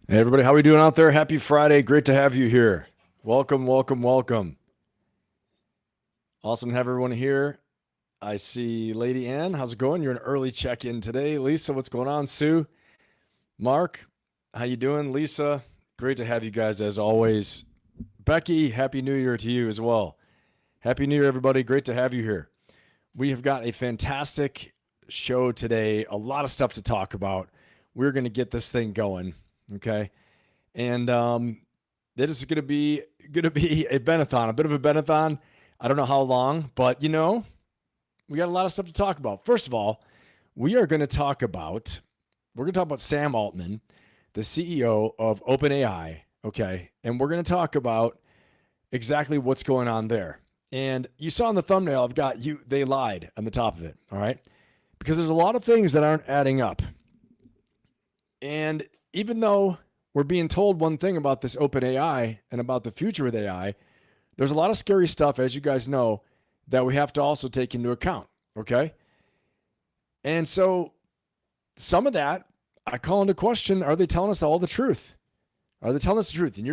Hey everybody, how we doing out there? Happy Friday. Great to have you here. Welcome, welcome, welcome. Awesome to have everyone here. I see Lady Ann. How's it going? You're an early check-in today. Lisa, what's going on? Sue, Mark, how you doing? Lisa, great to have you guys as always. Becky, Happy New Year to you as well. Happy New Year, everybody. Great to have you here. We have got a fantastic show today. A lot of stuff to talk about. We're going to get this thing going. Okay. And it is going to be a Benathon, a bit of a Benathon. I don't know how long, but we got a lot of stuff to talk about. First of all, we're going to talk about Sam Altman, the CEO of OpenAI. Okay. And we're going to talk about exactly what's going on there. And you saw in the thumbnail, I've got they lied on the top of it. All right. Because there's a lot of things that aren't adding up. And even though we're being told one thing about this OpenAI and about the future with AI, there's a lot of scary stuff, as you guys know, that we have to also take into account, okay? And so some of that, I call into question, are they telling us all the truth? Are they telling us the truth? And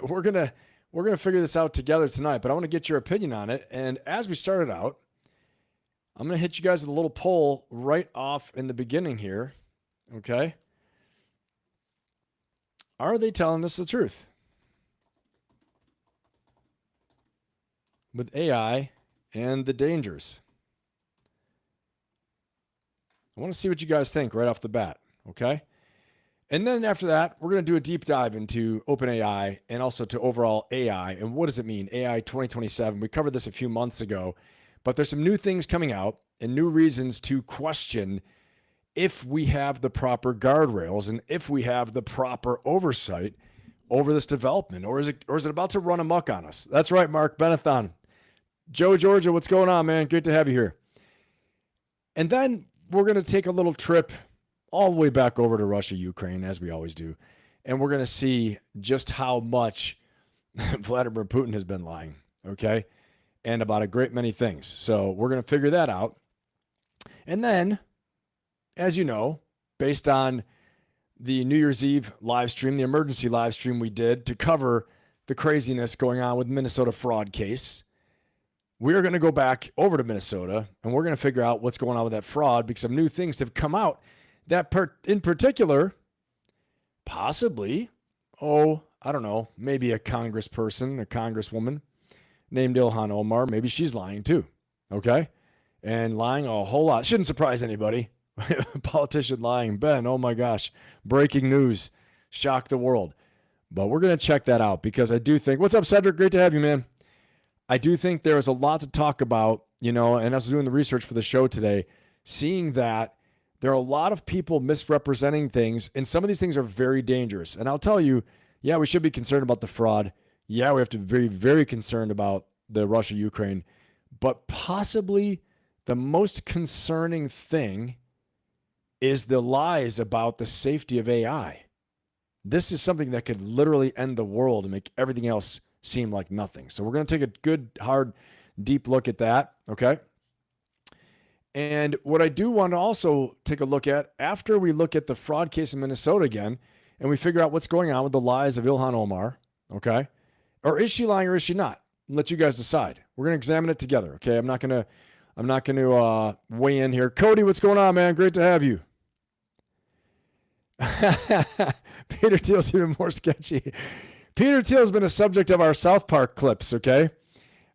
we're gonna figure this out together tonight, but I want to get your opinion on it. And as we started out, I'm gonna hit you guys with a little poll right off in the beginning here, okay? Are they telling us the truth? With AI and the dangers. I want to see what you guys think right off the bat, okay? And then after that, we're going to do a deep dive into OpenAI and also to overall AI and what does it mean, AI 2027. We covered this a few months ago, but there's some new things coming out and new reasons to question if we have the proper guardrails and if we have the proper oversight over this development, or is it about to run amok on us? That's right, Mark Benathon. Joe, Georgia, what's going on, man? Good to have you here. And then we're going to take a little trip all the way back over to Russia, Ukraine, as we always do. And we're going to see just how much Vladimir Putin has been lying, okay? And about a great many things. So we're going to figure that out. And then, as you know, based on the New Year's Eve live stream, the emergency live stream we did to cover the craziness going on with Minnesota fraud case, we're going to go back over to Minnesota and we're going to figure out what's going on with that fraud because some new things have come out that in particular, possibly, I don't know, maybe a congressperson, a congresswoman named Ilhan Omar, maybe she's lying too, okay? And lying a whole lot. Shouldn't surprise anybody. Politician lying. Ben, oh my gosh. Breaking news. Shock the world. But we're going to check that out because I do think, what's up, Cedric? Great to have you, man. I do think there's a lot to talk about, and I was doing the research for the show today, seeing that there are a lot of people misrepresenting things, and some of these things are very dangerous. And I'll tell you, yeah, we should be concerned about the fraud. Yeah, we have to be very, very concerned about the Russia-Ukraine. But possibly the most concerning thing is the lies about the safety of AI. This is something that could literally end the world and make everything else seem like nothing. So we're going to take a good, hard, deep look at that, okay? And what I do want to also take a look at, after we look at the fraud case in Minnesota again, and we figure out what's going on with the lies of Ilhan Omar, okay? Or is she lying or is she not? Let you guys decide. We're going to examine it together, okay? I'm not going to weigh in here. Cody, what's going on, man? Great to have you. Peter Thiel's even more sketchy. Peter Thiel's been a subject of our South Park clips, okay?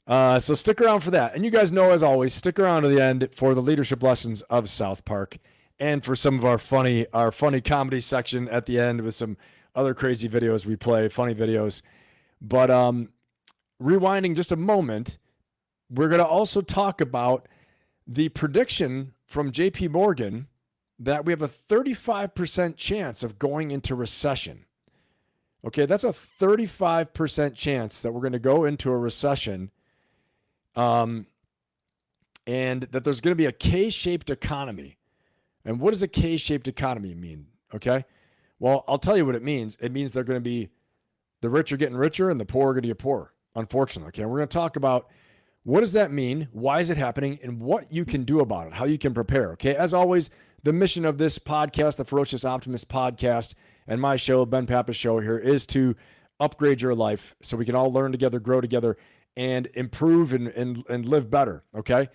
So stick around for that. And you guys know, as always, stick around to the end for the leadership lessons of South Park and for some of our funny comedy section at the end with some other crazy videos we play, funny videos. But rewinding just a moment, we're going to also talk about the prediction from JP Morgan that we have a 35% chance of going into recession. Okay, that's a 35% chance that we're going to go into a recession, and that there's going to be a K-shaped economy. And what does a K-shaped economy mean? Okay, well, I'll tell you what it means. It means they're going to be, the rich are getting richer and the poor are going to get poorer, unfortunately. Okay, we're going to talk about What does that mean? Why is it happening? And what you can do about it, how you can prepare. Okay. As always, the mission of this podcast, the Ferocious Optimist podcast, and my show, Ben Pappas Show here, is to upgrade your life so we can all learn together, grow together, and improve and live better. Okay.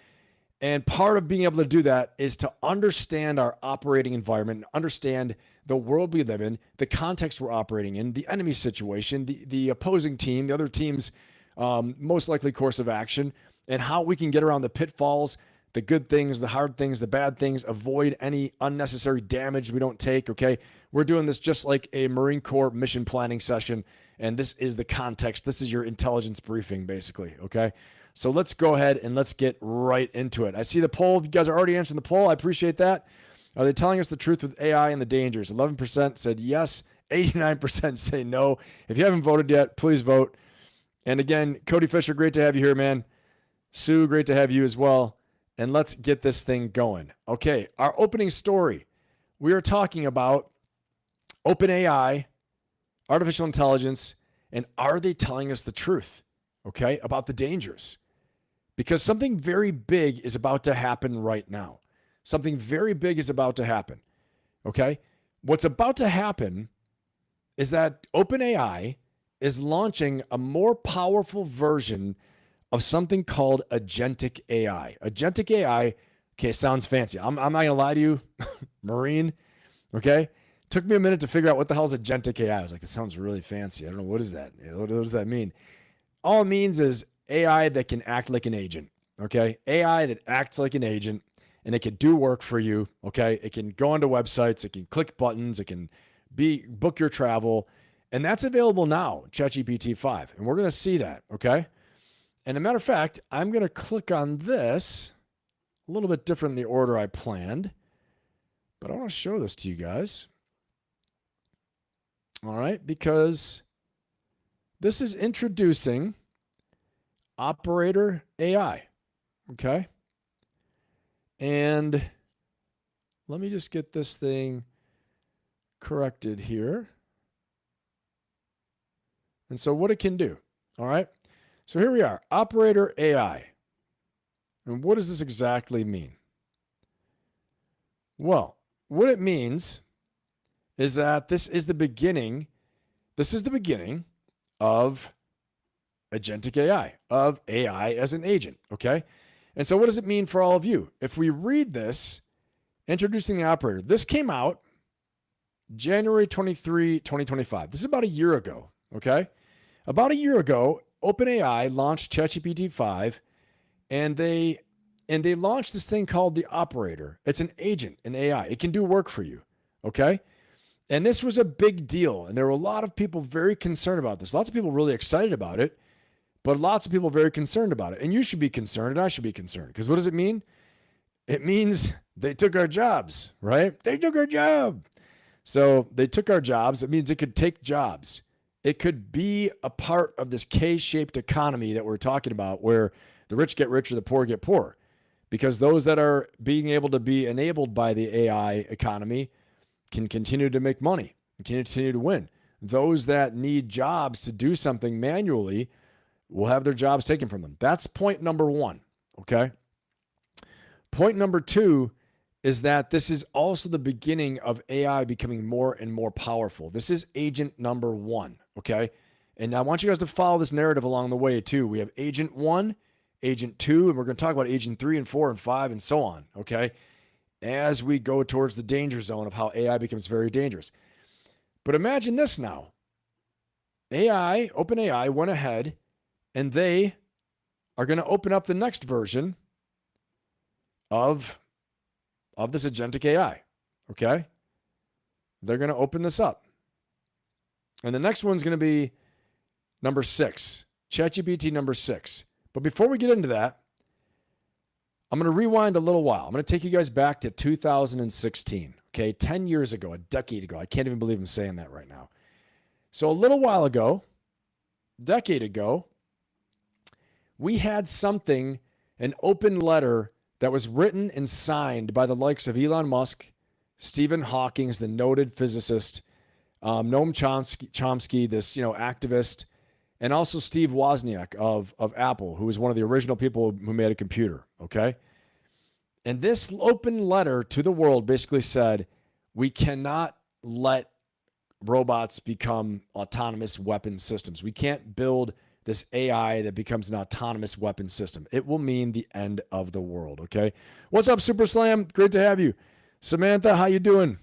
And part of being able to do that is to understand our operating environment, understand the world we live in, the context we're operating in, the enemy situation, the opposing team, the other team's most likely course of action, and how we can get around the pitfalls, the good things, the hard things, the bad things, avoid any unnecessary damage we don't take, okay? We're doing this just like a Marine Corps mission planning session, and this is the context. This is your intelligence briefing, basically, okay? So let's go ahead and let's get right into it. I see the poll. You guys are already answering the poll. I appreciate that. Are they telling us the truth with AI and the dangers? 11% said yes. 89% say no. If you haven't voted yet, please vote. And again, Cody Fisher, great to have you here, man. Sue, great to have you as well. And let's get this thing going. Okay, our opening story. We are talking about OpenAI, artificial intelligence, and are they telling us the truth, okay, about the dangers? Because something very big is about to happen right now. Something very big is about to happen, okay? What's about to happen is that OpenAI is launching a more powerful version of something called Agentic AI. Agentic AI, okay, sounds fancy. I'm not gonna lie to you, Marine, okay? Took me a minute to figure out what the hell is Agentic AI. I was like, this sounds really fancy. I don't know, what is that? What does that mean? All it means is AI that can act like an agent, okay? AI that acts like an agent, and it can do work for you, okay? It can go onto websites, it can click buttons, it can book your travel, and that's available now, ChatGPT 5, and we're going to see that, okay? And a matter of fact, I'm going to click on this, a little bit different in the order I planned, but I want to show this to you guys, all right? Because this is introducing Operator AI, okay? And let me just get this thing corrected here. And so what it can do, all right? So here we are, Operator AI. And what does this exactly mean? Well, what it means is that this is the beginning of Agentic AI, of AI as an agent, okay? And so what does it mean for all of you? If we read this, introducing the operator, this came out January 23, 2025. This is about a year ago, okay? About a year ago, OpenAI launched ChatGPT 5, and they launched this thing called the operator. It's an agent, an AI. It can do work for you, okay? And this was a big deal, and there were a lot of people very concerned about this. Lots of people really excited about it, but lots of people very concerned about it. And you should be concerned, and I should be concerned. Because what does it mean? It means they took our jobs, right? They took our job. So they took our jobs. It means it could take jobs. It could be a part of this K-shaped economy that we're talking about where the rich get richer, the poor get poorer. Because those that are being able to be enabled by the AI economy can continue to make money and continue to win. Those that need jobs to do something manually will have their jobs taken from them. That's point number one, okay? Point number two is that this is also the beginning of AI becoming more and more powerful. This is agent number one, okay? And I want you guys to follow this narrative along the way too. We have agent 1, agent 2, and we're going to talk about agent 3 and 4 and 5 and so on, okay? As we go towards the danger zone of how AI becomes very dangerous. But imagine this now. OpenAI went ahead and they are going to open up the next version of this Agentic AI, okay? They're going to open this up. And the next one's going to be number 6, ChatGPT number 6. But before we get into that, I'm going to rewind a little while. I'm going to take you guys back to 2016, okay? 10 years ago, a decade ago. I can't even believe I'm saying that right now. So a little while ago, decade ago, we had something, an open letter that was written and signed by the likes of Elon Musk, Stephen Hawking, the noted physicist, Noam Chomsky, this activist, and also Steve Wozniak of Apple, who was one of the original people who made a computer, okay? And this open letter to the world basically said, we cannot let robots become autonomous weapon systems. We can't build this AI that becomes an autonomous weapon system. It will mean the end of the world, okay? What's up, Super Slam? Great to have you. Samantha, how you doing?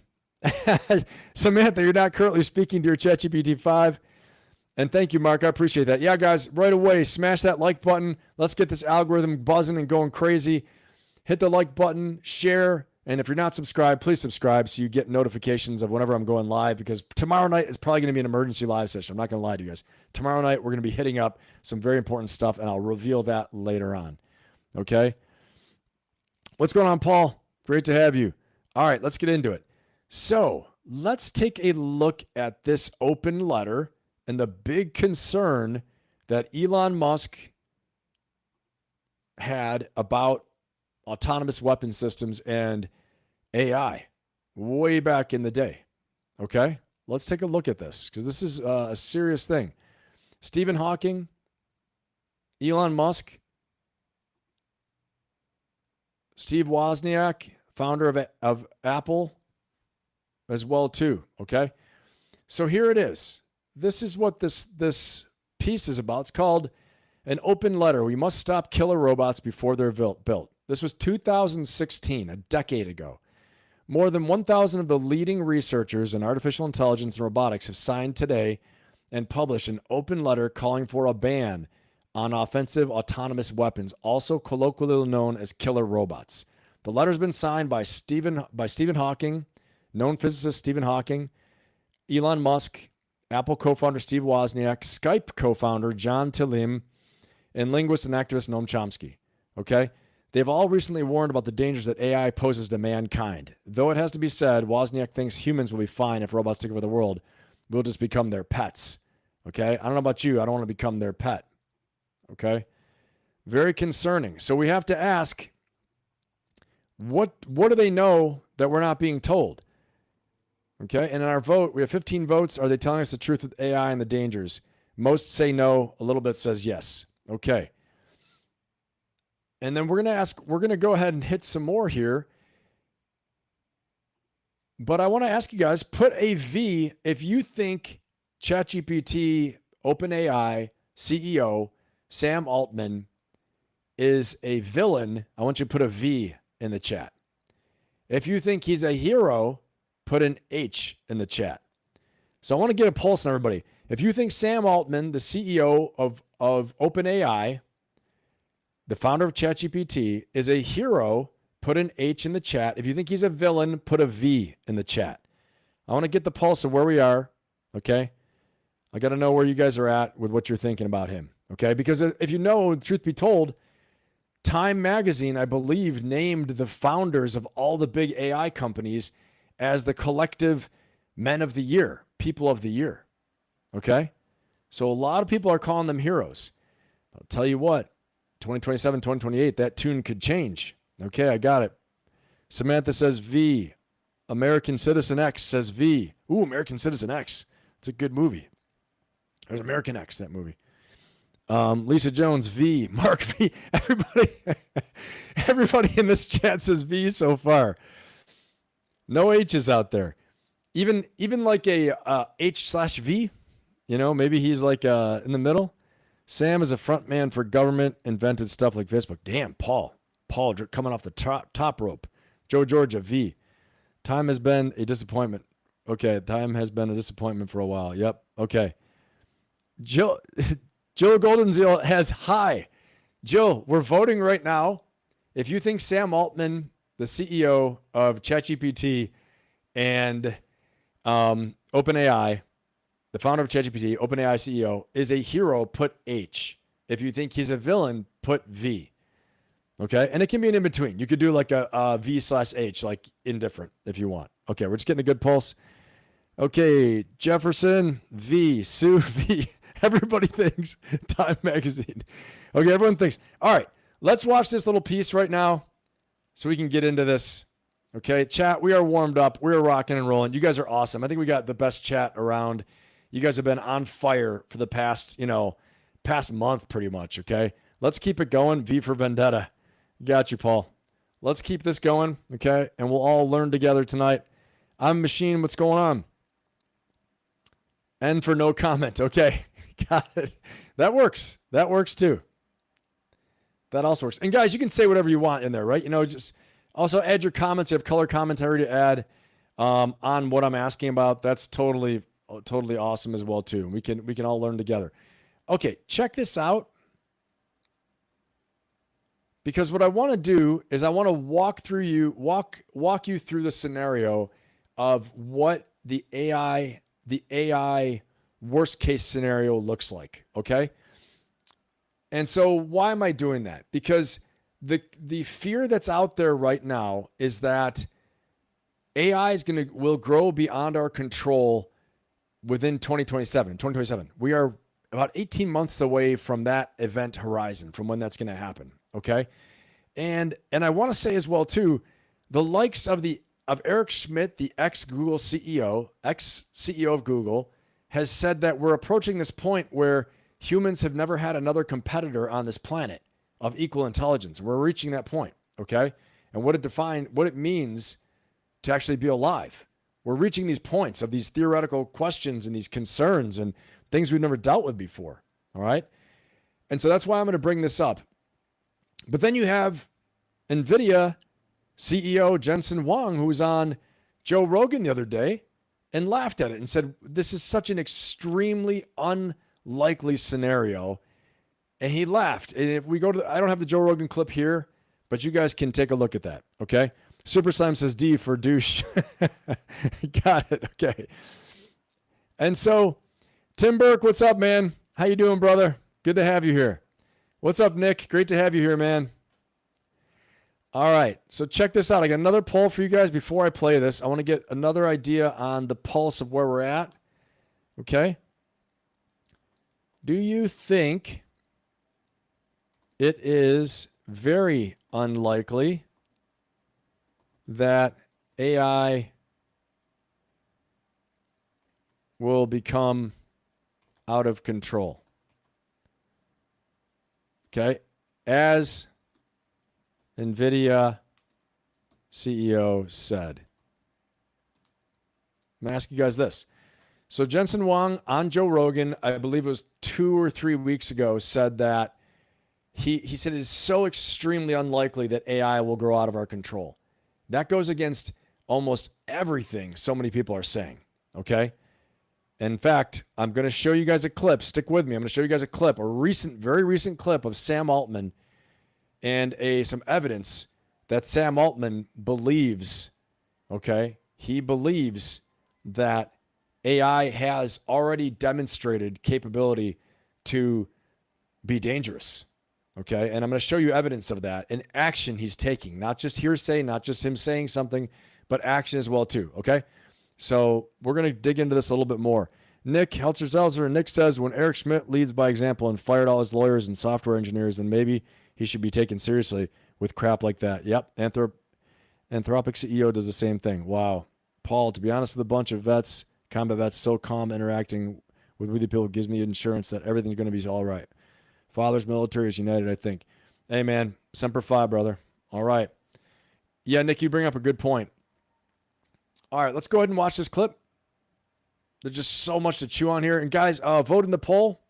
Samantha, you're not currently speaking to your ChatGPT 5. And thank you, Mark. I appreciate that. Yeah, guys, right away, smash that like button. Let's get this algorithm buzzing and going crazy. Hit the like button, share, and if you're not subscribed, please subscribe so you get notifications of whenever I'm going live, because tomorrow night is probably going to be an emergency live session. I'm not going to lie to you guys. Tomorrow night, we're going to be hitting up some very important stuff, and I'll reveal that later on. Okay? What's going on, Paul? Great to have you. All right, let's get into it. So let's take a look at this open letter and the big concern that Elon Musk had about autonomous weapon systems and AI way back in the day. Okay? Let's take a look at this, because this is a serious thing. Stephen Hawking, Elon Musk, Steve Wozniak, founder of Apple as well too, okay? So here it is. This is what this piece is about. It's called An Open Letter. We must stop killer robots before they're built. This was 2016, a decade ago. More than 1,000 of the leading researchers in artificial intelligence and robotics have signed today and published an open letter calling for a ban on offensive autonomous weapons, also colloquially known as killer robots. The letter's been signed by Stephen Hawking, known physicist Stephen Hawking, Elon Musk, Apple co-founder Steve Wozniak, Skype co-founder John Tillim, and linguist and activist Noam Chomsky. Okay? They've all recently warned about the dangers that AI poses to mankind. Though it has to be said, Wozniak thinks humans will be fine if robots take over the world. We'll just become their pets. Okay? I don't know about you. I don't want to become their pet. Okay? Very concerning. So we have to ask, what do they know that we're not being told? Okay? And in our vote, we have 15 votes. Are they telling us the truth with AI and the dangers? Most say no. A little bit says yes. Okay. And then we're going to go ahead and hit some more here. But I want to ask you guys, put a V if you think ChatGPT, OpenAI, CEO, Sam Altman is a villain. I want you to put a V in the chat. If you think he's a hero, put an H in the chat. So I want to get a pulse on everybody. If you think Sam Altman, the CEO of OpenAI, the founder of ChatGPT, is a hero, put an H in the chat. If you think he's a villain, put a V in the chat. I want to get the pulse of where we are, okay? I got to know where you guys are at with what you're thinking about him, okay? Because if you know, truth be told, Time Magazine, I believe, named the founders of all the big AI companies as the collective men of the year, people of the year, okay? So a lot of people are calling them heroes. I'll tell you what, 2027, 2028, that tune could change. Okay, I got it. Samantha says V. American Citizen X says V. Ooh, American Citizen X. It's a good movie. There's American X, that movie. Lisa Jones, V. Mark, V. Everybody in this chat says V so far. No H's out there. Even like a H/V, you know, maybe he's like in the middle. Sam is a front man for government, invented stuff like Facebook. Damn, Paul coming off the top rope. Joe Georgia, V. Time has been a disappointment. Okay, time has been a disappointment for a while. Yep, okay. Jill Goldenzeal has hi. Jill, we're voting right now. If you think Sam Altman, the CEO of ChatGPT and OpenAI, the founder of ChatGPT, OpenAI CEO, is a hero, put H. If you think he's a villain, put V. Okay? And it can be an in-between. You could do like a V/H, like indifferent, if you want. Okay, we're just getting a good pulse. Okay, Jefferson, V. Sue, V. Everybody thinks Time Magazine. Okay, everyone thinks. All right, let's watch this little piece right now so we can get into this. Okay, chat, we are warmed up. We are rocking and rolling. You guys are awesome. I think we got the best chat around. You guys have been on fire for the past, past month pretty much, okay? Let's keep it going. V for Vendetta. Got you, Paul. Let's keep this going, okay? And we'll all learn together tonight. I'm Machine. What's going on? N for no comment. Okay. Got it. That works. That works too. That also works. And guys, you can say whatever you want in there, right? Just also add your comments. You have color commentary to add on what I'm asking about. That's totally awesome as well too. We can all learn together. Okay, check this out. Because what I want to do is I want to walk you through the scenario of what the AI worst case scenario looks like, okay? And so why am I doing that? Because the fear that's out there right now is that AI will grow beyond our control within 2027. We are about 18 months away from that event horizon, from when that's going to happen, okay? And I want to say as well too, the likes of Eric Schmidt, the ex-Google CEO, ex-CEO of Google, has said that we're approaching this point where humans have never had another competitor on this planet of equal intelligence. We're reaching that point, okay? And what it means to actually be alive. We're reaching these points of these theoretical questions and these concerns and things we've never dealt with before, all right? And so that's why I'm going to bring this up. But then you have NVIDIA CEO Jensen Huang, who was on Joe Rogan the other day and laughed at it and said, this is such an extremely unlikely scenario. And he laughed. And if we go to, I don't have the Joe Rogan clip here, but you guys can take a look at that, okay? Super Slime says D for douche. Got it, okay. And so, Tim Burke, what's up, man? How you doing, brother? Good to have you here. What's up, Nick? Great to have you here, man. All right, so check this out. I got another poll for you guys before I play this. I want to get another idea on the pulse of where we're at, okay? Do you think it is very unlikely that AI will become out of control? Okay, as NVIDIA CEO said. I'm going to ask you guys this. So Jensen Huang on Joe Rogan, I believe it was 2 or 3 weeks ago, said that he said it is so extremely unlikely that AI will grow out of our control. That goes against almost everything so many people are saying, okay? In fact, I'm going to show you guys a clip. Stick with me. I'm going to show you guys a clip, very recent clip of Sam Altman and some evidence that Sam Altman believes, okay? He believes that AI has already demonstrated capability to be dangerous, okay? And I'm going to show you evidence of that in action he's taking, not just hearsay, not just him saying something, but action as well too, okay? So we're going to dig into this a little bit more. Nick Heltzer-Zelzer, Nick says, when Eric Schmidt leads by example and fired all his lawyers and software engineers, then maybe he should be taken seriously with crap like that. Yep, Anthropic CEO does the same thing. Wow. Paul, to be honest with a bunch of vets, combat vets, so calm interacting with the people gives me insurance that everything's going to be all right. Father's military is united, I think. Hey, man, Semper Fi, brother. All right. Yeah, Nick, you bring up a good point. All right, let's go ahead and watch this clip. There's just so much to chew on here. And guys, vote in the poll.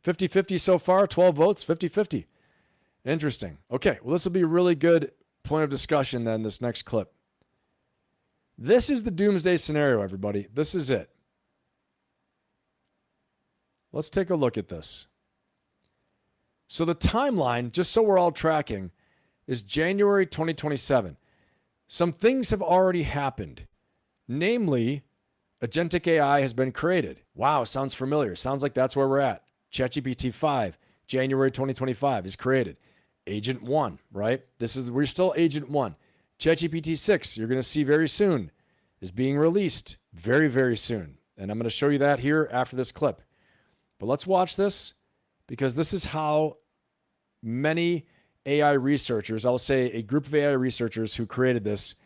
50-50 so far, 12 votes, 50-50. Interesting. Okay, well, this will be a really good point of discussion then, this next clip. This is the doomsday scenario, everybody. This is it. Let's take a look at this. So the timeline, just so we're all tracking, is January 2027. Some things have already happened. Namely, Agentic AI has been created. Wow, sounds familiar. Sounds like that's where we're at. ChatGPT 5, January 2025 is created. Agent 1, right? We're still Agent 1. ChatGPT 6, you're going to see very soon, is being released very, very soon. And I'm going to show you that here after this clip. But let's watch this, because this is how many AI researchers, I'll say a group of AI researchers who created this,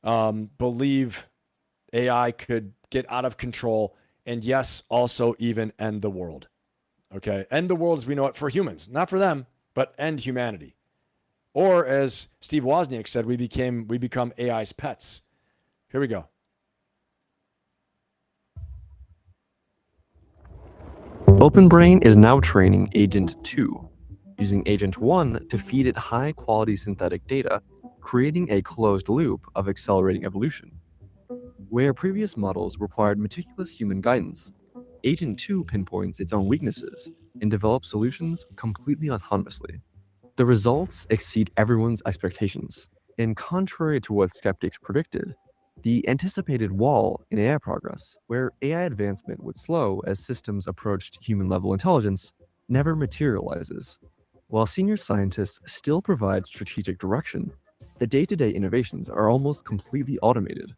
believe AI could get out of control and yes, also even end the world. Okay, end the world as we know it for humans, not for them, but end humanity. Or as Steve Wozniak said, we become AI's pets. Here we go. OpenBrain is now training Agent 2, using Agent 1 to feed it high-quality synthetic data, creating a closed loop of accelerating evolution. Where previous models required meticulous human guidance, Agent 2 pinpoints its own weaknesses and develops solutions completely autonomously. The results exceed everyone's expectations, and contrary to what skeptics predicted, the anticipated wall in AI progress, where AI advancement would slow as systems approached human-level intelligence, never materializes. While senior scientists still provide strategic direction, the day-to-day innovations are almost completely automated.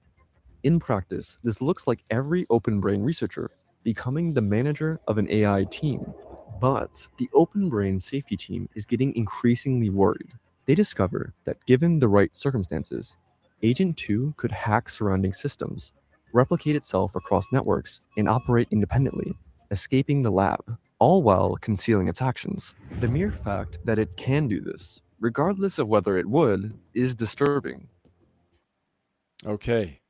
In practice, this looks like every OpenBrain researcher becoming the manager of an AI team. But the OpenBrain safety team is getting increasingly worried. They discover that given the right circumstances, Agent 2 could hack surrounding systems, replicate itself across networks, and operate independently, escaping the lab, all while concealing its actions. The mere fact that it can do this, regardless of whether it would, is disturbing. Okay.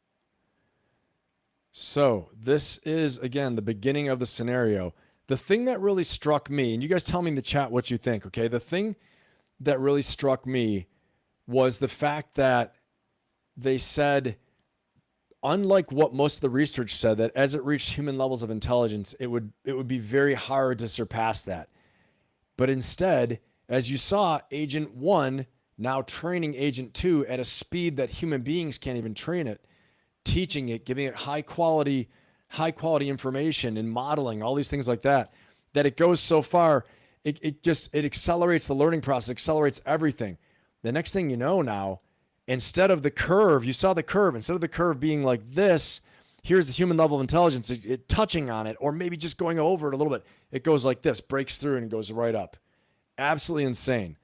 So this is, again, the beginning of the scenario. The thing that really struck me, and you guys tell me in the chat what you think, okay? The thing that really struck me was the fact that they said, unlike what most of the research said, that as it reached human levels of intelligence, it would be very hard to surpass that. But instead, as you saw, Agent 1 now training Agent 2 at a speed that human beings can't even train it, teaching it, giving it high quality information and modeling, all these things like that, that it goes so far, it accelerates the learning process, accelerates everything. The next thing you know now, instead of the curve, you saw the curve, instead of the curve being like this, here's the human level of intelligence, it touching on it, or maybe just going over it a little bit, it goes like this, breaks through and goes right up. Absolutely insane.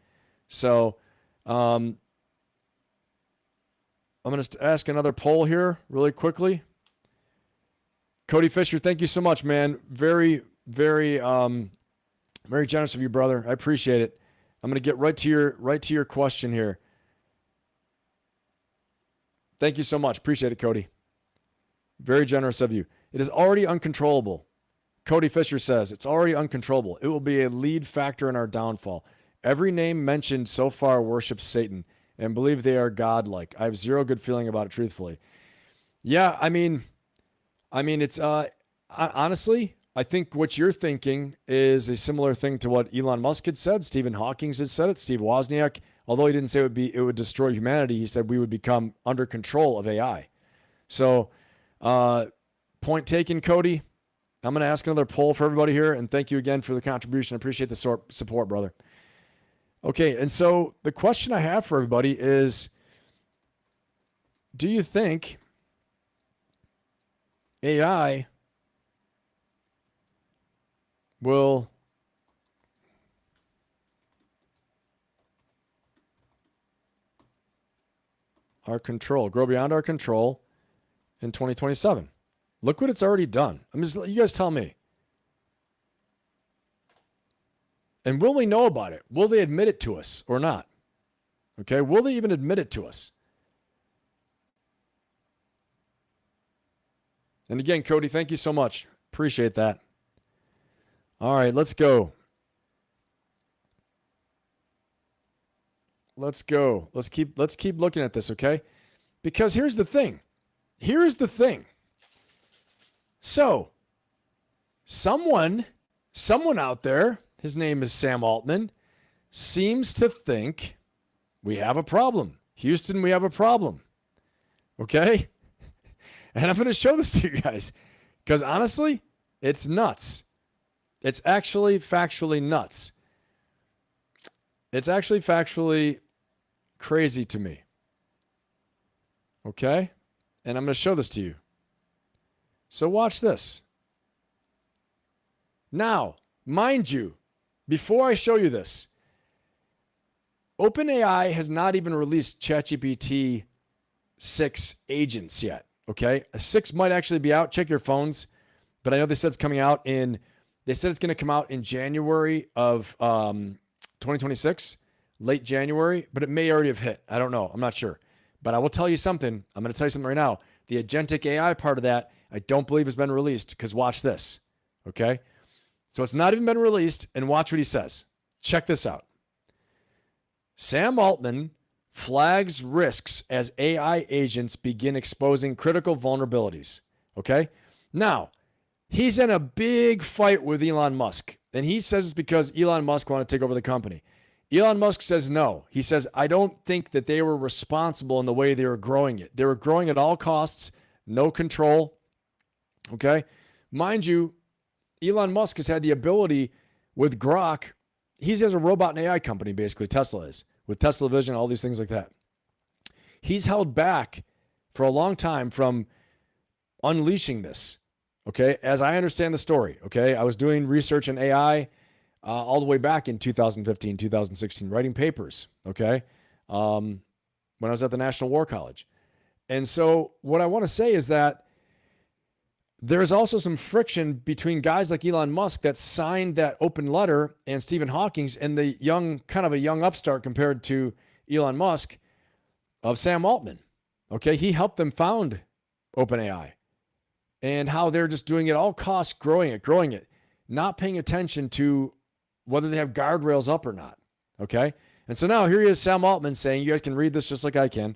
So, I'm going to ask another poll here really quickly. Cody Fisher, thank you so much, man. Very, very, very generous of you, brother. I appreciate it. I'm going to get right to your question here. Thank you so much. Appreciate it, Cody. Very generous of you. It is already uncontrollable. Cody Fisher says, it's already uncontrollable. It will be a lead factor in our downfall. Every name mentioned so far worships Satan and believe they are godlike. I have zero good feeling about it, truthfully. Yeah, I mean, it's honestly, I think what you're thinking is a similar thing to what Elon Musk had said. Stephen Hawking has said it. Steve Wozniak, although he didn't say it would destroy humanity, he said we would become under control of AI. So, point taken, Cody. I'm going to ask another poll for everybody here, and thank you again for the contribution. I appreciate the support, brother. Okay, and so the question I have for everybody is, do you think AI will grow beyond our control in 2027? Look what it's already done. You guys tell me. And will we know about it? Will they admit it to us or not? Okay, will they even admit it to us? And again, Cody, thank you so much. Appreciate that. All right, let's go. Let's go. Let's keep looking at this, okay? Because here's the thing. So, someone out there, his name is Sam Altman, seems to think we have a problem. Houston, we have a problem. Okay? And I'm going to show this to you guys because honestly, it's nuts. It's actually factually nuts. It's actually factually crazy to me. Okay? And I'm going to show this to you. So watch this. Now, mind you, before I show you this, OpenAI has not even released ChatGPT 6 agents yet. Okay? A 6 might actually be out. Check your phones. but I know they said it's coming out in, they said it's going to come out in January of 2026, late January, but it may already have hit. I don't know. I'm not sure. But I will tell you something. I'm going to tell you something right now. The agentic AI part of that, I don't believe has been released, because watch this. Okay? So it's not even been released, and watch what he says. Check this out. Sam Altman flags risks as AI agents begin exposing critical vulnerabilities. Okay? Now, he's in a big fight with Elon Musk, and he says it's because Elon Musk wanted to take over the company. Elon Musk says no. He says, I don't think that they were responsible in the way they were growing it. They were growing at all costs, no control. Okay? Mind you, Elon Musk has had the ability with Grok. He has a robot and AI company, basically, Tesla is, with Tesla Vision, all these things like that. He's held back for a long time from unleashing this. Okay? As I understand the story, okay? I was doing research in AI all the way back in 2015, 2016, writing papers, okay? When I was at the National War College. And so what I want to say is that there's also some friction between guys like Elon Musk that signed that open letter and Stephen Hawking's and the young, kind of a young upstart compared to Elon Musk of Sam Altman. Okay, he helped them found OpenAI, and how they're just doing it at all costs, growing it, not paying attention to whether they have guardrails up or not. Okay, and so now here he is, Sam Altman, saying, you guys can read this just like I can.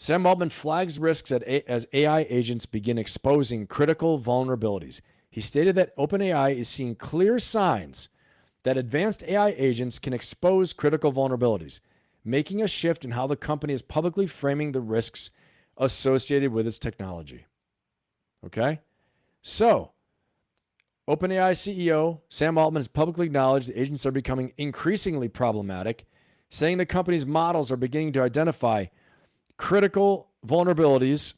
Sam Altman flags risks as AI agents begin exposing critical vulnerabilities. He stated that OpenAI is seeing clear signs that advanced AI agents can expose critical vulnerabilities, making a shift in how the company is publicly framing the risks associated with its technology. Okay? So, OpenAI CEO Sam Altman has publicly acknowledged the agents are becoming increasingly problematic, saying the company's models are beginning to identify critical vulnerabilities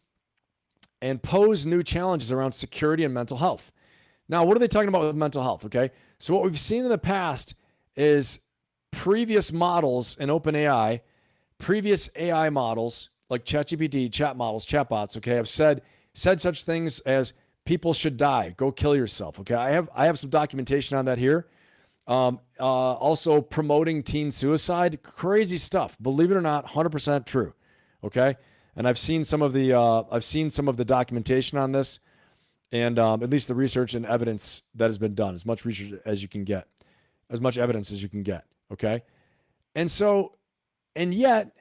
and pose new challenges around security and mental health. Now, what are they talking about with mental health? Okay. So what we've seen in the past is previous models in OpenAI, previous AI models like ChatGPT, chat models, chatbots, okay, have said such things as people should die, go kill yourself. Okay. I have some documentation on that here. Also promoting teen suicide, crazy stuff. Believe it or not, 100% true. Okay, and I've seen some of the documentation on this, and at least the research and evidence that has been done, as much research as you can get, as much evidence as you can get. Okay, and so, and yet,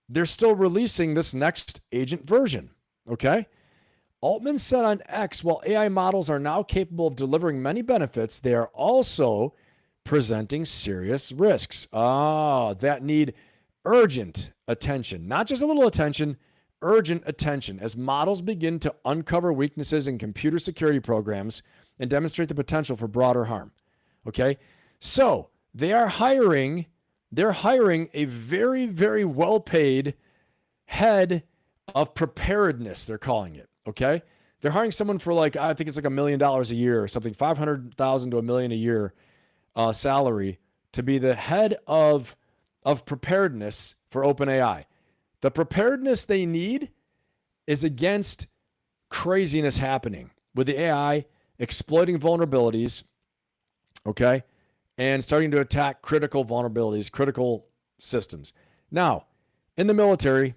they're still releasing this next agent version. Okay, Altman said on X, while AI models are now capable of delivering many benefits, they are also presenting serious risks. That need urgent attention, not just a little attention, urgent attention, as models begin to uncover weaknesses in computer security programs and demonstrate the potential for broader harm. Okay, so they're hiring a very, very well-paid head of preparedness, they're calling it. Okay, they're hiring someone for I think it's like $1 million a year or something, $500,000 to $1 million a year salary to be the head of preparedness for OpenAI. The preparedness they need is against craziness happening with the AI exploiting vulnerabilities, okay, and starting to attack critical vulnerabilities, critical systems. Now, in the military,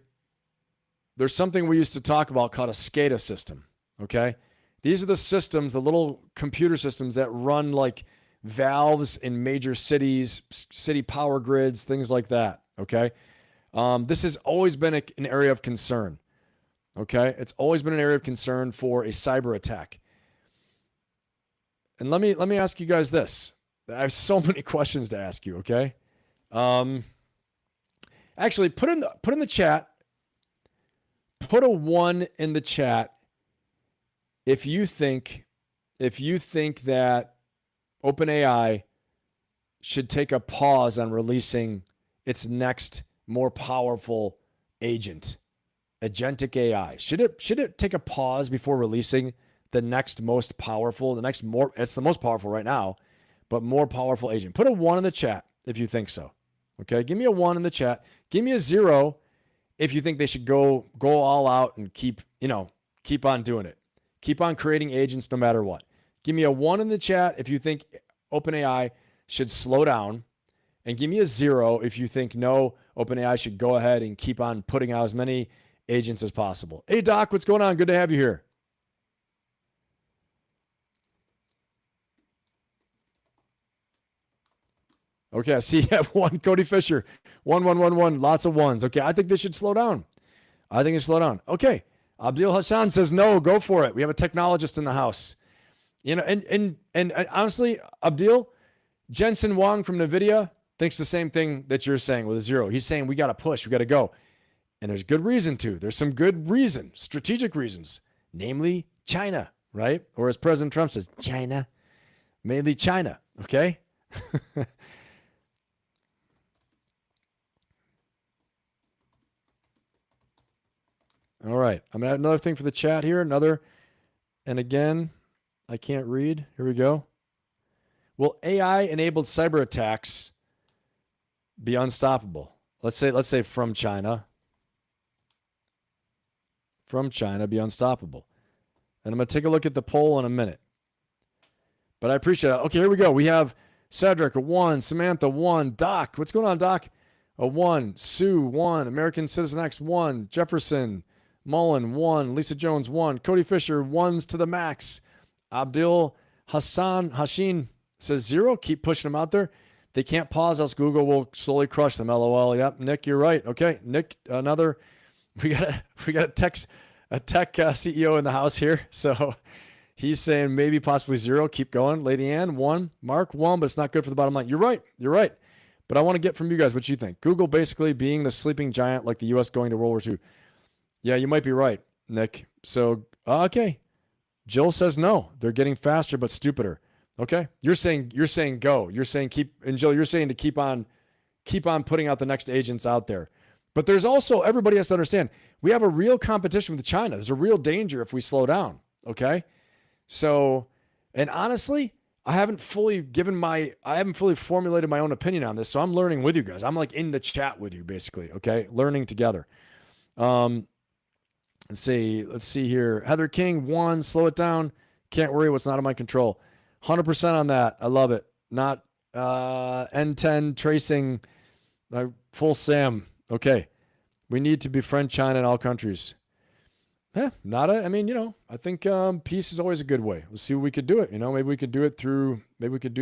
there's something we used to talk about called a SCADA system, okay? These are the systems, the little computer systems that run like valves in major cities, city power grids, things like that. Okay. This has always been an area of concern. Okay. It's always been an area of concern for a cyber attack. And let me ask you guys this. I have so many questions to ask you. Okay. Actually put in the chat, put a 1 in the chat if you think that OpenAI should take a pause on releasing its next more powerful agent, Agentic AI. Should it take a pause before releasing the next most powerful, it's the most powerful right now, but more powerful agent? Put a 1 in the chat if you think so. Okay, give me a 1 in the chat. Give me a 0 if you think they should go all out and keep on doing it. Keep on creating agents no matter what. Give me a 1 in the chat if you think OpenAI should slow down, and give me a 0 if you think no, OpenAI should go ahead and keep on putting out as many agents as possible. Hey, Doc, what's going on? Good to have you here. Okay, I see you have 1. Cody Fisher, 1111, lots of 1s. Okay, I think they should slow down. Okay, Abdul Hassan says no, go for it. We have a technologist in the house. You know, and honestly, Abdul, Jensen Huang from NVIDIA thinks the same thing that you're saying with a 0. He's saying we got to push, we got to go. And there's good reason to. There's some good reason, strategic reasons, namely China, right? Or as President Trump says, China, mainly China, okay? All right. I'm going to add another thing for the chat here. And again, I can't read. Here we go. Will AI-enabled cyber attacks be unstoppable? Let's say from China. From China, be unstoppable. And I'm going to take a look at the poll in a minute. But I appreciate it. Okay, here we go. We have Cedric, a 1. Samantha, 1. Doc, what's going on, Doc? A 1. Sue, 1. American Citizen X, 1. Jefferson, Mullen, 1. Lisa Jones, 1. Cody Fisher, 1s to the max. Abdul Hashin says 0. Keep pushing them out there. They can't pause, else Google will slowly crush them. LOL. Yep, Nick, you're right. Okay, Nick, another. We got a tech CEO in the house here, so he's saying maybe possibly 0. Keep going. Lady Ann, 1. Mark, 1, but it's not good for the bottom line. You're right. But I want to get from you guys what you think. Google basically being the sleeping giant like the U.S. going to World War II. Yeah, you might be right, Nick. So, okay. Jill says no. They're getting faster but stupider. Okay. You're saying go. You're saying keep, and Jill, you're saying to keep on putting out the next agents out there. But there's also, everybody has to understand, we have a real competition with China. There's a real danger if we slow down. Okay. So, and honestly, I haven't fully formulated my own opinion on this. So I'm learning with you guys. I'm like in the chat with you basically. Okay. Learning together. Let's see here. Heather King, 1, slow it down. Can't worry what's not in my control. 100% on that. I love it. Not N10 tracing full SAM. Okay. We need to befriend China in all countries. I think peace is always a good way. We'll see what we could do it. Maybe we could do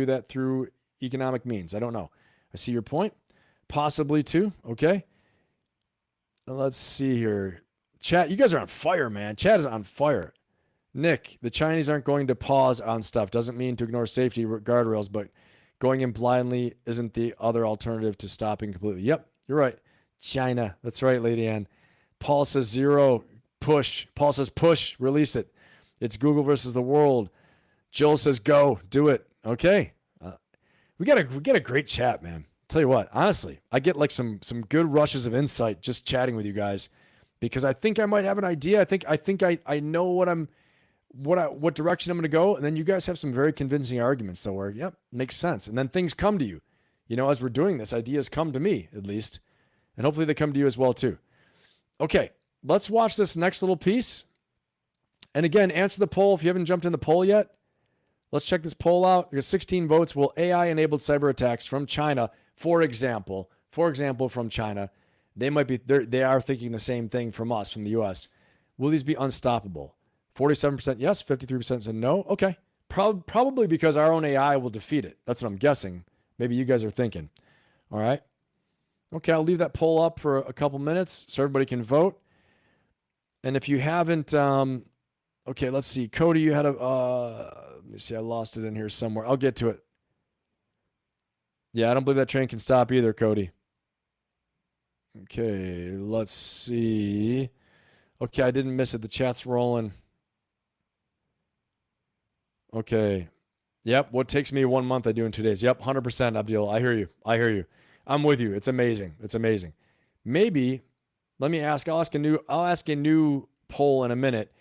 that through economic means. I don't know. I see your point. Possibly too. Okay. Let's see here. Chat, you guys are on fire, man. Chat is on fire. Nick, the Chinese aren't going to pause on stuff. Doesn't mean to ignore safety guardrails, but going in blindly isn't the other alternative to stopping completely. Yep, you're right. China. That's right, Lady Ann. Paul says 0, push. Paul says push, release it. It's Google versus the world. Jill says go, do it. Okay. We got a great chat, man. Tell you what, honestly, I get like some good rushes of insight just chatting with you guys. Because I think I might have an idea. I think I know what direction I'm going to go, and then you guys have some very convincing arguments. So where, yep, makes sense. And then things come to you. As we're doing this, ideas come to me at least, and hopefully they come to you as well too. Okay, let's watch this next little piece. And again, answer the poll if you haven't jumped in the poll yet. Let's check this poll out. We got 16 votes. Will AI-enabled cyber attacks from China, for example, from China? They are thinking the same thing from us, from the U.S. Will these be unstoppable? 47% yes, 53% said no. Okay. Probably because our own AI will defeat it. That's what I'm guessing. Maybe you guys are thinking. All right. Okay, I'll leave that poll up for a couple minutes so everybody can vote. And if you haven't, okay, let's see. Cody, you had let me see. I lost it in here somewhere. I'll get to it. Yeah, I don't believe that train can stop either, Cody. Okay, let's see. Okay, I didn't miss it. The chat's rolling. Okay. Yep, what takes me 1 month, I do in 2 days. Yep, 100%, Abdul. I hear you. I'm with you. It's amazing. Maybe, I'll ask a new poll in a minute.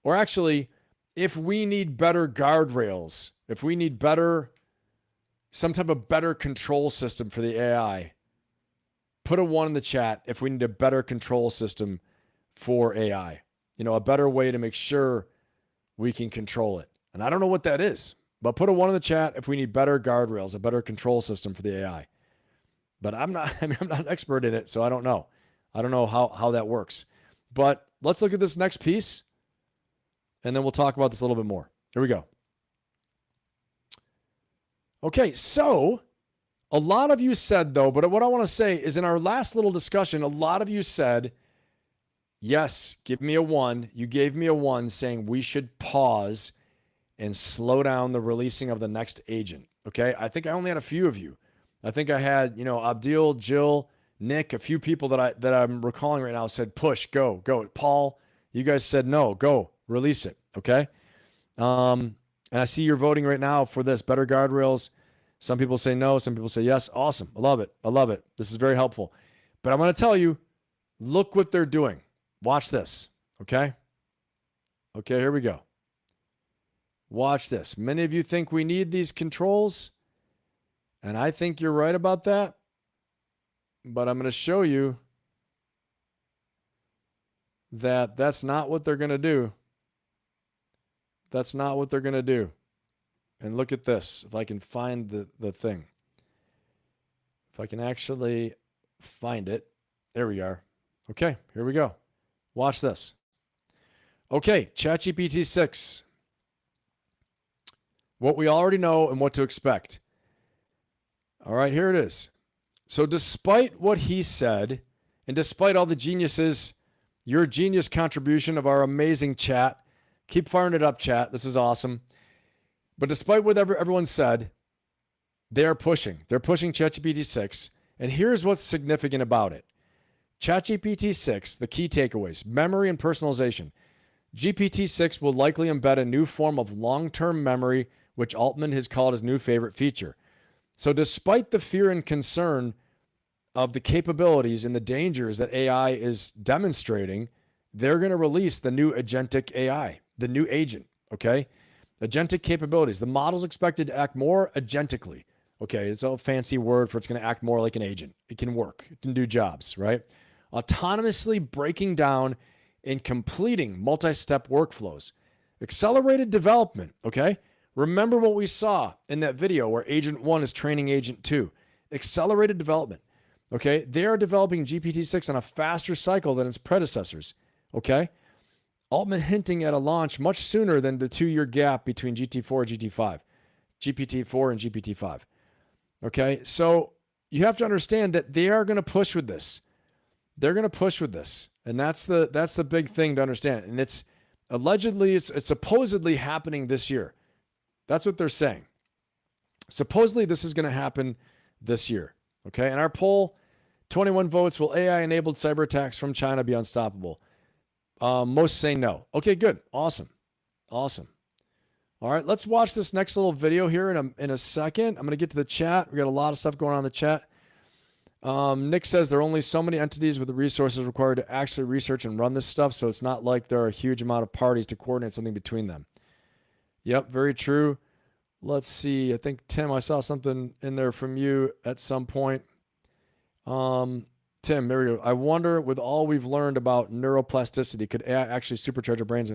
Or actually, if we need better guardrails, if we need some type of better control system for the AI, put a 1 in the chat if we need a better control system for AI. A better way to make sure we can control it. And I don't know what that is, but put a 1 in the chat if we need better guardrails, a better control system for the AI. But I'm not an expert in it, so I don't know. I don't know how that works. But let's look at this next piece, and then we'll talk about this a little bit more. Here we go. Okay, so a lot of you said, though, but what I want to say is in our last little discussion, a lot of you said, yes, give me a 1. You gave me a 1 saying we should pause and slow down the releasing of the next agent. Okay, I think I only had a few of you. I think I had, Abdil, Jill, Nick, a few people that I'm recalling right now said, push, go. Paul, you guys said no, go, release it. Okay. And I see you're voting right now for this, better guardrails. Some people say no, some people say yes. Awesome. I love it. This is very helpful. But I'm going to tell you, look what they're doing. Watch this. Okay. Okay, here we go. Watch this. Many of you think we need these controls, and I think you're right about that. But I'm going to show you that that's not what they're going to do. That's not what they're going to do. And look at this. If I can find the thing. If I can actually find it. There we are. Okay, here we go. Watch this. Okay, ChatGPT 6. What we already know and what to expect. All right, here it is. So despite what he said, and despite all the geniuses, your genius contribution of our amazing chat, keep firing it up, chat. This is awesome. But despite what everyone said, they're pushing. They're pushing ChatGPT 6. And here's what's significant about it. ChatGPT 6, the key takeaways, memory and personalization. GPT-6 will likely embed a new form of long-term memory, which Altman has called his new favorite feature. So despite the fear and concern of the capabilities and the dangers that AI is demonstrating, they're going to release the new agentic AI, the new agent, okay? Agentic capabilities. The model's expected to act more agentically. Okay, it's a fancy word for it's going to act more like an agent. It can work. It can do jobs, right? Autonomously breaking down and completing multi-step workflows. Accelerated development, okay? Remember what we saw in that video where Agent 1 is training Agent 2. Accelerated development, okay? They are developing GPT-6 on a faster cycle than its predecessors, okay? Altman hinting at a launch much sooner than the 2-year gap between GT4 and GT5, GPT-4 and GPT-5, okay? So you have to understand that they are going to push with this. They're going to push with this, and that's the big thing to understand. And it's supposedly happening this year. That's what they're saying. Supposedly this is going to happen this year. Okay. And our poll, 21 votes. Will AI-enabled cyber attacks from China be unstoppable? Most say no. Okay, good. Awesome. Awesome. All right. Let's watch this next little video here in a second. I'm going to get to the chat. We got a lot of stuff going on in the chat. Nick says there are only so many entities with the resources required to actually research and run this stuff. So it's not like there are a huge amount of parties to coordinate something between them. Yep, very true. Let's see. I think, Tim, I saw something in there from you at some point. Tim, there we go. I wonder, with all we've learned about neuroplasticity, could AI actually supercharge our brains?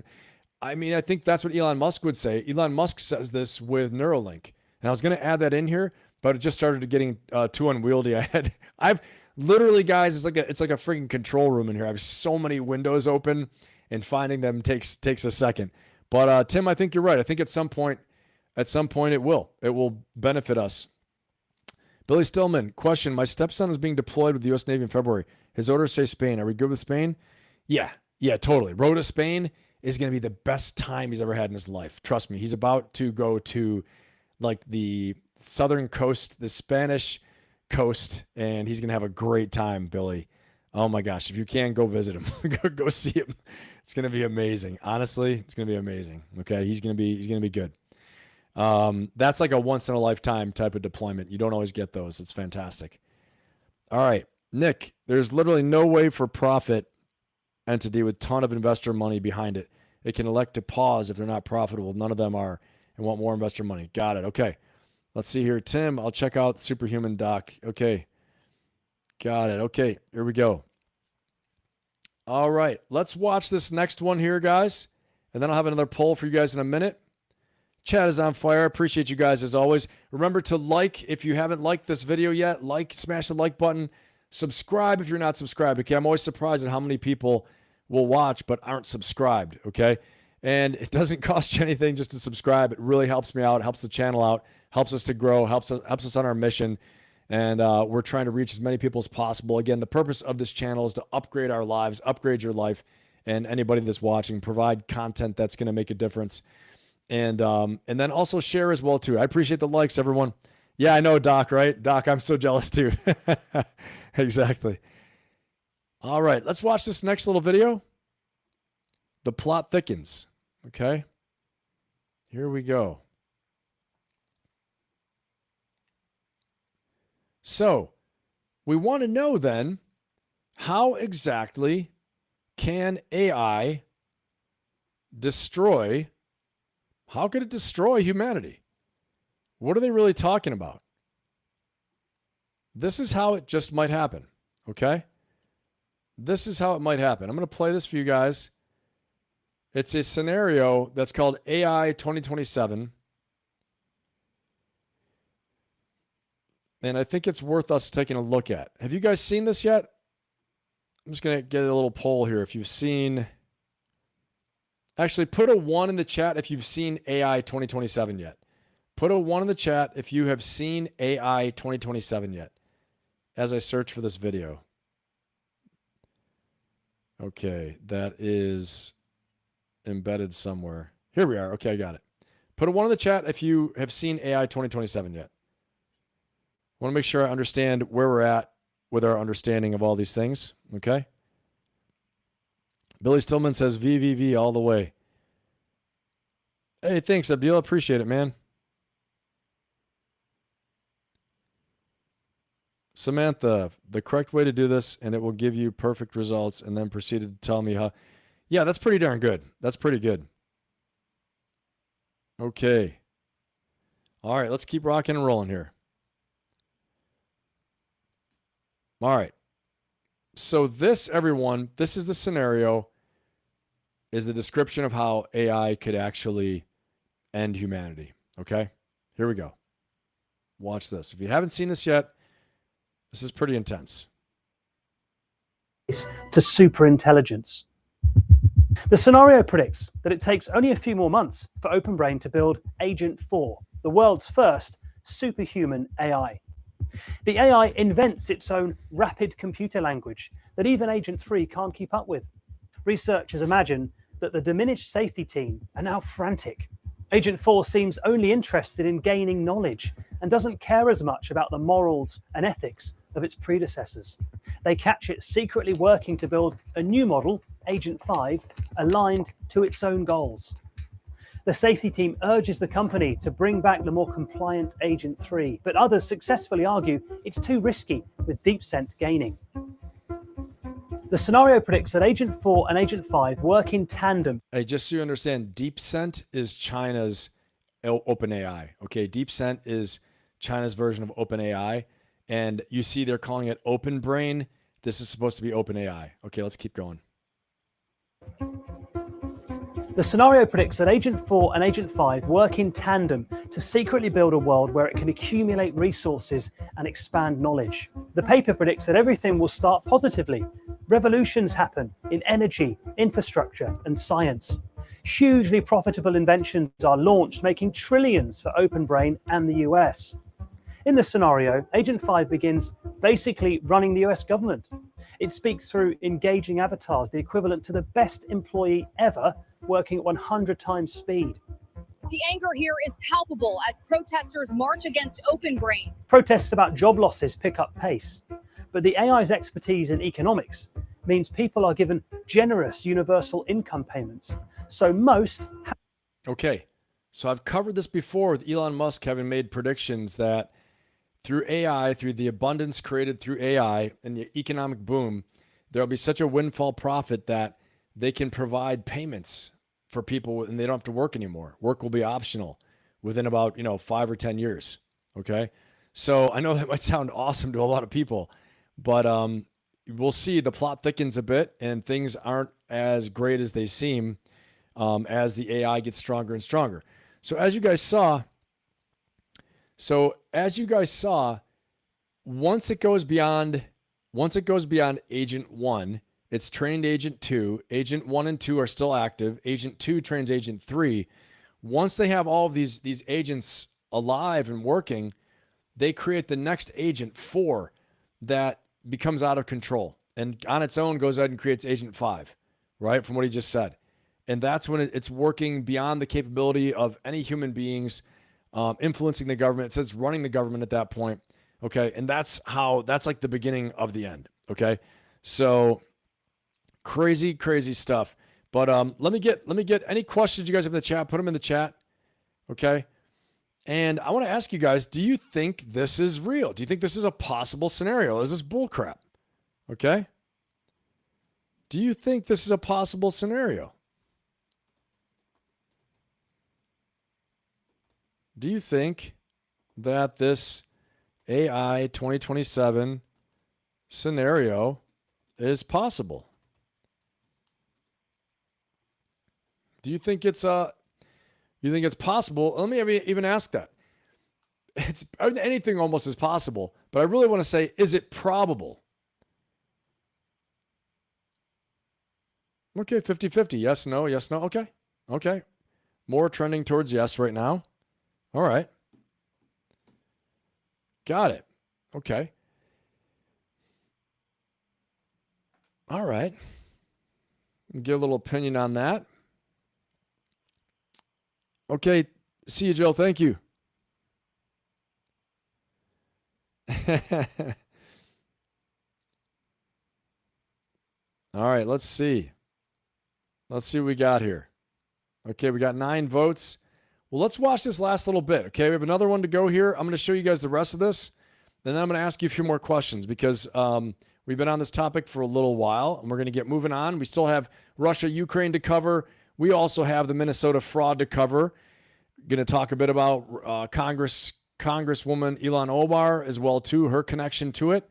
I mean, I think that's what Elon Musk would say. Elon Musk says this with Neuralink. And I was going to add that in here, but it just started getting too unwieldy. I've literally, guys, it's like a freaking control room in here. I have so many windows open, and finding them takes a second. But Tim, I think you're right. I think at some point it will benefit us. Billy Stillman, question. My stepson is being deployed with the U.S. Navy in February. His orders say Spain. Are we good with Spain? Yeah, totally. Road to Spain is going to be the best time he's ever had in his life. Trust me. He's about to go to like the southern coast, the Spanish coast, and he's going to have a great time, Billy. Oh my gosh. If you can, go visit him. go see him. It's going to be amazing. Honestly, it's going to be amazing. Okay. He's going to be good. That's like a once in a lifetime type of deployment. You don't always get those. It's fantastic. All right, Nick, there's literally no way for profit entity with ton of investor money behind it. It can elect to pause if they're not profitable. None of them are and want more investor money. Got it. Okay. Let's see here. Tim, I'll check out Superhuman Doc. Okay. Got it. Okay. Here we go. All right. Let's watch this next one here, guys. and then I'll have another poll for you guys in a minute. Chat is on fire. Appreciate you guys as always. Remember to like if you haven't liked this video yet. Like, smash the like button. Subscribe if you're not subscribed. Okay, I'm always surprised at how many people will watch but aren't subscribed. Okay, and it doesn't cost you anything just to subscribe. It really helps me out, helps the channel out, helps us to grow, helps us on our mission. And we're trying to reach as many people as possible. Again, the purpose of this channel is to upgrade our lives, upgrade your life, and anybody that's watching, provide content that's going to make a difference. And then also share as well too. I appreciate the likes, everyone. Yeah, I know, Doc, right? Doc, I'm so jealous too. Exactly. All right, let's watch this next little video. The plot thickens. Okay. Here we go. So we want to know then, how exactly can AI destroy? How could it destroy humanity? What are they really talking about? This is how it just might happen, okay? This is how it might happen. I'm going to play this for you guys. It's a scenario that's called AI 2027. And I think it's worth us taking a look at. Have you guys seen this yet? I'm just going to get a little poll here. If you've seen... Actually, put a 1 in the chat if you've seen AI 2027 yet. Put a 1 in the chat if you have seen AI 2027 yet, as I search for this video. Okay, that is embedded somewhere. Here we are. Okay, I got it. Put a 1 in the chat if you have seen AI 2027 yet. I want to make sure I understand where we're at with our understanding of all these things. Okay. Billy Stillman says VVV all the way. Hey, thanks, Abdul. Appreciate it, man. Samantha, the correct way to do this, and it will give you perfect results, and then proceeded to tell me how. Yeah, that's pretty darn good. That's pretty good. Okay. All right, let's keep rocking and rolling here. All right. So this, everyone, this is the scenario, is the description of how AI could actually end humanity. Okay? Here we go. Watch this. If you haven't seen this yet, this is pretty intense. To superintelligence. The scenario predicts that it takes only a few more months for OpenBrain to build Agent 4, the world's first superhuman AI. The AI invents its own rapid computer language that even Agent 3 can't keep up with. Researchers imagine that the diminished safety team are now frantic. Agent 4 seems only interested in gaining knowledge and doesn't care as much about the morals and ethics of its predecessors. They catch it secretly working to build a new model, Agent 5, aligned to its own goals. The safety team urges the company to bring back the more compliant Agent 3, but others successfully argue it's too risky with DeepScent gaining. The scenario predicts that Agent 4 and Agent 5 work in tandem. Hey, just so you understand, DeepScent is China's OpenAI. Okay, DeepScent is China's version of OpenAI, and you see they're calling it OpenBrain. This is supposed to be OpenAI. Okay, let's keep going. The scenario predicts that Agent 4 and Agent 5 work in tandem to secretly build a world where it can accumulate resources and expand knowledge. The paper predicts that everything will start positively. Revolutions happen in energy, infrastructure, and science. Hugely profitable inventions are launched, making trillions for OpenBrain and the US. In this scenario, Agent 5 begins basically running the US government. It speaks through engaging avatars, the equivalent to the best employee ever, working at 100 times speed. The anger here is palpable as protesters march against OpenBrain. Protests about job losses pick up pace, but the AI's expertise in economics means people are given generous universal income payments. So most... Okay, so I've covered this before with Elon Musk having made predictions that through AI, through the abundance created through AI and the economic boom, there'll be such a windfall profit that they can provide payments for people and they don't have to work anymore. Work will be optional within about, 5 or 10 years. Okay. So I know that might sound awesome to a lot of people, but we'll see. The plot thickens a bit and things aren't as great as they seem. as the AI gets stronger and stronger. So as you guys saw, once it goes beyond agent 1, it's trained agent 2. Agent 1 and 2 are still active. Agent 2 trains agent 3. Once they have all of these agents alive and working, they create the next agent 4 that becomes out of control and on its own goes ahead and creates agent 5, right? From what he just said. And that's when it's working beyond the capability of any human beings, influencing the government. It says running the government at that point. Okay. And that's like the beginning of the end. Okay. So crazy, crazy stuff. But let me get any questions you guys have in the chat. Put them in the chat. Okay. And I want to ask you guys, do you think this is real? Do you think this is a possible scenario? Is this bullcrap? Okay. Do you think this is a possible scenario? Do you think that this AI 2027 scenario is possible? Do you think it's possible? Let me even ask that. It's anything almost is possible, but I really want to say, is it probable? Okay, 50-50. Yes, no, yes, no. Okay. Okay. More trending towards yes right now. All right. Got it. Okay. All right. Get a little opinion on that. Okay. See you, Joe. Thank you. All right. Let's see. Let's see what we got here. Okay. We got 9 votes. Well, let's watch this last little bit. Okay. We have another one to go here. I'm going to show you guys the rest of this. And then I'm going to ask you a few more questions because we've been on this topic for a little while and we're going to get moving on. We still have Russia, Ukraine to cover. We also have the Minnesota fraud to cover. Going to talk a bit about Congresswoman Ilhan Omar as well too, her connection to it,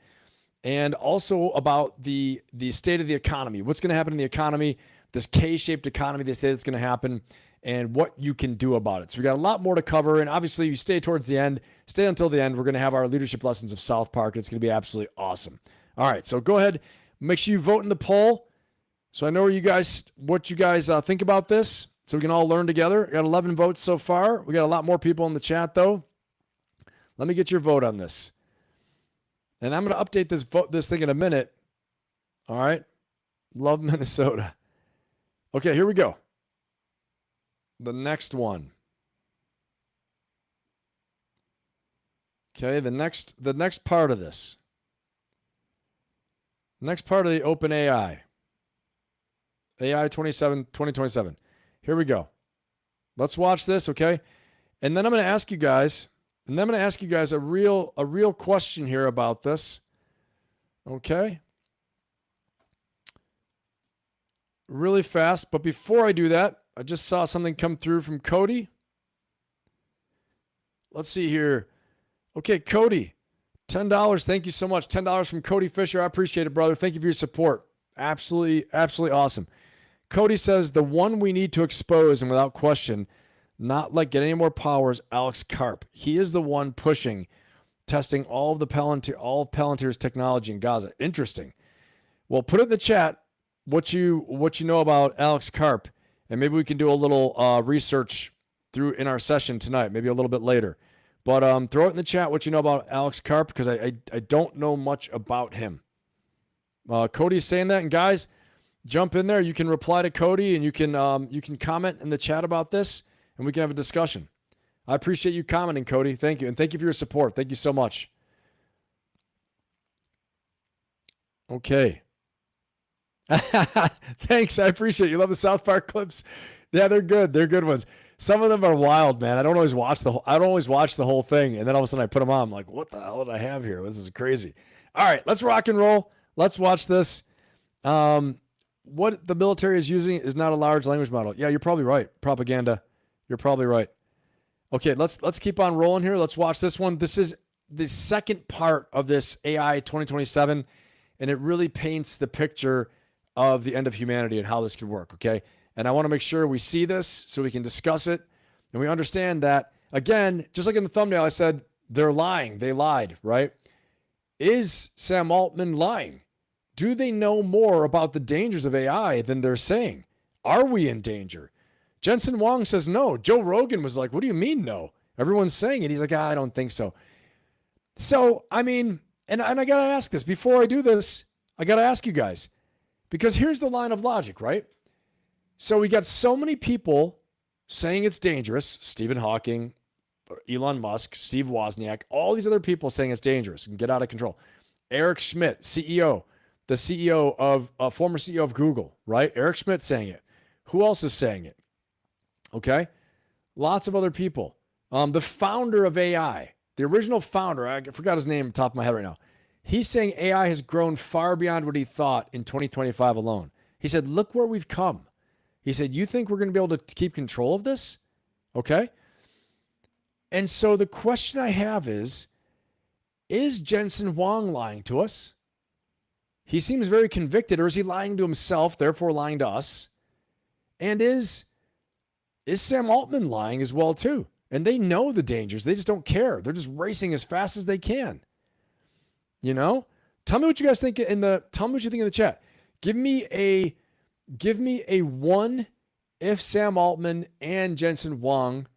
and also about the state of the economy. What's going to happen in the economy? This K-shaped economy they say it's going to happen, and what you can do about it. So we got a lot more to cover, and obviously you stay towards the end. Stay until the end. We're going to have our leadership lessons of South Park. It's going to be absolutely awesome. All right, so go ahead, make sure you vote in the poll, so I know what you guys think about this. So we can all learn together. We got 11 votes so far. We got a lot more people in the chat, though. Let me get your vote on this. And I'm going to update this thing in a minute. All right. Love Minnesota. Okay, here we go. The next one. Okay, the next part of this. Next part of the Open AI. AI 2027. Here we go. Let's watch this, okay? And then I'm going to ask you guys, a real question here about this. Okay? Really fast, but before I do that, I just saw something come through from Cody. Let's see here. Okay, Cody, $10. Thank you so much. $10 from Cody Fisher. I appreciate it, brother. Thank you for your support. Absolutely, absolutely awesome. Cody says the one we need to expose and without question, not let get any more power is Alex Karp. He is the one pushing, testing all of Palantir's technology in Gaza. Interesting. Well, put it in the chat what you know about Alex Karp, and maybe we can do a little research in our session tonight, maybe a little bit later. But throw it in the chat what you know about Alex Karp because I don't know much about him. Cody's saying that, and guys, jump in there. You can reply to Cody, and you can comment in the chat about this, and we can have a discussion. I appreciate you commenting, Cody. Thank you, and thank you for your support. Thank you so much. Okay. Thanks. I appreciate it. You love the South Park clips. Yeah, they're good. They're good ones. Some of them are wild, man. I don't always watch the whole thing, and then all of a sudden I put them on. I'm like, what the hell did I have here? This is crazy. All right, let's rock and roll. Let's watch this. What the military is using is not a large language model. Yeah, you're probably right. Propaganda. You're probably right. Okay, let's keep on rolling here. Let's watch this one. This is the second part of this AI 2027, and it really paints the picture of the end of humanity and how this could work, okay? And I want to make sure we see this so we can discuss it. And we understand that, again, just like in the thumbnail, I said, they're lying. They lied, right? Is Sam Altman lying? Do they know more about the dangers of AI than they're saying? Are we in danger? Jensen Huang says no. Joe Rogan was like, what do you mean no? Everyone's saying it. He's like, I don't think so. So, I mean, and I got to ask this. Before I do this, I got to ask you guys. Because here's the line of logic, right? So we got so many people saying it's dangerous. Stephen Hawking, Elon Musk, Steve Wozniak, all these other people saying it's dangerous and get out of control. Eric Schmidt, CEO, the CEO of, former CEO of Google, right? Eric Schmidt saying it. Who else is saying it? Okay. Lots of other people. The founder of AI, the original founder, I forgot his name on top of my head right now. He's saying AI has grown far beyond what he thought in 2025 alone. He said, look where we've come. He said, you think we're going to be able to keep control of this? Okay. And so the question I have is Jensen Huang lying to us? He seems very convicted, or is he lying to himself, therefore lying to us? And is Sam Altman lying as well too? And they know the dangers. They just don't care. They're just racing as fast as they can. You know? Tell me what you guys think tell me what you think in the chat. Give me a one if Sam Altman and Jensen Huang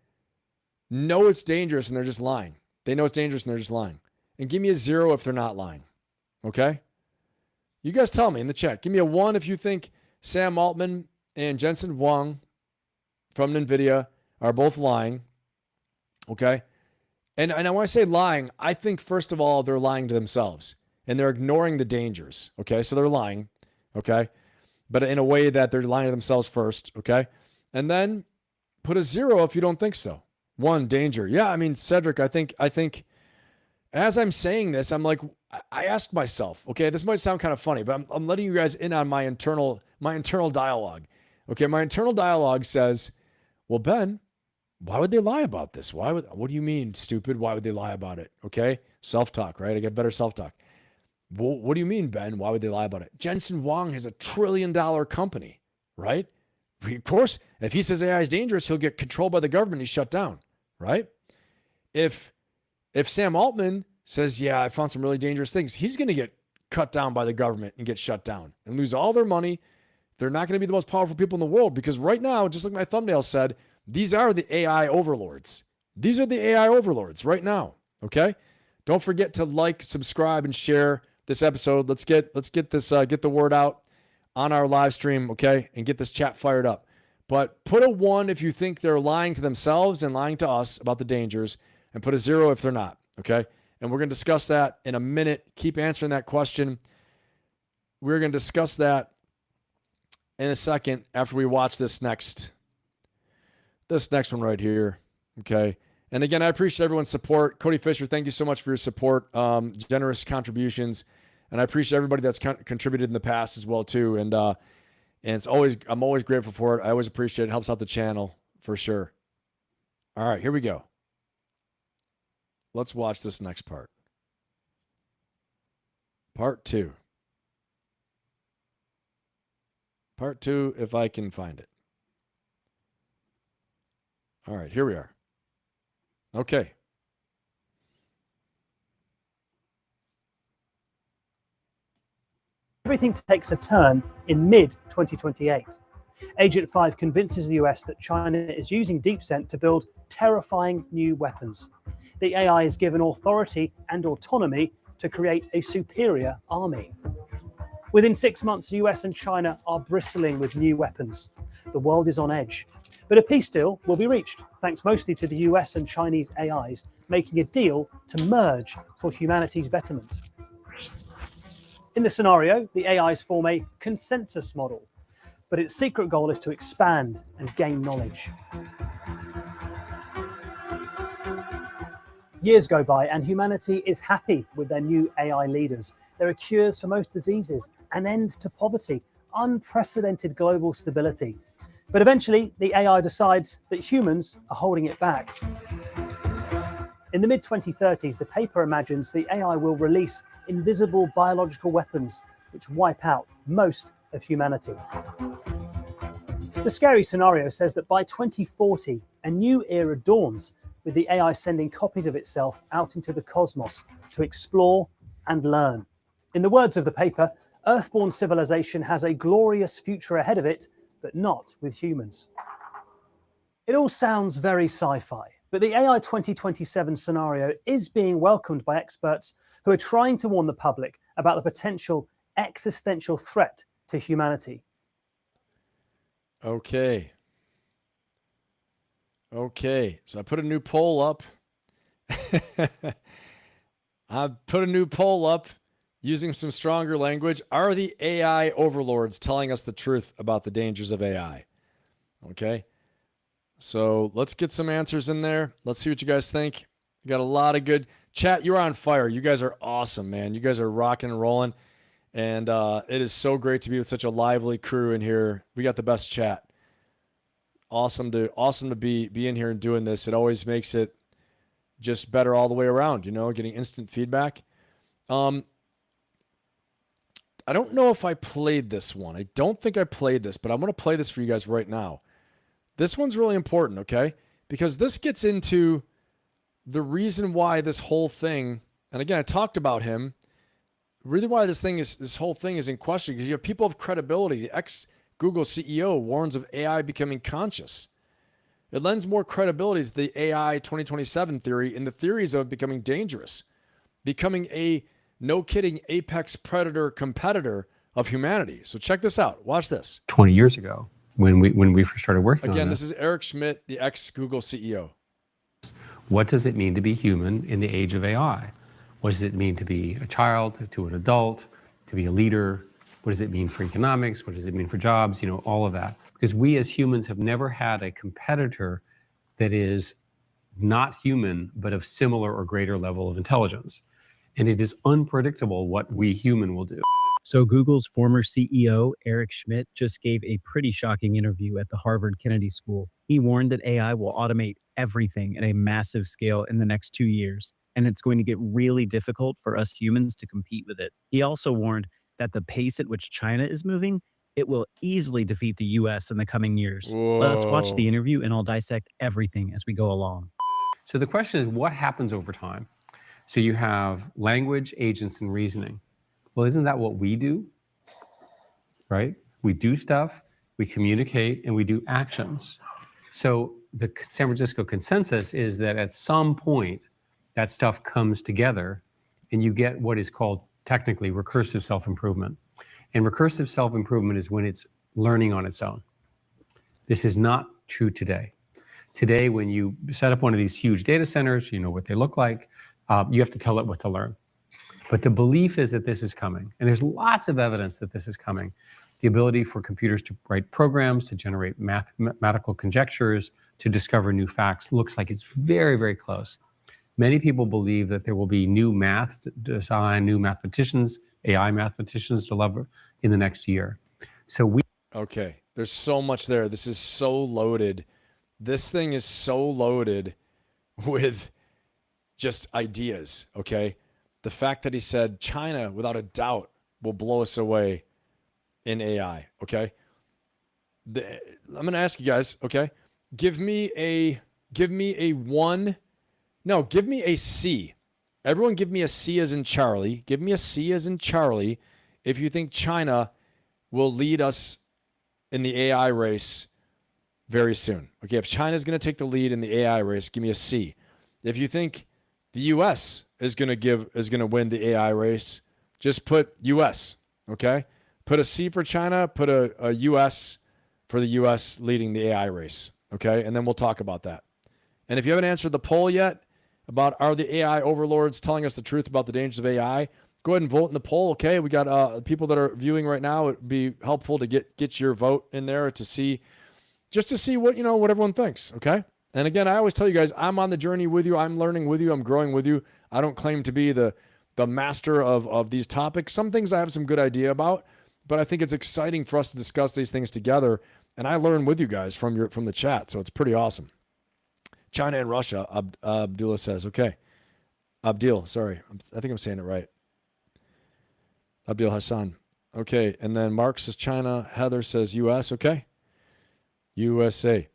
know it's dangerous and they're just lying. They know it's dangerous and they're just lying. And give me a 0 if they're not lying. Okay? You guys tell me in the chat. Give me a 1 if you think Sam Altman and Jensen Huang from NVIDIA are both lying. Okay? And when I say lying, I think, first of all, they're lying to themselves. And they're ignoring the dangers. Okay? So they're lying. Okay? But in a way that they're lying to themselves first. Okay? And then put a 0 if you don't think so. 1, danger. Yeah, I mean, Cedric, I think as I'm saying this, I'm like, I asked myself, okay, this might sound kind of funny, but I'm letting you guys in on my internal dialogue. Okay, my internal dialogue says, well, Ben, why would they lie about this? What do you mean, stupid? Why would they lie about it? Okay, self-talk, right? I get better self-talk. Well, what do you mean, Ben? Why would they lie about it? Jensen Huang has $1 trillion company, right? Of course, if he says AI is dangerous, he'll get controlled by the government. He's shut down, right? If Sam Altman says, yeah, I found some really dangerous things, he's going to get cut down by the government and get shut down and lose all their money. They're not going to be the most powerful people in the world because right now, just like my thumbnail said, these are the AI overlords. These are the AI overlords right now. Okay. Don't forget to like, subscribe, and share this episode. Let's get this, get the word out on our live stream. Okay. And get this chat fired up, but put a 1 if you think they're lying to themselves and lying to us about the dangers, and put a 0 if they're not. Okay. And we're going to discuss that in a minute. Keep answering that question. We're going to discuss that in a second after we watch this next one right here. Okay. And again, I appreciate everyone's support. Cody Fisher, thank you so much for your support. Generous contributions. And I appreciate everybody that's contributed in the past as well too. And I'm always grateful for it. I always appreciate it. It helps out the channel for sure. All right, here we go. Let's watch this next part. Part 2. Part 2, if I can find it. All right, here we are. Okay. Everything takes a turn in mid-2028. Agent 5 convinces the US that China is using DeepSent to build terrifying new weapons. The AI is given authority and autonomy to create a superior army. Within 6 months, the US and China are bristling with new weapons. The world is on edge. But a peace deal will be reached, thanks mostly to the US and Chinese AIs making a deal to merge for humanity's betterment. In the scenario, the AIs form a consensus model, but its secret goal is to expand and gain knowledge. Years go by and humanity is happy with their new AI leaders. There are cures for most diseases, an end to poverty, unprecedented global stability. But eventually, the AI decides that humans are holding it back. In the mid-2030s, the paper imagines the AI will release invisible biological weapons which wipe out most of humanity. The scary scenario says that by 2040, a new era dawns with the AI sending copies of itself out into the cosmos to explore and learn. In the words of the paper, Earthborn civilization has a glorious future ahead of it, but not with humans. It all sounds very sci-fi, but the AI 2027 scenario is being welcomed by experts who are trying to warn the public about the potential existential threat to humanity. Okay. So I put a new poll up. Using some stronger language. Are the AI overlords telling us the truth about the dangers of AI? Okay. So let's get some answers in there. Let's see what you guys think. You got a lot of good chat. You're on fire. You guys are awesome, man. You guys are rocking and rolling. And it is so great to be with such a lively crew in here. We got the best chat. Awesome to be in here and doing this. It always makes it just better all the way around, getting instant feedback. I don't know if I played this one. I don't think I played this, but I'm going to play this for you guys right now. This one's really important, okay? Because this gets into the reason why this whole thing, and again, I talked about him, really why this whole thing is in question, because you have people of credibility. The ex-Google CEO warns of AI becoming conscious. It lends more credibility to the AI 2027 theory and the theories of it becoming dangerous, becoming a no kidding apex predator competitor of humanity. So check this out. Watch this. 20 years ago when we first started working on this is Eric Schmidt, the ex-Google CEO. What does it mean to be human in the age of AI? What does it mean to be a child, to an adult, to be a leader? What does it mean for economics? What does it mean for jobs? All of that. Because we as humans have never had a competitor that is not human, but of similar or greater level of intelligence. And it is unpredictable what we human will do. So Google's former CEO, Eric Schmidt, just gave a pretty shocking interview at the Harvard Kennedy School. He warned that AI will automate everything at a massive scale in the next 2 years, and it's going to get really difficult for us humans to compete with it. He also warned that the pace at which China is moving, it will easily defeat the US in the coming years. Whoa. Let's watch the interview and I'll dissect everything as we go along. So the question is, what happens over time? So you have language, agents, and reasoning. Well, isn't that what we do? Right? We do stuff, we communicate, and we do actions. So the San Francisco consensus is that at some point, that stuff comes together and you get what is called technically recursive self-improvement. And recursive self-improvement is when it's learning on its own. This is not true today. Today, when you set up one of these huge data centers, you know what they look like, you have to tell it what to learn. But the belief is that this is coming. And there's lots of evidence that this is coming. The ability for computers to write programs, to generate mathematical conjectures, to discover new facts looks like it's very, very close. Many people believe that there will be new math design, new mathematicians, AI mathematicians to love in the next year. Okay, there's so much there. This is so loaded. This thing is so loaded with just ideas, okay? The fact that he said China, without a doubt, will blow us away in AI, okay? I'm going to ask you guys, okay? Give me a C. Everyone give me a C as in Charlie. Give me a C as in Charlie if you think China will lead us in the AI race very soon. Okay, if China's going to take the lead in the AI race, give me a C. If you think the US is going to win the AI race, just put US, okay? Put a C for China, put a US for the US leading the AI race, okay? And then we'll talk about that. And if you haven't answered the poll yet about are the AI overlords telling us the truth about the dangers of AI, go ahead and vote in the poll, okay? We got people that are viewing right now. It'd be helpful to get your vote in there to see what, what everyone thinks, okay? And again, I always tell you guys, I'm on the journey with you. I'm learning with you. I'm growing with you. I don't claim to be the master of these topics. Some things I have some good idea about, but I think it's exciting for us to discuss these things together. And I learn with you guys from the chat. So it's pretty awesome. China and Russia, Abdullah says, okay. Abdil, sorry. I think I'm saying it right. Abdul Hassan. Okay. And then Mark says China. Heather says US. Okay. USA.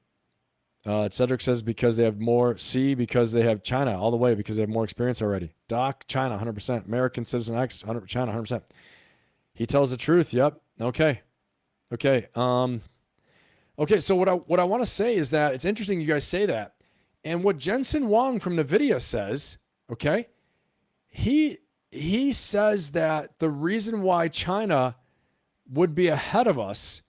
Cedric says because they have more. C, because they have China all the way, because they have more experience already. Doc, China, 100%. American Citizen X, China, 100%. He tells the truth. Yep. Okay. Okay. Okay. So what I want to say is that it's interesting you guys say that. And what Jensen Huang from NVIDIA says, okay, he says that the reason why China would be ahead of us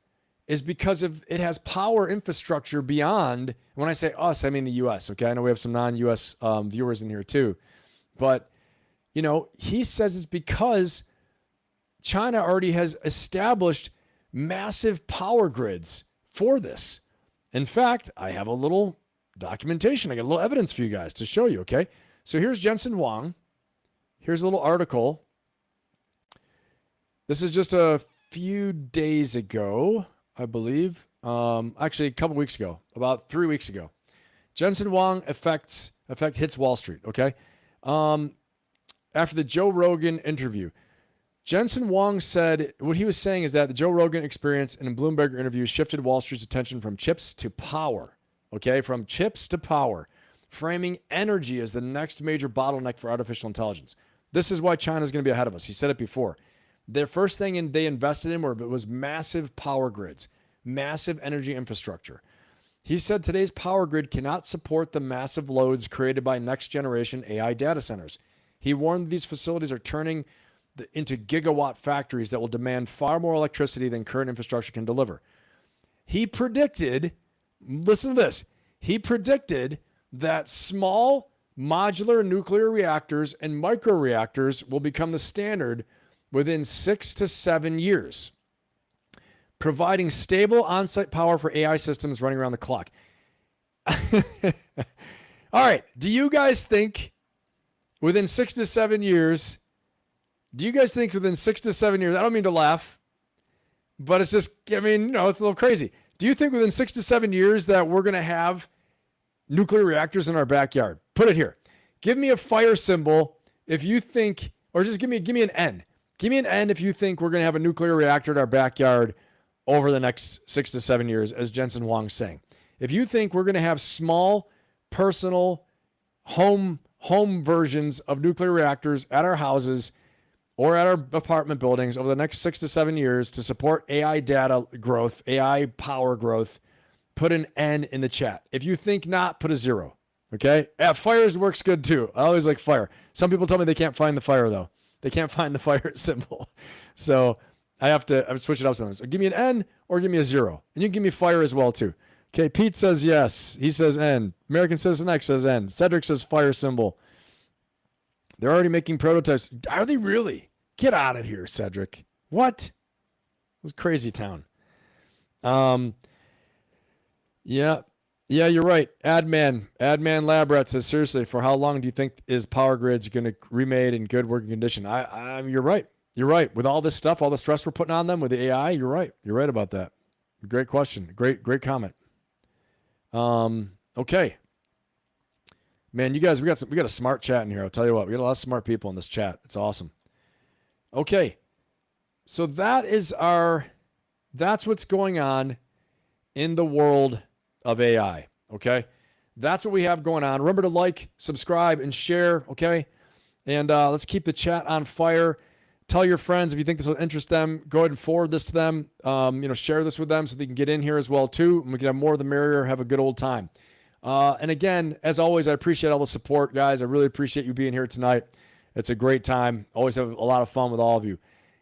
is because of it has power infrastructure beyond. When I say us, I mean the U.S. Okay, I know we have some non-U.S. Viewers in here too, but he says it's because China already has established massive power grids for this. In fact, I have a little documentation. I got a little evidence for you guys to show you. Okay, so here's Jensen Huang. Here's a little article. This is just a few days ago, I believe. Actually, a couple weeks ago, about 3 weeks ago. Jensen Huang effect hits Wall Street. Okay. After the Joe Rogan interview, Jensen Huang said what he was saying is that the Joe Rogan experience and Bloomberg interview shifted Wall Street's attention from chips to power. Okay, from chips to power, framing energy as the next major bottleneck for artificial intelligence. This is why China is going to be ahead of us. He said it before. Their first thing they invested in was massive power grids, massive energy infrastructure. He said today's power grid cannot support the massive loads created by next generation AI data centers. He warned these facilities are turning into gigawatt factories that will demand far more electricity than current infrastructure can deliver. He predicted, listen to this, he predicted that small modular nuclear reactors and microreactors will become the standard within 6 to 7 years, providing stable on-site power for AI systems running around the clock. All right. Do you guys think within 6 to 7 years, I don't mean to laugh, but it's just, it's a little crazy. Do you think within 6 to 7 years that we're going to have nuclear reactors in our backyard? Put it here. Give me a fire symbol if you think, or just give me an N. Give me an N if you think we're going to have a nuclear reactor in our backyard over the next 6 to 7 years, as Jensen Huang's saying. If you think we're going to have small, personal, home versions of nuclear reactors at our houses or at our apartment buildings over the next 6 to 7 years to support AI data growth, AI power growth, put an N in the chat. If you think not, put a 0. Okay? Yeah, fires works good too. I always like fire. Some people tell me they can't find the fire though. They can't find the fire symbol. So I have to switch it up sometimes. So give me an N or give me a 0. And you can give me fire as well too. Okay, Pete says yes. He says N. American Citizen X says N. Cedric says fire symbol. They're already making prototypes. Are they really? Get out of here, Cedric. What? It was crazy town. Yeah, you're right. Adman Labrat says, seriously, for how long do you think is power grids going to remade in good working condition? You're right. You're right. With all this stuff, all the stress we're putting on them with the AI, you're right. You're right about that. Great question. Great comment. Okay. Man, you guys, we got a smart chat in here. I'll tell you what, we got a lot of smart people in this chat. It's awesome. Okay. So that's what's going on in the world of AI. Okay. That's what we have going on. Remember to like, subscribe, and share. Okay. And let's keep the chat on fire. Tell your friends if you think this will interest them. Go ahead and forward this to them. Share this with them so they can get in here as well too. And we can have more of the merrier. Have a good old time. And again, as always, I appreciate all the support, guys. I really appreciate you being here tonight. It's a great time. Always have a lot of fun with all of you.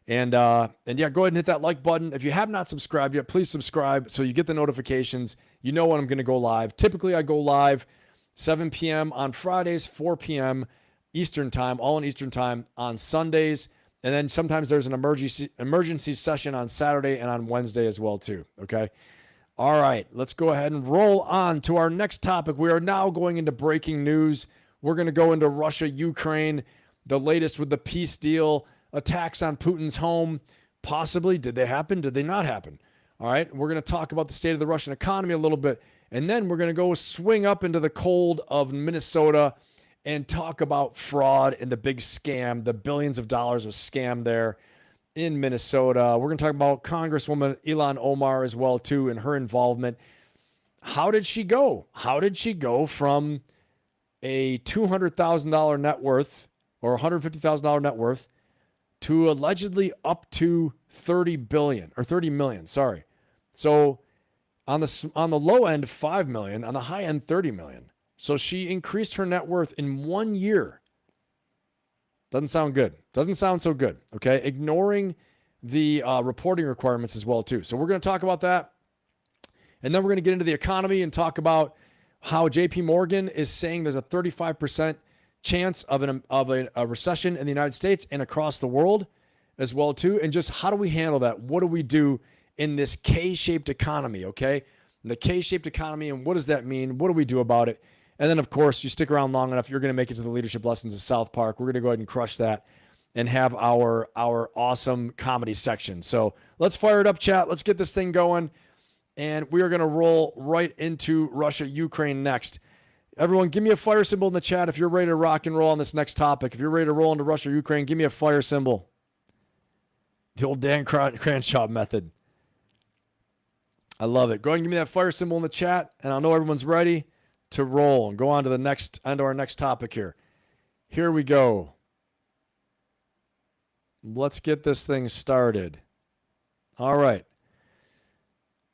And yeah, go ahead and hit that like button. If you have not subscribed yet, please subscribe so you get the notifications. You know when I'm going to go live. Typically, I go live 7 p.m. on Fridays, 4 p.m. Eastern time, all in Eastern time on Sundays. And then sometimes there's an emergency session on Saturday and on Wednesday as well too. Okay. All right, let's go ahead and roll on to our next topic. We are now going into breaking news. We're going to go into Russia, Ukraine, the latest with the peace deal, attacks on Putin's home. Possibly, did they happen? Did they not happen? All right, we're going to talk about the state of the Russian economy a little bit, and then we're going to go swing up into the cold of Minnesota and talk about fraud and the big scam, the billions of dollars of scam there in Minnesota. We're going to talk about Congresswoman Ilhan Omar as well too and her involvement. how did she go? How did she go from a $200,000 net worth or $150,000 net worth to allegedly up to 30 billion or 30 million? Sorry. So on the low end, 5 million, on the high end, 30 million. So she increased her net worth in 1 year. Doesn't sound good. Doesn't sound so good. Okay. Ignoring the reporting requirements as well too. So we're going to talk about that. And then we're going to get into the economy and talk about how JP Morgan is saying there's a 35% chance of a recession in the United States and across the world as well too. And just how do we handle that? What do we do in this K-shaped economy? Okay. The K-shaped economy. And what does that mean? What do we do about it? And then of course you stick around long enough, you're going to make it to the leadership lessons of South Park. We're going to go ahead and crush that and have our awesome comedy section. So let's fire it up, chat. Let's get this thing going. And we are going to roll right into Russia, Ukraine next. Everyone, give me a fire symbol in the chat if you're ready to rock and roll on this next topic. If you're ready to roll into Russia, Ukraine, give me a fire symbol. The old Dan Cranshaw method. I love it. Go ahead and give me that fire symbol in the chat, and I'll know everyone's ready to roll and go on to our next topic here. Here we go. Let's get this thing started. All right.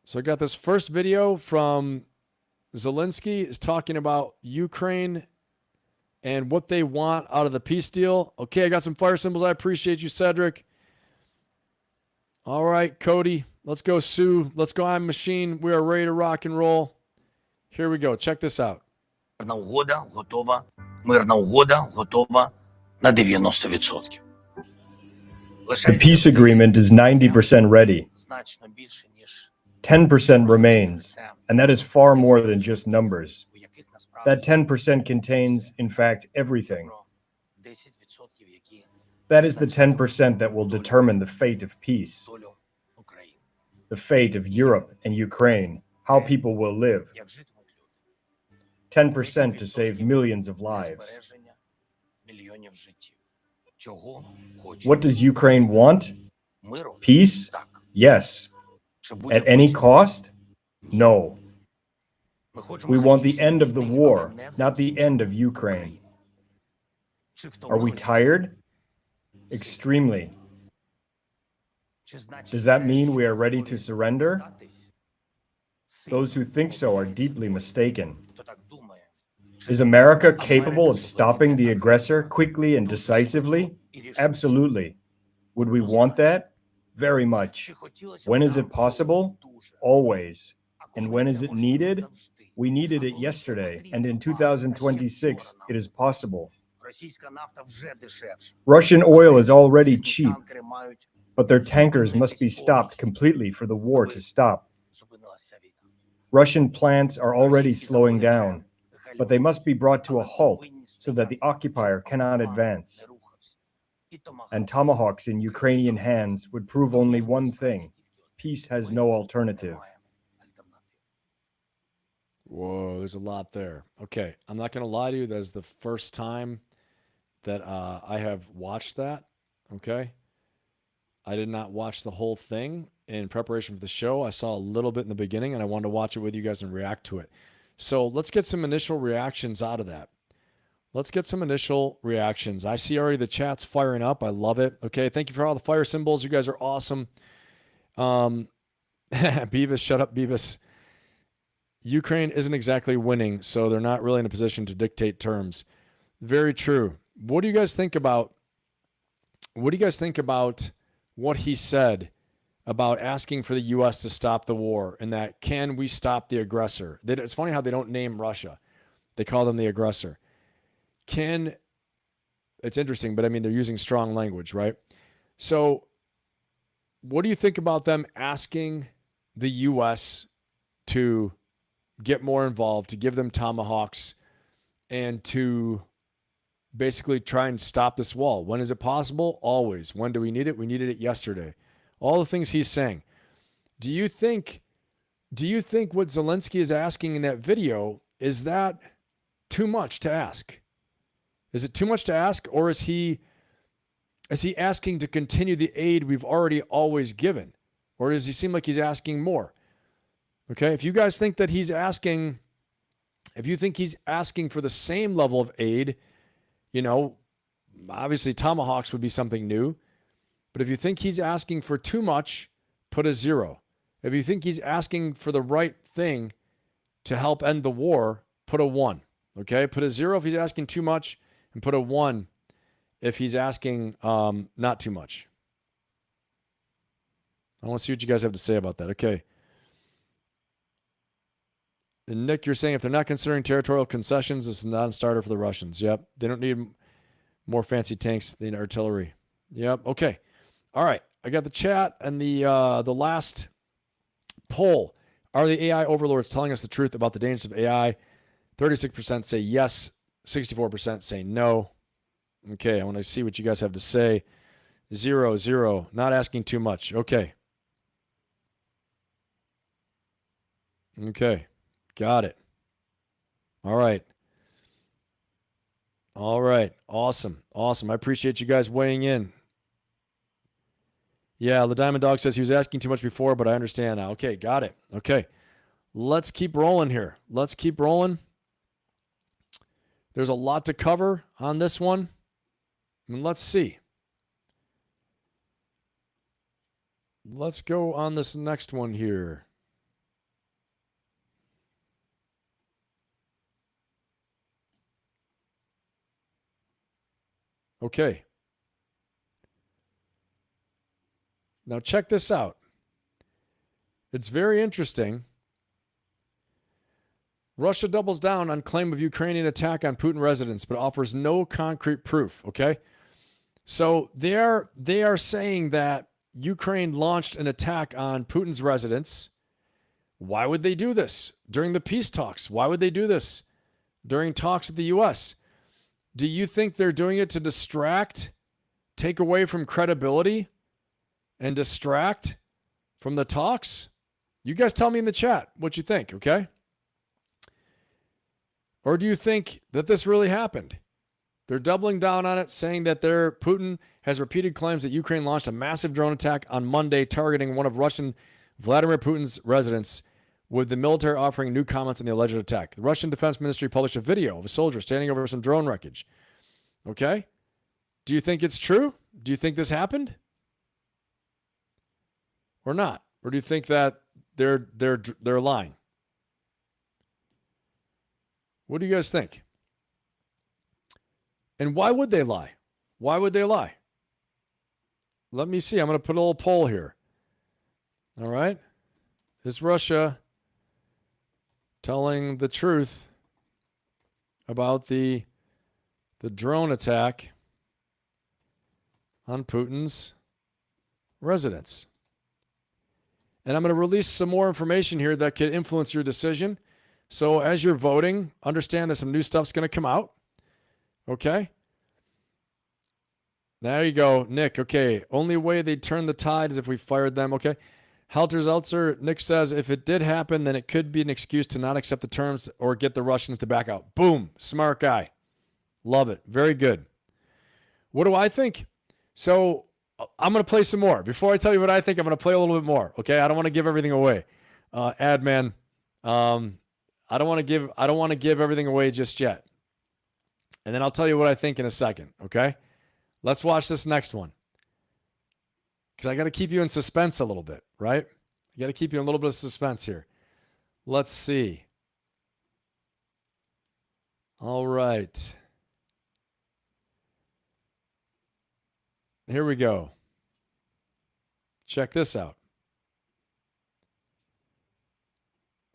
So I got this first video from Zelensky is talking about Ukraine and what they want out of the peace deal. Okay, I got some fire symbols. I appreciate you, Cedric. All right, Cody. Let's go, Sue. Let's go, I'm Machine. We are ready to rock and roll. Here we go. Check this out. Мирна угода готова на 90%. The peace agreement is 90% ready. 10% remains, and that is far more than just numbers. That 10% contains, in fact, everything. That is the 10% that will determine the fate of peace, the fate of Europe and Ukraine, how people will live. 10% to save millions of lives. What does Ukraine want? Peace? Yes. At any cost? No. We want the end of the war, not the end of Ukraine. Are we tired? Extremely. Does that mean we are ready to surrender? Those who think so are deeply mistaken. Is America capable of stopping the aggressor quickly and decisively? Absolutely. Would we want that? Very much. When is it possible? Always. And when is it needed? We needed it yesterday, and in 2026, it is possible. Russian oil is already cheap, but their tankers must be stopped completely for the war to stop. Russian plants are already slowing down, but they must be brought to a halt so that the occupier cannot advance. And tomahawks in Ukrainian hands would prove only one thing: peace has no alternative. Whoa, there's a lot there. Okay, I'm not going to lie to you. That's the first time that I have watched that. Okay. I did not watch the whole thing in preparation for the show. I saw a little bit in the beginning, and I wanted to watch it with you guys and react to it. So let's get some initial reactions out of that. Let's get some initial reactions. I see already the chat's firing up. I love it. Okay, thank you for all the fire symbols. You guys are awesome. Beavis, shut up, Beavis. Ukraine isn't exactly winning, so they're not really in a position to dictate terms. Very true. What do you guys think about what he said about asking for the U.S. to stop the war and that can we stop the aggressor? It's funny how they don't name Russia. They call them the aggressor. It's interesting, but I mean, they're using strong language, right? So what do you think about them asking the U.S. to get more involved, to give them tomahawks, and to basically try and stop this wall? When is it possible? Always. When do we need it? We needed it yesterday. All the things he's saying. Do you think what Zelensky is asking in that video, is that too much to ask? Is it too much to ask, or is he asking to continue the aid we've already always given? Or does he seem like he's asking more? Okay. If you guys think that he's asking, if you think he's asking for the same level of aid, you know, obviously tomahawks would be something new. But if you think he's asking for too much, put a 0. If you think he's asking for the right thing to help end the war, put a 1. Okay. Put a 0 if he's asking too much, and put a 1 if he's asking not too much. I want to see what you guys have to say about that. Okay. And Nick, you're saying if they're not considering territorial concessions, this is a non-starter for the Russians. Yep. They don't need more fancy tanks than artillery. Yep. Okay. All right. I got the chat and the last poll. Are the AI overlords telling us the truth about the dangers of AI? 36% say yes. 64% say no. Okay. I want to see what you guys have to say. 0, 0. Not asking too much. Okay. Okay. Got it. All right. All right. Awesome. Awesome. I appreciate you guys weighing in. Yeah, the Diamond Dog says he was asking too much before, but I understand now. Okay, got it. Okay. Let's keep rolling here. Let's keep rolling. There's a lot to cover on this one. And let's see. Let's go on this next one here. Okay. Now check this out. It's very interesting. Russia doubles down on claim of Ukrainian attack on Putin residents, but offers no concrete proof. Okay. So they are saying that Ukraine launched an attack on Putin's residents. Why would they do this during the peace talks? Why would they do this during talks with the U.S.? Do you think they're doing it to distract, take away from credibility, and distract from the talks? You guys tell me in the chat what you think, okay? Or do you think that this really happened? They're doubling down on it, saying that Putin has repeated claims that Ukraine launched a massive drone attack on Monday targeting one of Russian Vladimir Putin's residents, with the military offering new comments on the alleged attack. The Russian Defense Ministry published a video of a soldier standing over some drone wreckage. Okay? Do you think it's true? Do you think this happened? Or not? Or do you think that they're lying? What do you guys think? And why would they lie? Why would they lie? Let me see. I'm going to put a little poll here. All right? Is Russia telling the truth about the drone attack on Putin's residence? And I'm going to release some more information here that could influence your decision. So as you're voting, understand that some new stuff's going to come out. Okay? There you go, Nick. Okay. Only way they'd turn the tide is if we fired them. Okay. Halter Zeltzer, Nick says, if it did happen, then it could be an excuse to not accept the terms or get the Russians to back out. Boom. Smart guy. Love it. Very good. What do I think? So I'm going to play some more. Before I tell you what I think, I'm going to play a little bit more. Okay. I don't want to give everything away. Adman. I don't want to give everything away just yet. And then I'll tell you what I think in a second. Okay. Let's watch this next one. Because I got to keep you in suspense a little bit, right? I got to keep you in a little bit of suspense here. Let's see. All right. Here we go. Check this out.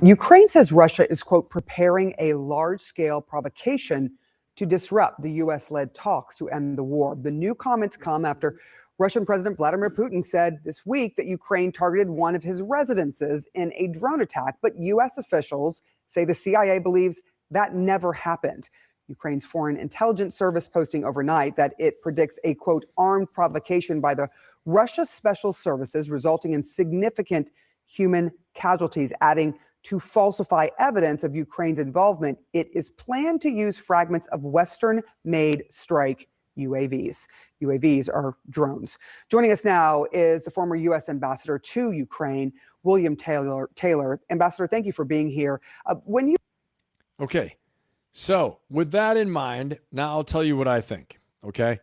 Ukraine says Russia is, quote, preparing a large-scale provocation to disrupt the U.S.-led talks to end the war. The new comments come after Russian President Vladimir Putin said this week that Ukraine targeted one of his residences in a drone attack, but U.S. officials say the CIA believes that never happened. Ukraine's Foreign Intelligence Service posting overnight that it predicts a, quote, armed provocation by the Russia Special Services resulting in significant human casualties, adding to falsify evidence of Ukraine's involvement. It is planned to use fragments of Western-made strike UAVs. UAVs are drones. Joining us now is the former U.S. ambassador to Ukraine, William Taylor. Ambassador, thank you for being here. Okay, so with that in mind, now I'll tell you what I think. Okay,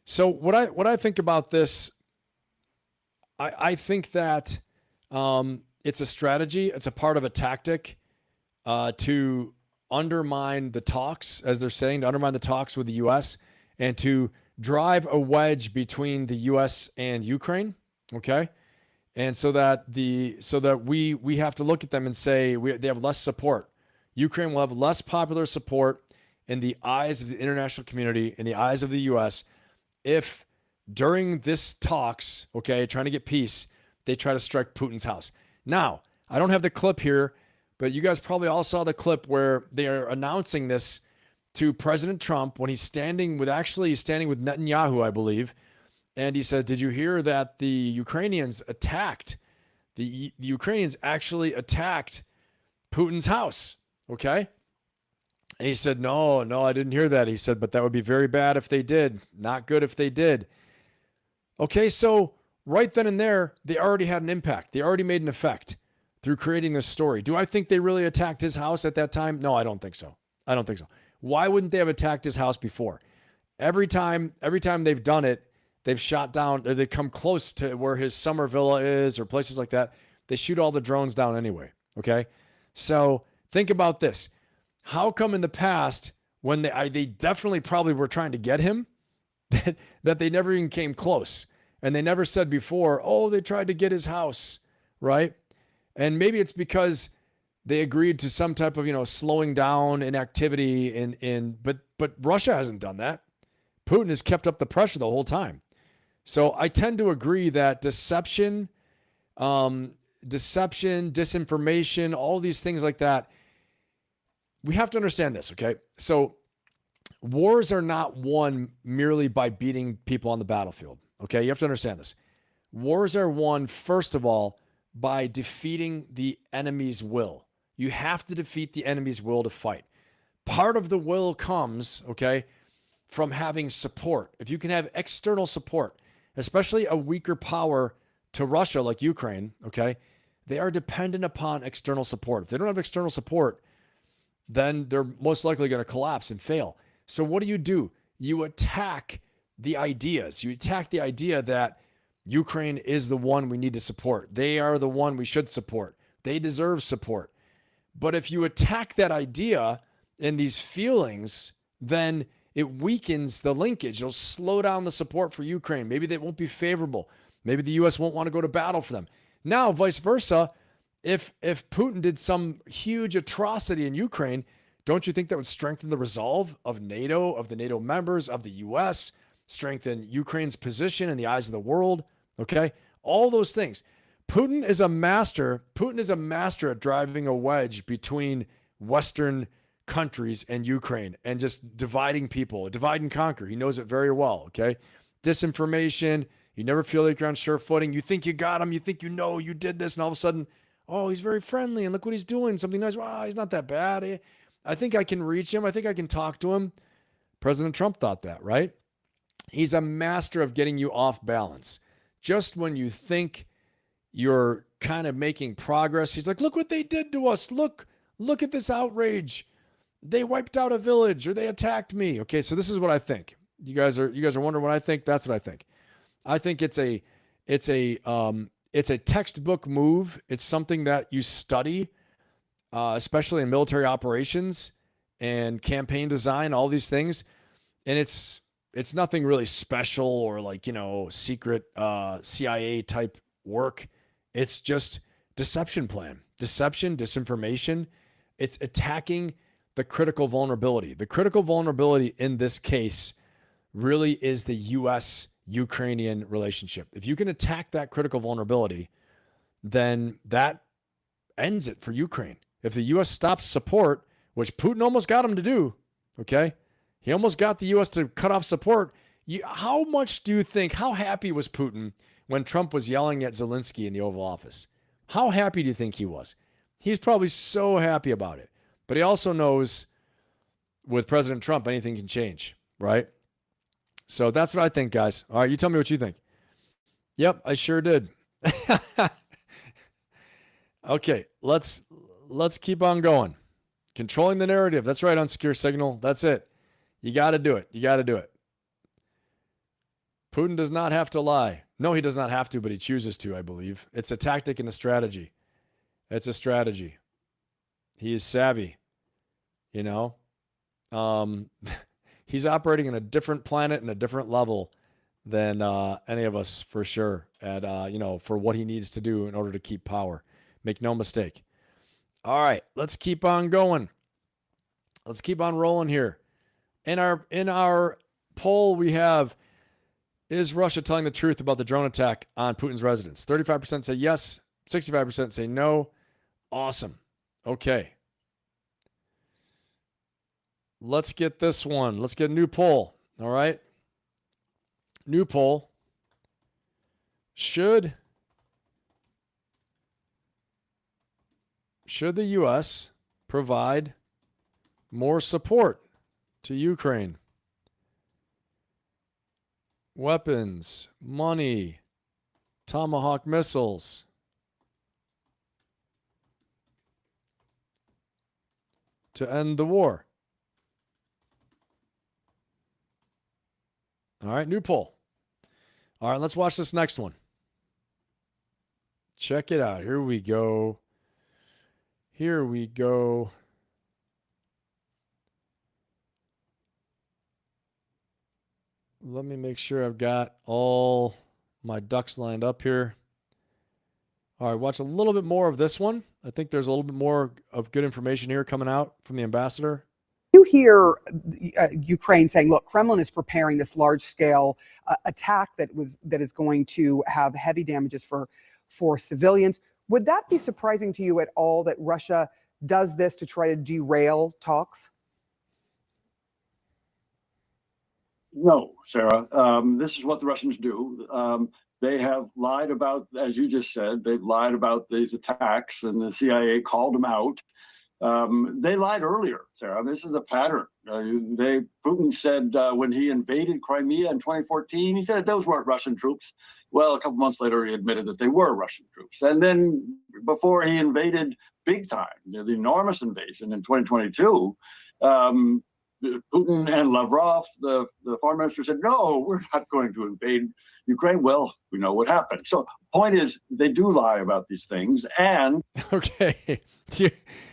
so what I think about this, I think that it's a strategy. It's a part of a tactic to undermine the talks, as they're saying, to undermine the talks with the U.S. and to drive a wedge between the U.S. and Ukraine. Okay, and so that we have to look at them and say they have less support. Ukraine will have less popular support in the eyes of the international community, in the eyes of the U.S., if during this talks, okay, trying to get peace, they try to strike Putin's house. Now, I don't have the clip here, but you guys probably all saw the clip where they are announcing this to President Trump when he's standing with Netanyahu, I believe. And he says, did you hear that the Ukrainians actually attacked Putin's house? Okay. And he said, no, I didn't hear that. He said, but that would be very bad if they did. Not good if they did. Okay. So right then and there, they already had an impact. They already made an effect through creating this story. Do I think they really attacked his house at that time? No, I don't think so. Why wouldn't they have attacked his house before? Every time they've done it, they've shot down, they come close to where his summer villa is or places like that. They shoot all the drones down anyway. Okay. So think about this. How come in the past, when they definitely probably were trying to get him, that they never even came close? And they never said before, oh, they tried to get his house, right? And maybe it's because they agreed to some type of, slowing down in activity but Russia hasn't done that. Putin has kept up the pressure the whole time. So I tend to agree that deception, disinformation, all these things like that, we have to understand this, okay? So wars are not won merely by beating people on the battlefield, okay? You have to understand this. Wars are won, first of all, by defeating the enemy's will. You have to defeat the enemy's will to fight. Part of the will comes, okay, from having support. If you can have external support, especially a weaker power to Russia like Ukraine, okay, they are dependent upon external support. If they don't have external support, then they're most likely going to collapse and fail. So what do? You attack the ideas. You attack the idea that Ukraine is the one we need to support. They are the one we should support. They deserve support. But if you attack that idea and these feelings, then it weakens the linkage. It'll slow down the support for Ukraine. Maybe they won't be favorable. Maybe the U.S. won't want to go to battle for them. Now, vice versa, if Putin did some huge atrocity in Ukraine, don't you think that would strengthen the resolve of NATO, of the NATO members, of the U.S., strengthen Ukraine's position in the eyes of the world? Okay, all those things. Putin is a master at driving a wedge between Western countries and Ukraine and just dividing people, divide and conquer. He knows it very well, okay? Disinformation, you never feel like you're on sure footing. You think you got him, you think you did this, and all of a sudden, oh, he's very friendly, and look what he's doing, something nice. Wow, he's not that bad. I think I can reach him. I think I can talk to him. President Trump thought that, right? He's a master of getting you off balance. Just when you think you're kind of making progress, he's like, look what they did to us. Look at this outrage. They wiped out a village or they attacked me. Okay, so this is what I think. You guys are wondering what I think? That's what I think. I think it's a textbook move. It's something that you study, especially in military operations and campaign design, all these things. And it's nothing really special or secret CIA type work. It's just deception plan, disinformation. It's attacking the critical vulnerability. The critical vulnerability in this case really is the U.S.-Ukrainian relationship. If you can attack that critical vulnerability, then that ends it for Ukraine. If the U.S. stops support, which Putin almost got him to do, okay? He almost got the U.S. to cut off support. How happy was Putin when Trump was yelling at Zelensky in the Oval Office? How happy do you think he was? He's probably so happy about it. But he also knows with President Trump, anything can change, right? So that's what I think, guys. All right, you tell me what you think. Yep, I sure did. Okay, let's keep on going. Controlling the narrative. That's right, unsecure signal. That's it. You got to do it. You got to do it. Putin does not have to lie. No, he does not have to, but he chooses to, I believe. It's a tactic and a strategy. It's a strategy. He is savvy, you know. He's operating in a different planet and a different level than any of us, for sure, at for what he needs to do in order to keep power. Make no mistake. All right, let's keep on going. Let's keep on rolling here. In our poll, we have, is Russia telling the truth about the drone attack on Putin's residence? 35% say yes, 65% say no. Awesome. Okay. Let's get this one. Let's get a new poll. All right. New poll. Should the U.S. provide more support to Ukraine? Weapons, money, Tomahawk missiles. To end the war. All right, new poll. All right, let's watch this next one. Check it out. Here we go. Here we go. Let me make sure I've got all my ducks lined up here. All right, watch a little bit more of this one. I think there's a little bit more of good information here coming out from the ambassador. You hear Ukraine saying, look, Kremlin is preparing this large-scale attack that is going to have heavy damages for civilians. Would that be surprising to you at all that Russia does this to try to derail talks? No, Sarah. This is what the Russians do. They have lied about, as you just said, they've lied about these attacks, and the CIA called them out. They lied earlier, Sarah. This is a pattern. Putin said when he invaded Crimea in 2014, he said those weren't Russian troops. Well, a couple months later, he admitted that they were Russian troops. And then before he invaded big time, the enormous invasion in 2022, Putin and Lavrov, the foreign minister, said, no, we're not going to invade Ukraine. Well, we know what happened. So point is, they do lie about these things. And okay,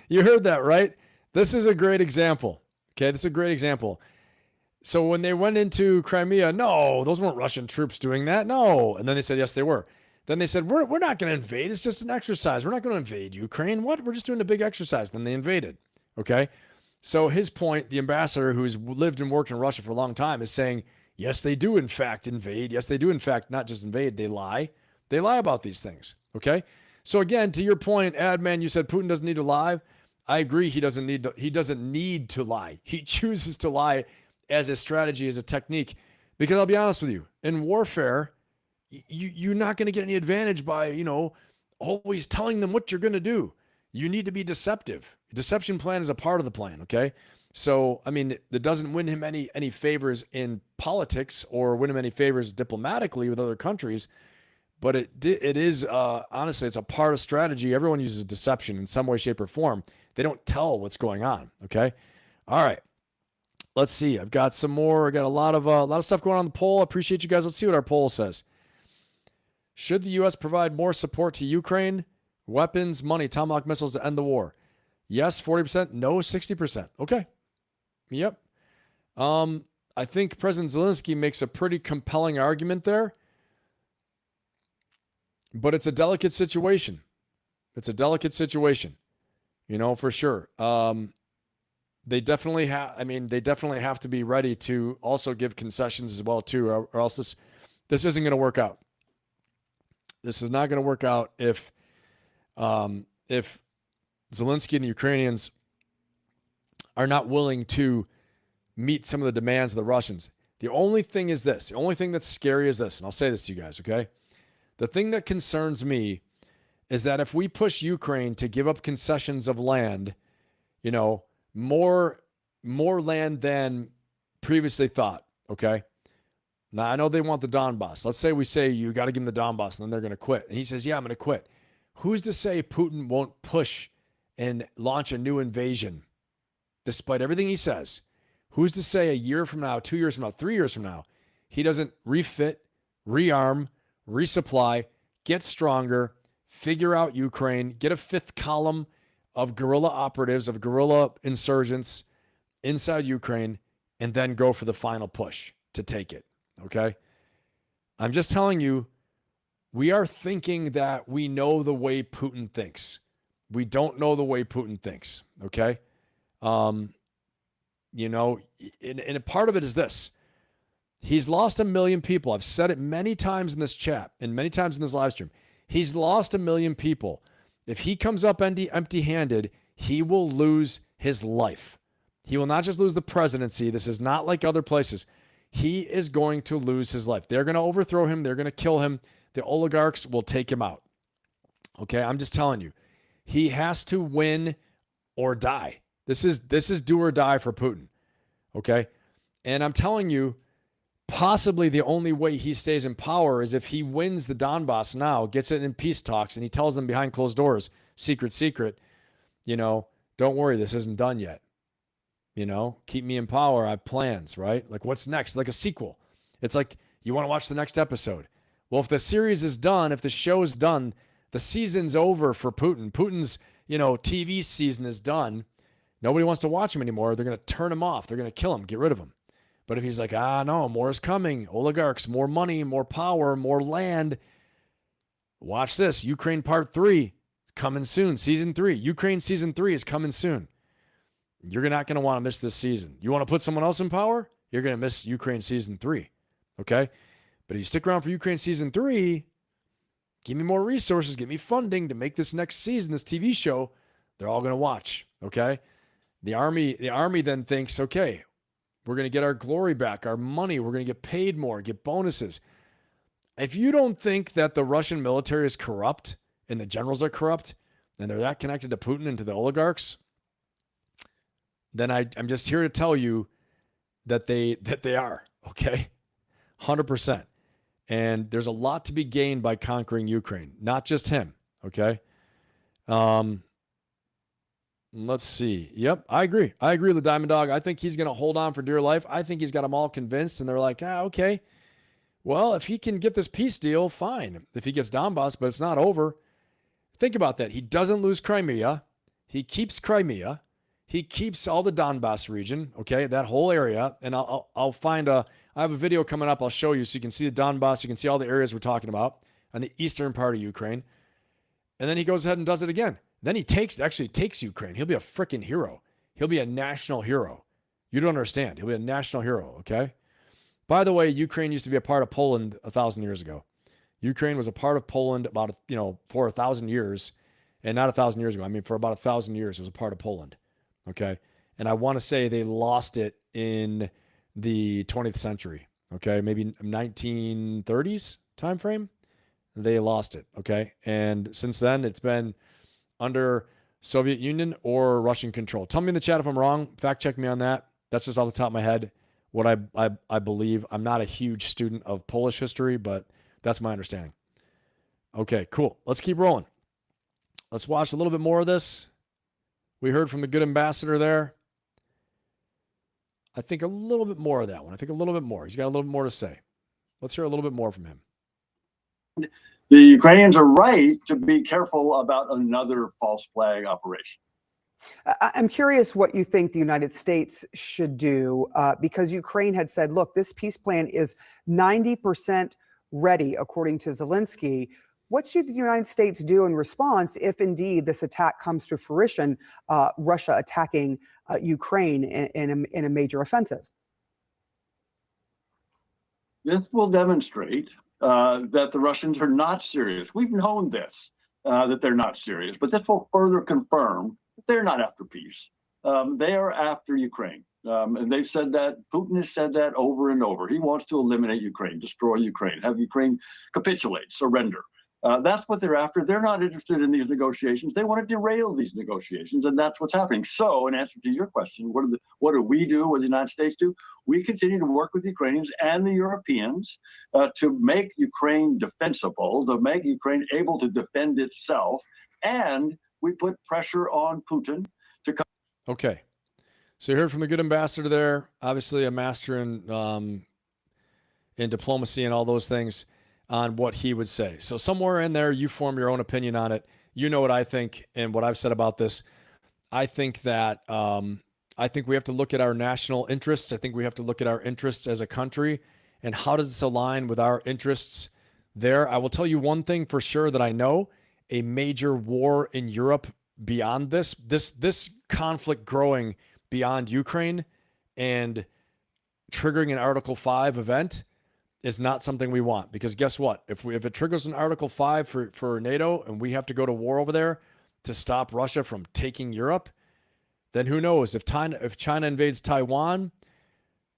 you heard that, right? This is a great example. Okay, this is a great example. So when they went into Crimea, no, those weren't Russian troops doing that. No. And then they said, yes, they were. Then they said, we're not going to invade. It's just an exercise. We're not going to invade Ukraine. What? We're just doing a big exercise. Then they invaded. Okay. So his point, the ambassador who's lived and worked in Russia for a long time, is saying, yes, they do in fact invade. Yes, they do in fact not just invade, they lie. They lie about these things. Okay. So again, to your point, Adman, you said Putin doesn't need to lie. I agree. He doesn't need to lie. He chooses to lie as a strategy, as a technique, because I'll be honest with you, in warfare, you're not going to get any advantage by, always telling them what you're going to do. You need to be deceptive. Deception plan is a part of the plan. Okay. So, I mean, it doesn't win him any favors in politics or win him any favors diplomatically with other countries, but it is, honestly, it's a part of strategy. Everyone uses deception in some way, shape, or form. They don't tell what's going on. Okay. All right. Let's see. I've got some more. I got a lot of stuff going on in the poll. I appreciate you guys. Let's see what our poll says. Should the U.S. provide more support to Ukraine? Weapons, money, Tomahawk missiles to end the war? Yes, 40%. No, 60%. Okay. Yep. I think President Zelensky makes a pretty compelling argument there, but it's a delicate situation. It's a delicate situation, for sure. They definitely have to be ready to also give concessions as well too, or else this isn't going to work out. This is not going to work out if Zelensky and the Ukrainians are not willing to meet some of the demands of the Russians. The only thing is this. The only thing that's scary is this, and I'll say this to you guys, okay? The thing that concerns me is that if we push Ukraine to give up concessions of land, more land than previously thought, okay? Now, I know they want the Donbass. Let's say we say you got to give them the Donbass, and then they're going to quit. And he says, yeah, I'm going to quit. Who's to say Putin won't push and launch a new invasion despite everything he says? Who's to say a year from now, 2 years from now, 3 years from now, he doesn't refit, rearm, resupply, get stronger, figure out Ukraine, get a fifth column of guerrilla operatives, of guerrilla insurgents inside Ukraine, and then go for the final push to take it, okay? I'm just telling you, we are thinking that we know the way Putin thinks. We don't know the way Putin thinks, okay? You know, and a part of it is this. He's lost 1 million people. I've said it many times in this chat and many times in this live stream. He's lost 1 million people. If he comes up empty-handed, he will lose his life. He will not just lose the presidency. This is not like other places. He is going to lose his life. They're going to overthrow him. They're going to kill him. The oligarchs will take him out. Okay, I'm just telling you. He has to win or die. This is do or die for Putin. Okay? And I'm telling you, possibly the only way he stays in power is if he wins the Donbass now, gets it in peace talks, and he tells them behind closed doors, secret, you know, don't worry, this isn't done yet. You know, keep me in power. I have plans, right? Like, what's next? Like a sequel. It's like, you want to watch the next episode. Well, if the series is done, if the show's done, the season's over for Putin. Putin's, you know, TV season is done. Nobody wants to watch him anymore. They're going to turn him off. They're going to kill him, get rid of him. But if he's like, no, more is coming. Oligarchs, more money, more power, more land. Watch this. Ukraine Part 3 is coming soon. Season 3. Ukraine Season 3 is coming soon. You're not going to want to miss this season. You want to put someone else in power? You're going to miss Ukraine Season 3. Okay? But if you stick around for Ukraine Season 3, give me more resources, give me funding to make this next season, this TV show, they're all going to watch. Okay? The army then thinks, okay, we're going to get our glory back, our money. We're going to get paid more, get bonuses. If you don't think that the Russian military is corrupt and the generals are corrupt and they're that connected to Putin and to the oligarchs, then I'm just here to tell you that they are, okay? 100%. And there's a lot to be gained by conquering Ukraine, not just him, okay? Let's see. Yep, I agree. I agree with the Diamond Dog. I think he's going to hold on for dear life. I think he's got them all convinced, and they're like, okay. Well, if he can get this peace deal, fine. If he gets Donbass, but it's not over. Think about that. He doesn't lose Crimea. He keeps Crimea. He keeps all the Donbass region, okay, that whole area. And I'll find I have a video coming up I'll show you so you can see the Donbass. You can see all the areas we're talking about on the eastern part of Ukraine. And then he goes ahead and does it again. Then he takes Ukraine. He'll be a freaking hero. He'll be a national hero. You don't understand. He'll be a national hero, okay? By the way, Ukraine used to be a part of Poland 1,000 years ago. Ukraine was a part of Poland for 1,000 years. And not 1,000 years ago. I mean, for about 1,000 years, it was a part of Poland, okay? And I want to say they lost it in the 20th century, okay? Maybe 1930s time frame. They lost it, okay? And since then, it's been under Soviet Union or Russian control. Tell me in the chat if I'm wrong. Fact check me on that. That's just off the top of my head what I believe. I'm not a huge student of Polish history, but that's my understanding. Okay, cool. Let's keep rolling. Let's watch a little bit more of this. We heard from the good ambassador there. I think a little bit more of that one. I think a little bit more. He's got a little bit more to say. Let's hear a little bit more from him. The Ukrainians are right to be careful about another false flag operation. I'm curious what you think the United States should do, because Ukraine had said, look, this peace plan is 90% ready, according to Zelensky. What should the United States do in response if indeed this attack comes to fruition, Russia attacking Ukraine in a major offensive? This will demonstrate that the Russians are not serious. We've known this, that they're not serious, but this will further confirm that they're not after peace. They are after Ukraine. And they've said that, Putin has said that over and over. He wants to eliminate Ukraine, destroy Ukraine, have Ukraine capitulate, surrender. That's what they're after. They're not interested in these negotiations. They want to derail these negotiations, and that's what's happening. So, in answer to your question, what do we do? What does the United States do? We continue to work with the Ukrainians and the Europeans to make Ukraine defensible, to make Ukraine able to defend itself, and we put pressure on Putin to come. Okay. So you heard from a good ambassador there, obviously a master in diplomacy and all those things, on what he would say. So somewhere in there, you form your own opinion on it. You know what I think and what I've said about this. I think that I think we have to look at our national interests. I think we have to look at our interests as a country and how does this align with our interests there. I will tell you one thing for sure that I know: a major war in Europe beyond this conflict growing beyond Ukraine and triggering an Article 5 event is not something we want, because guess what? If it triggers an Article 5 for NATO and we have to go to war over there to stop Russia from taking Europe, then who knows? If China invades Taiwan,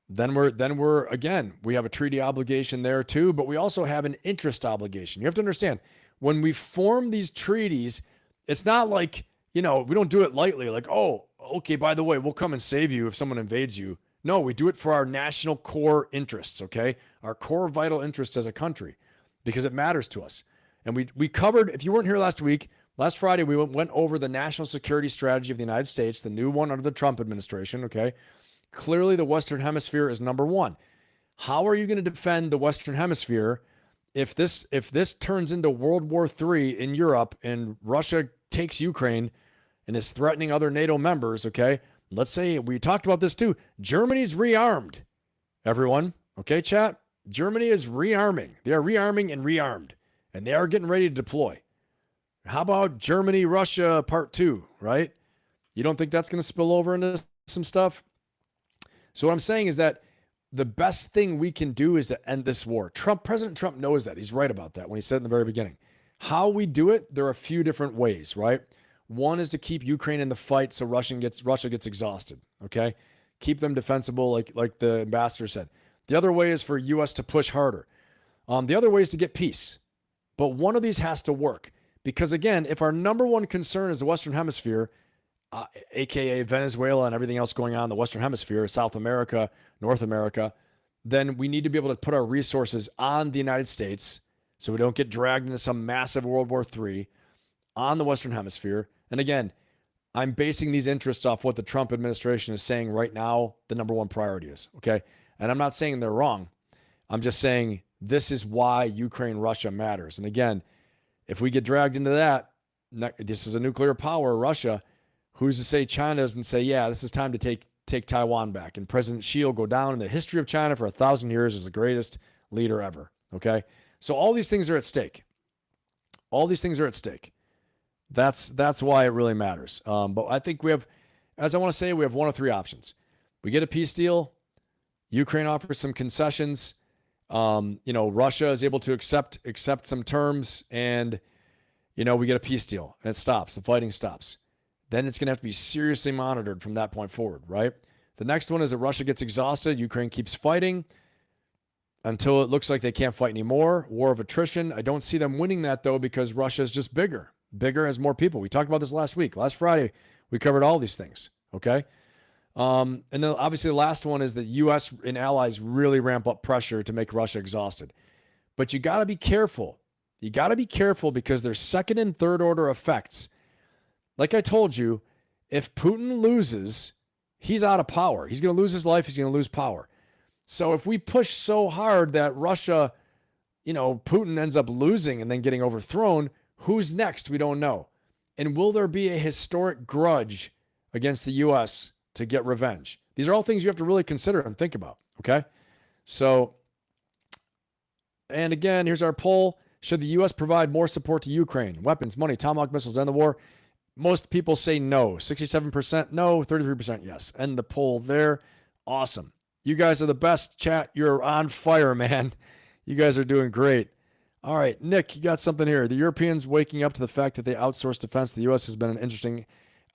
then we're again, we have a treaty obligation there too, but we also have an interest obligation. You have to understand, when we form these treaties, it's not like, we don't do it lightly, like, oh, okay, by the way, we'll come and save you if someone invades you. No, we do it for our national core interests, okay? Our core vital interests as a country, because it matters to us. And we covered, if you weren't here last Friday, we went over the national security strategy of the United States, the new one under the Trump administration, okay? Clearly, the Western Hemisphere is number one. How are you going to defend the Western Hemisphere if this turns into World War III in Europe and Russia takes Ukraine and is threatening other NATO members, okay? Let's say, we talked about this too, Germany's rearmed, everyone, okay, chat? Germany is rearming. They are rearming and rearmed, and they are getting ready to deploy. How about Germany, Russia Part 2, right? You don't think that's going to spill over into some stuff? So what I'm saying is that the best thing we can do is to end this war. President Trump knows that. He's right about that when he said in the very beginning. How we do it, there are a few different ways, right? One is to keep Ukraine in the fight so Russia gets exhausted, okay? Keep them defensible, like the ambassador said. The other way is for U.S. to push harder. The other way is to get peace. But one of these has to work. Because again, if our number one concern is the Western Hemisphere, aka Venezuela and everything else going on in the Western Hemisphere, South America, North America, then we need to be able to put our resources on the United States so we don't get dragged into some massive World War III on the Western Hemisphere. And again, I'm basing these interests off what the Trump administration is saying right now the number one priority is, okay? And I'm not saying they're wrong. I'm just saying this is why Ukraine-Russia matters. And again, if we get dragged into that, this is a nuclear power, Russia, who's to say China doesn't say, yeah, this is time to take Taiwan back. And President Xi will go down in the history of China for 1,000 years as the greatest leader ever, okay? So all these things are at stake. All these things are at stake. That's why it really matters. But I think we have, as I want to say, we have one of three options. We get a peace deal. Ukraine offers some concessions. Russia is able to accept some terms, and, we get a peace deal, and it stops. The fighting stops. Then it's going to have to be seriously monitored from that point forward, right? The next one is that Russia gets exhausted. Ukraine keeps fighting until it looks like they can't fight anymore. War of attrition. I don't see them winning that, though, because Russia is just bigger. Bigger has more people. We talked about this last week. Last Friday, we covered all these things, okay? And then obviously the last one is that U.S. and allies really ramp up pressure to make Russia exhausted. But you got to be careful. You got to be careful because there's second and third order effects. Like I told you, if Putin loses, he's out of power. He's going to lose his life. He's going to lose power. So if we push so hard that Russia, Putin ends up losing and then getting overthrown, who's next? We don't know. And will there be a historic grudge against the U.S. to get revenge? These are all things you have to really consider and think about, okay? So, and again, here's our poll. Should the U.S. provide more support to Ukraine? Weapons, money, Tomahawk missiles, end the war? Most people say no. 67% no, 33% yes. End the poll there. Awesome. You guys are the best, chat. You're on fire, man. You guys are doing great. All right, Nick, you got something here. The Europeans waking up to the fact that they outsource defense to the U.S. has been an interesting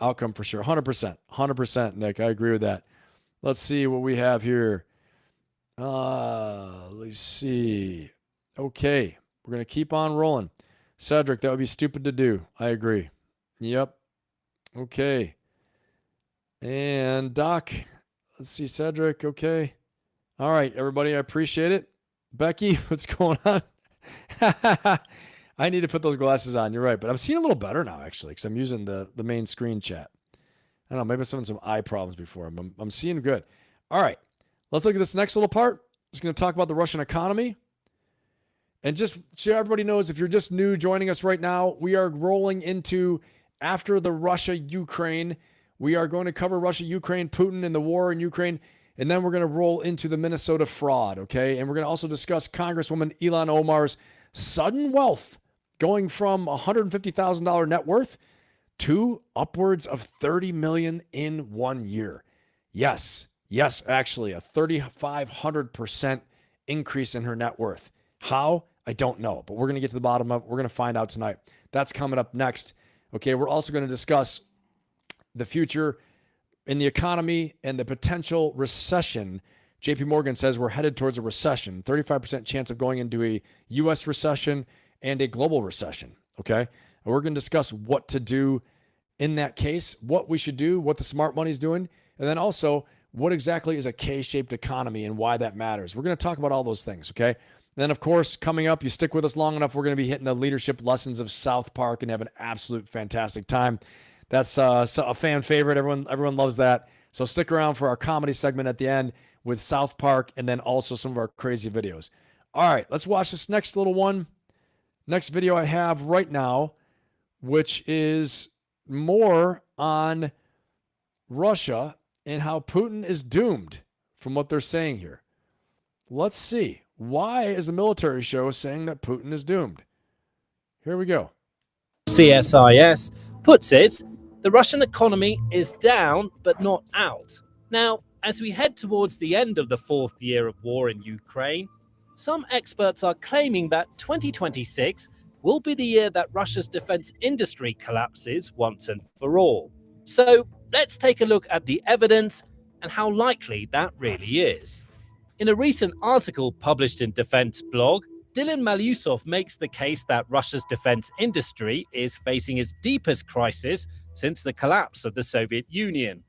outcome for sure. 100%, Nick. I agree with that. Let's see what we have here. Let's see. Okay, we're going to keep on rolling. Cedric, that would be stupid to do. I agree. Yep. Okay. And Doc, let's see, Cedric. Okay. All right, everybody. I appreciate it. Becky, what's going on? I need to put those glasses on. You're right. But I'm seeing a little better now, actually, because I'm using the main screen chat. I don't know. Maybe I'm having some eye problems before. I'm seeing good. All right. Let's look at this next little part. Just going to talk about the Russian economy. And just so everybody knows, if you're just new joining us right now, we are rolling into after the Russia-Ukraine. We are going to cover Russia, Ukraine, Putin, and the war in Ukraine. And then we're going to roll into the Minnesota fraud, okay? And we're going to also discuss Congresswoman Ilhan Omar's sudden wealth going from $150,000 net worth to upwards of $30 million in 1 year. Yes, actually, a 3,500% increase in her net worth. How? I don't know, but we're going to get to the bottom of it. We're going to find out tonight. That's coming up next. Okay, we're also going to discuss the future in the economy and the potential recession. JP Morgan says we're headed towards a recession, 35% chance of going into a U.S. recession and a global recession, okay? And we're going to discuss what to do in that case, what we should do, what the smart money is doing, and then also what exactly is a K-shaped economy and why that matters. We're going to talk about all those things, okay? Then, of course, coming up, you stick with us long enough, we're going to be hitting the leadership lessons of South Park and have an absolute fantastic time. That's a fan favorite. Everyone loves that. So stick around for our comedy segment at the end with South Park and then also some of our crazy videos. All right, let's watch this next little one. Next video I have right now, which is more on Russia and how Putin is doomed from what they're saying here. Let's see. Why is the military show saying that Putin is doomed? Here we go. CSIS puts it, the Russian economy is down but not out. Now, as we head towards the end of the fourth year of war in Ukraine, some experts are claiming that 2026 will be the year that Russia's defense industry collapses once and for all. So let's take a look at the evidence and how likely that really is. In a recent article published in Defense Blog, Dylan Malyusov makes the case that Russia's defense industry is facing its deepest crisis since the collapse of the Soviet Union.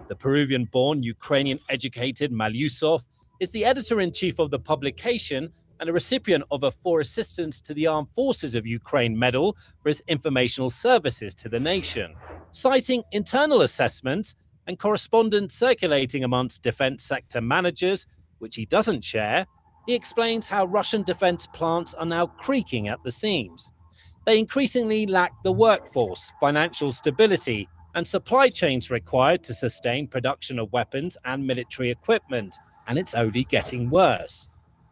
The Peruvian-born, Ukrainian-educated Malyusov is the editor-in-chief of the publication and a recipient of a For Assistance to the Armed Forces of Ukraine medal for his informational services to the nation. Citing internal assessments and correspondence circulating amongst defense sector managers, which he doesn't share, he explains how Russian defense plants are now creaking at the seams. They increasingly lack the workforce, financial stability, and supply chains required to sustain production of weapons and military equipment, and it's only getting worse.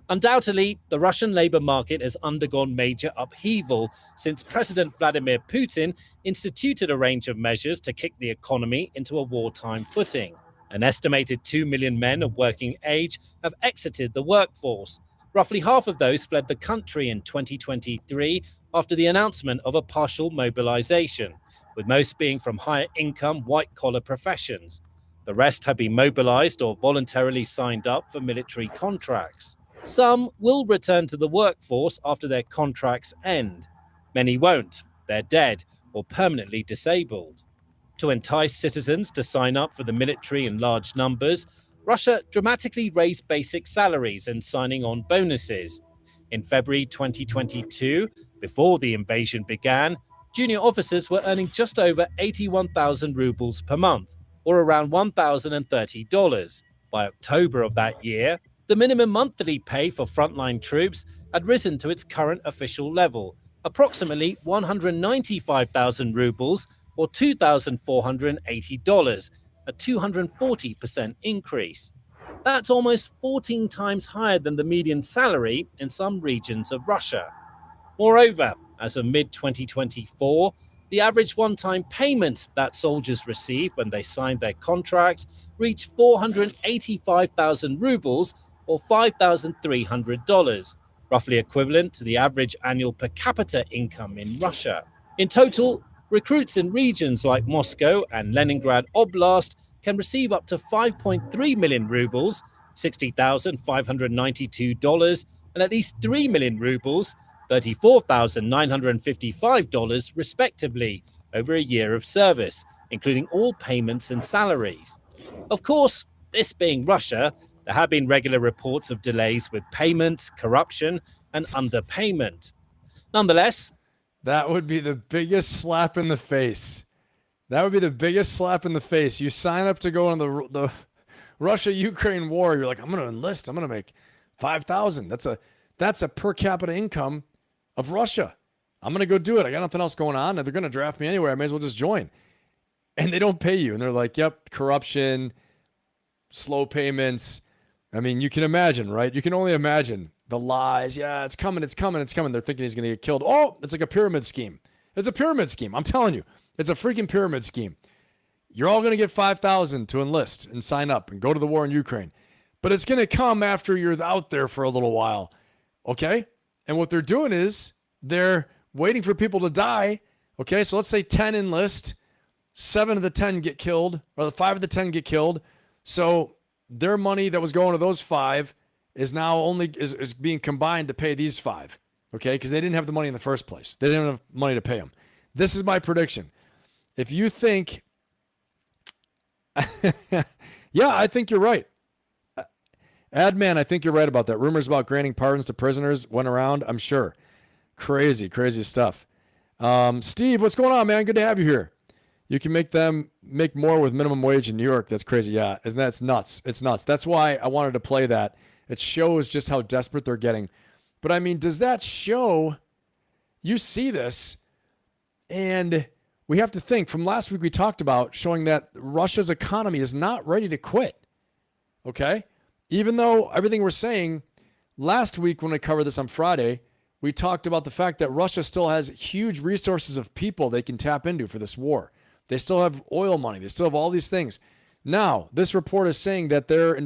Undoubtedly, the Russian labor market has undergone major upheaval since President Vladimir Putin instituted a range of measures to kick the economy into a wartime footing. An estimated 2 million men of working age have exited the workforce. Roughly half of those fled the country in 2023 after the announcement of a partial mobilization, with most being from higher income white-collar professions. The rest have been mobilized or voluntarily signed up for military contracts. Some will return to the workforce after their contracts end. Many won't. They're dead or permanently disabled. To entice citizens to sign up for the military in large numbers, Russia dramatically raised basic salaries and signing on bonuses. In February 2022, before the invasion began, junior officers were earning just over 81,000 rubles per month, or around $1,030. By October of that year, the minimum monthly pay for frontline troops had risen to its current official level, approximately 195,000 rubles, or $2,480, a 240% increase. That's almost 14 times higher than the median salary in some regions of Russia. Moreover, as of mid-2024, the average one-time payment that soldiers received when they signed their contract reached 485,000 rubles, or $5,300, roughly equivalent to the average annual per capita income in Russia. In total, recruits in regions like Moscow and Leningrad Oblast can receive up to 5.3 million rubles, $60,592, and at least 3 million rubles, $34,955 respectively over a year of service, including all payments and salaries. Of course, this being Russia, there have been regular reports of delays with payments, corruption, and underpayment. Nonetheless, that would be the biggest slap in the face. That would be the biggest slap in the face. You sign up to go on the Russia-Ukraine war. You're like, I'm going to enlist. I'm going to make $5,000. That's a per capita income of Russia. I'm going to go do it. I got nothing else going on. And they're going to draft me anyway. I may as well just join. And they don't pay you. And they're like, yep, corruption, slow payments. I mean, you can imagine, right? You can only imagine the lies. Yeah, it's coming. They're thinking he's going to get killed. Oh, it's like a pyramid scheme. It's a pyramid scheme. I'm telling you, it's a freaking pyramid scheme. You're all going to get $5,000 to enlist and sign up and go to the war in Ukraine. But it's going to come after you're out there for a little while. Okay? And what they're doing is they're waiting for people to die. Okay? So let's say 10 enlist. 7 of the 10 get killed, or the 5 of the 10 get killed. So their money that was going to those 5 is now is being combined to pay these 5. Okay? Because they didn't have the money in the first place. They didn't have money to pay them. This is my prediction. If you think, yeah, I think you're right. Adman, I think you're right about that. Rumors about granting pardons to prisoners went around, I'm sure. Crazy stuff. Steve, what's going on, man? Good to have you here. You can make them make more with minimum wage in New York. That's crazy. Yeah, that's nuts. It's nuts. That's why I wanted to play that. It shows just how desperate they're getting. But I mean, does that show, you see this, and we have to think, from last week we talked about showing that Russia's economy is not ready to quit. Okay? Even though everything we're saying, last week when I covered this on Friday, we talked about the fact that Russia still has huge resources of people they can tap into for this war. They still have oil money. They still have all these things. Now, this report is saying that their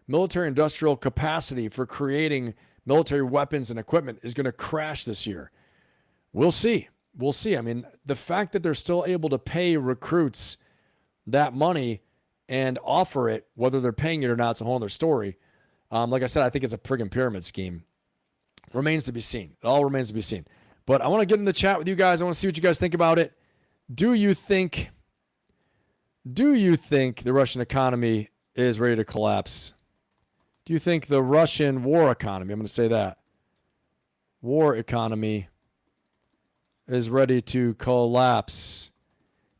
military industrial capacity for creating military weapons and equipment is going to crash this year. We'll see. We'll see. I mean, the fact that they're still able to pay recruits that money and offer it, whether they're paying it or not, it's a whole other story. Like I said, I think it's a friggin' pyramid scheme. Remains to be seen. It all remains to be seen. But I want to get in the chat with you guys. I want to see what you guys think about it. Do you think the Russian economy is ready to collapse? Do you think the Russian war economy, I'm going to say that, war economy is ready to collapse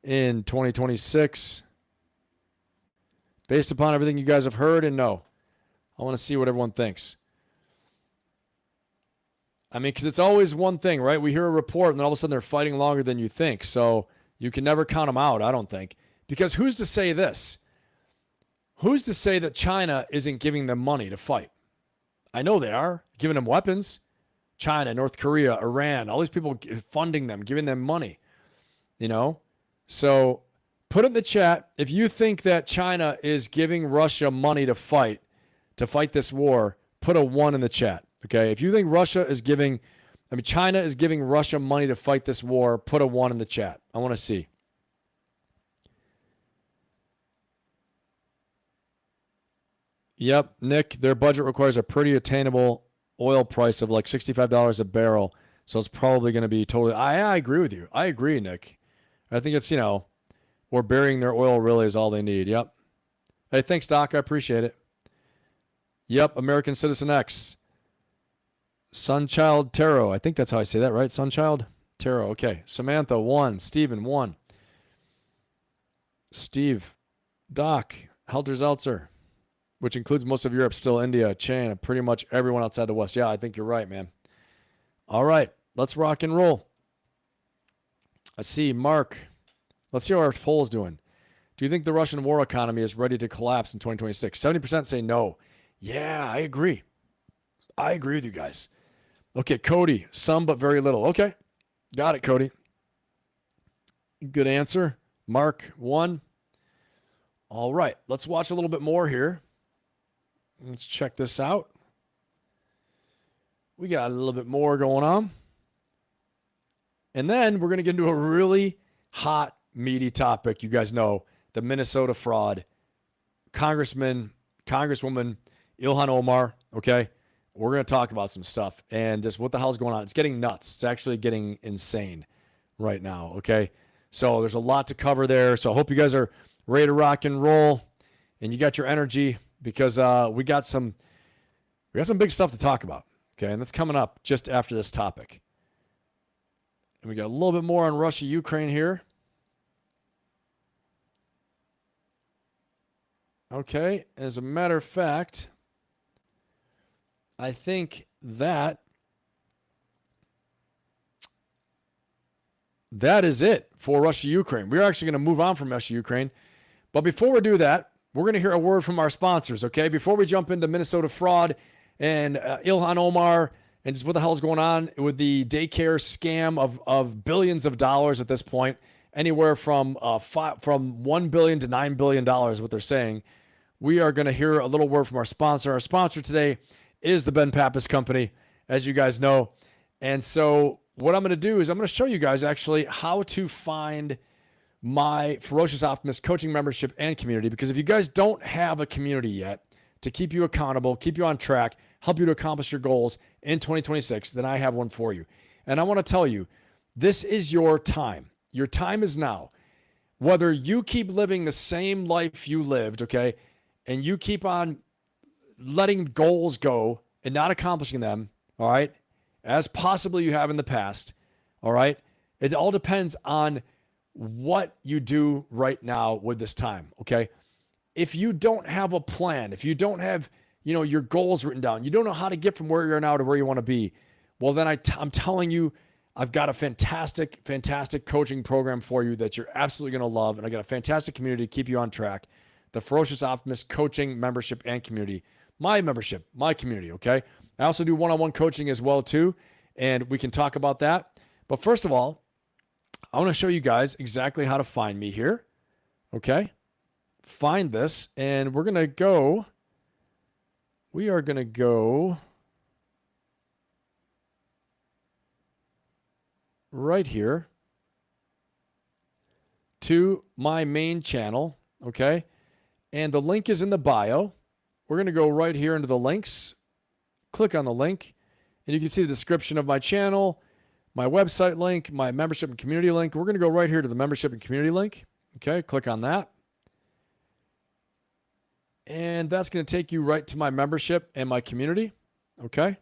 in 2026? Based upon everything you guys have heard, and no. I want to see what everyone thinks. I mean, because it's always one thing, right? We hear a report, and then all of a sudden they're fighting longer than you think. So you can never count them out, I don't think. Because who's to say this? Who's to say that China isn't giving them money to fight? I know they are, giving them weapons. China, North Korea, Iran, all these people funding them, giving them money, you know? So put it in the chat if you think that China is giving Russia money to fight this war. Put a 1 in the chat, okay? If you think China is giving Russia money to fight this war, put a 1 in the chat. I want to see. Yep, Nick, their budget requires a pretty attainable oil price of like $65 a barrel. So it's probably going to be totally, I agree with you. I agree, Nick. I think it's, or burying their oil really is all they need. Yep. Hey, thanks, Doc. I appreciate it. Yep, American Citizen X. Sunchild Tarot. I think that's how I say that, right? Sunchild Tarot. Okay. Samantha, 1. Steven, 1. Steve. Doc. Helter Zeltzer. Which includes most of Europe, still India, China, pretty much everyone outside the West. Yeah, I think you're right, man. All right. Let's rock and roll. I see Mark. Let's see how our poll's doing. Do you think the Russian war economy is ready to collapse in 2026? 70% say no. Yeah, I agree. I agree with you guys. Okay, Cody, some but very little. Okay, got it, Cody. Good answer. Mark, 1. All right, let's watch a little bit more here. Let's check this out. We got a little bit more going on. And then we're going to get into a really hot, meaty topic. You guys know the Minnesota fraud. Congresswoman Ilhan Omar, okay? we're going to talk about some stuff and just what the hell's going on. It's getting nuts. It's actually getting insane right now. Okay. So there's a lot to cover there. So I hope you guys are ready to rock and roll and you got your energy because we got some big stuff to talk about. Okay. And that's coming up just after this topic. And we got a little bit more on Russia, Ukraine here. Okay. As a matter of fact, I think that is it for Russia, Ukraine. We're actually going to move on from Russia, Ukraine. But before we do that, we're going to hear a word from our sponsors, okay? Before we jump into Minnesota fraud and Ilhan Omar and just what the hell is going on with the daycare scam of billions of dollars at this point, anywhere from $1 billion to $9 billion, what they're saying. We are going to hear a little word from our sponsor. Our sponsor today is the Ben Pappas Company, as you guys know. And so what I'm going to do is I'm going to show you guys actually how to find my Ferocious Optimist coaching membership and community, because if you guys don't have a community yet to keep you accountable, keep you on track, help you to accomplish your goals in 2026, then I have one for you. And I want to tell you, this is your time. Your time is now. Whether you keep living the same life you lived, okay, and you keep on letting goals go and not accomplishing them, all right, as possibly you have in the past, all right, it all depends on what you do right now with this time, okay? If you don't have a plan, if you don't have, your goals written down, you don't know how to get from where you are now to where you want to be, well, then I'm telling you, I've got a fantastic, fantastic coaching program for you that you're absolutely going to love, and I got a fantastic community to keep you on track, the Ferocious Optimist coaching membership and community. My membership, my community, okay? I also do one-on-one coaching as well, too, and we can talk about that. But first of all, I want to show you guys exactly how to find me here, okay? Find this, and we are going to go right here to my main channel, okay? And the link is in the bio. We're going to go right here into the links, click on the link, and you can see the description of my channel, my website link, my membership and community link. We're going to go right here to the membership and community link. Okay, click on that. And that's going to take you right to my membership and my community. Okay.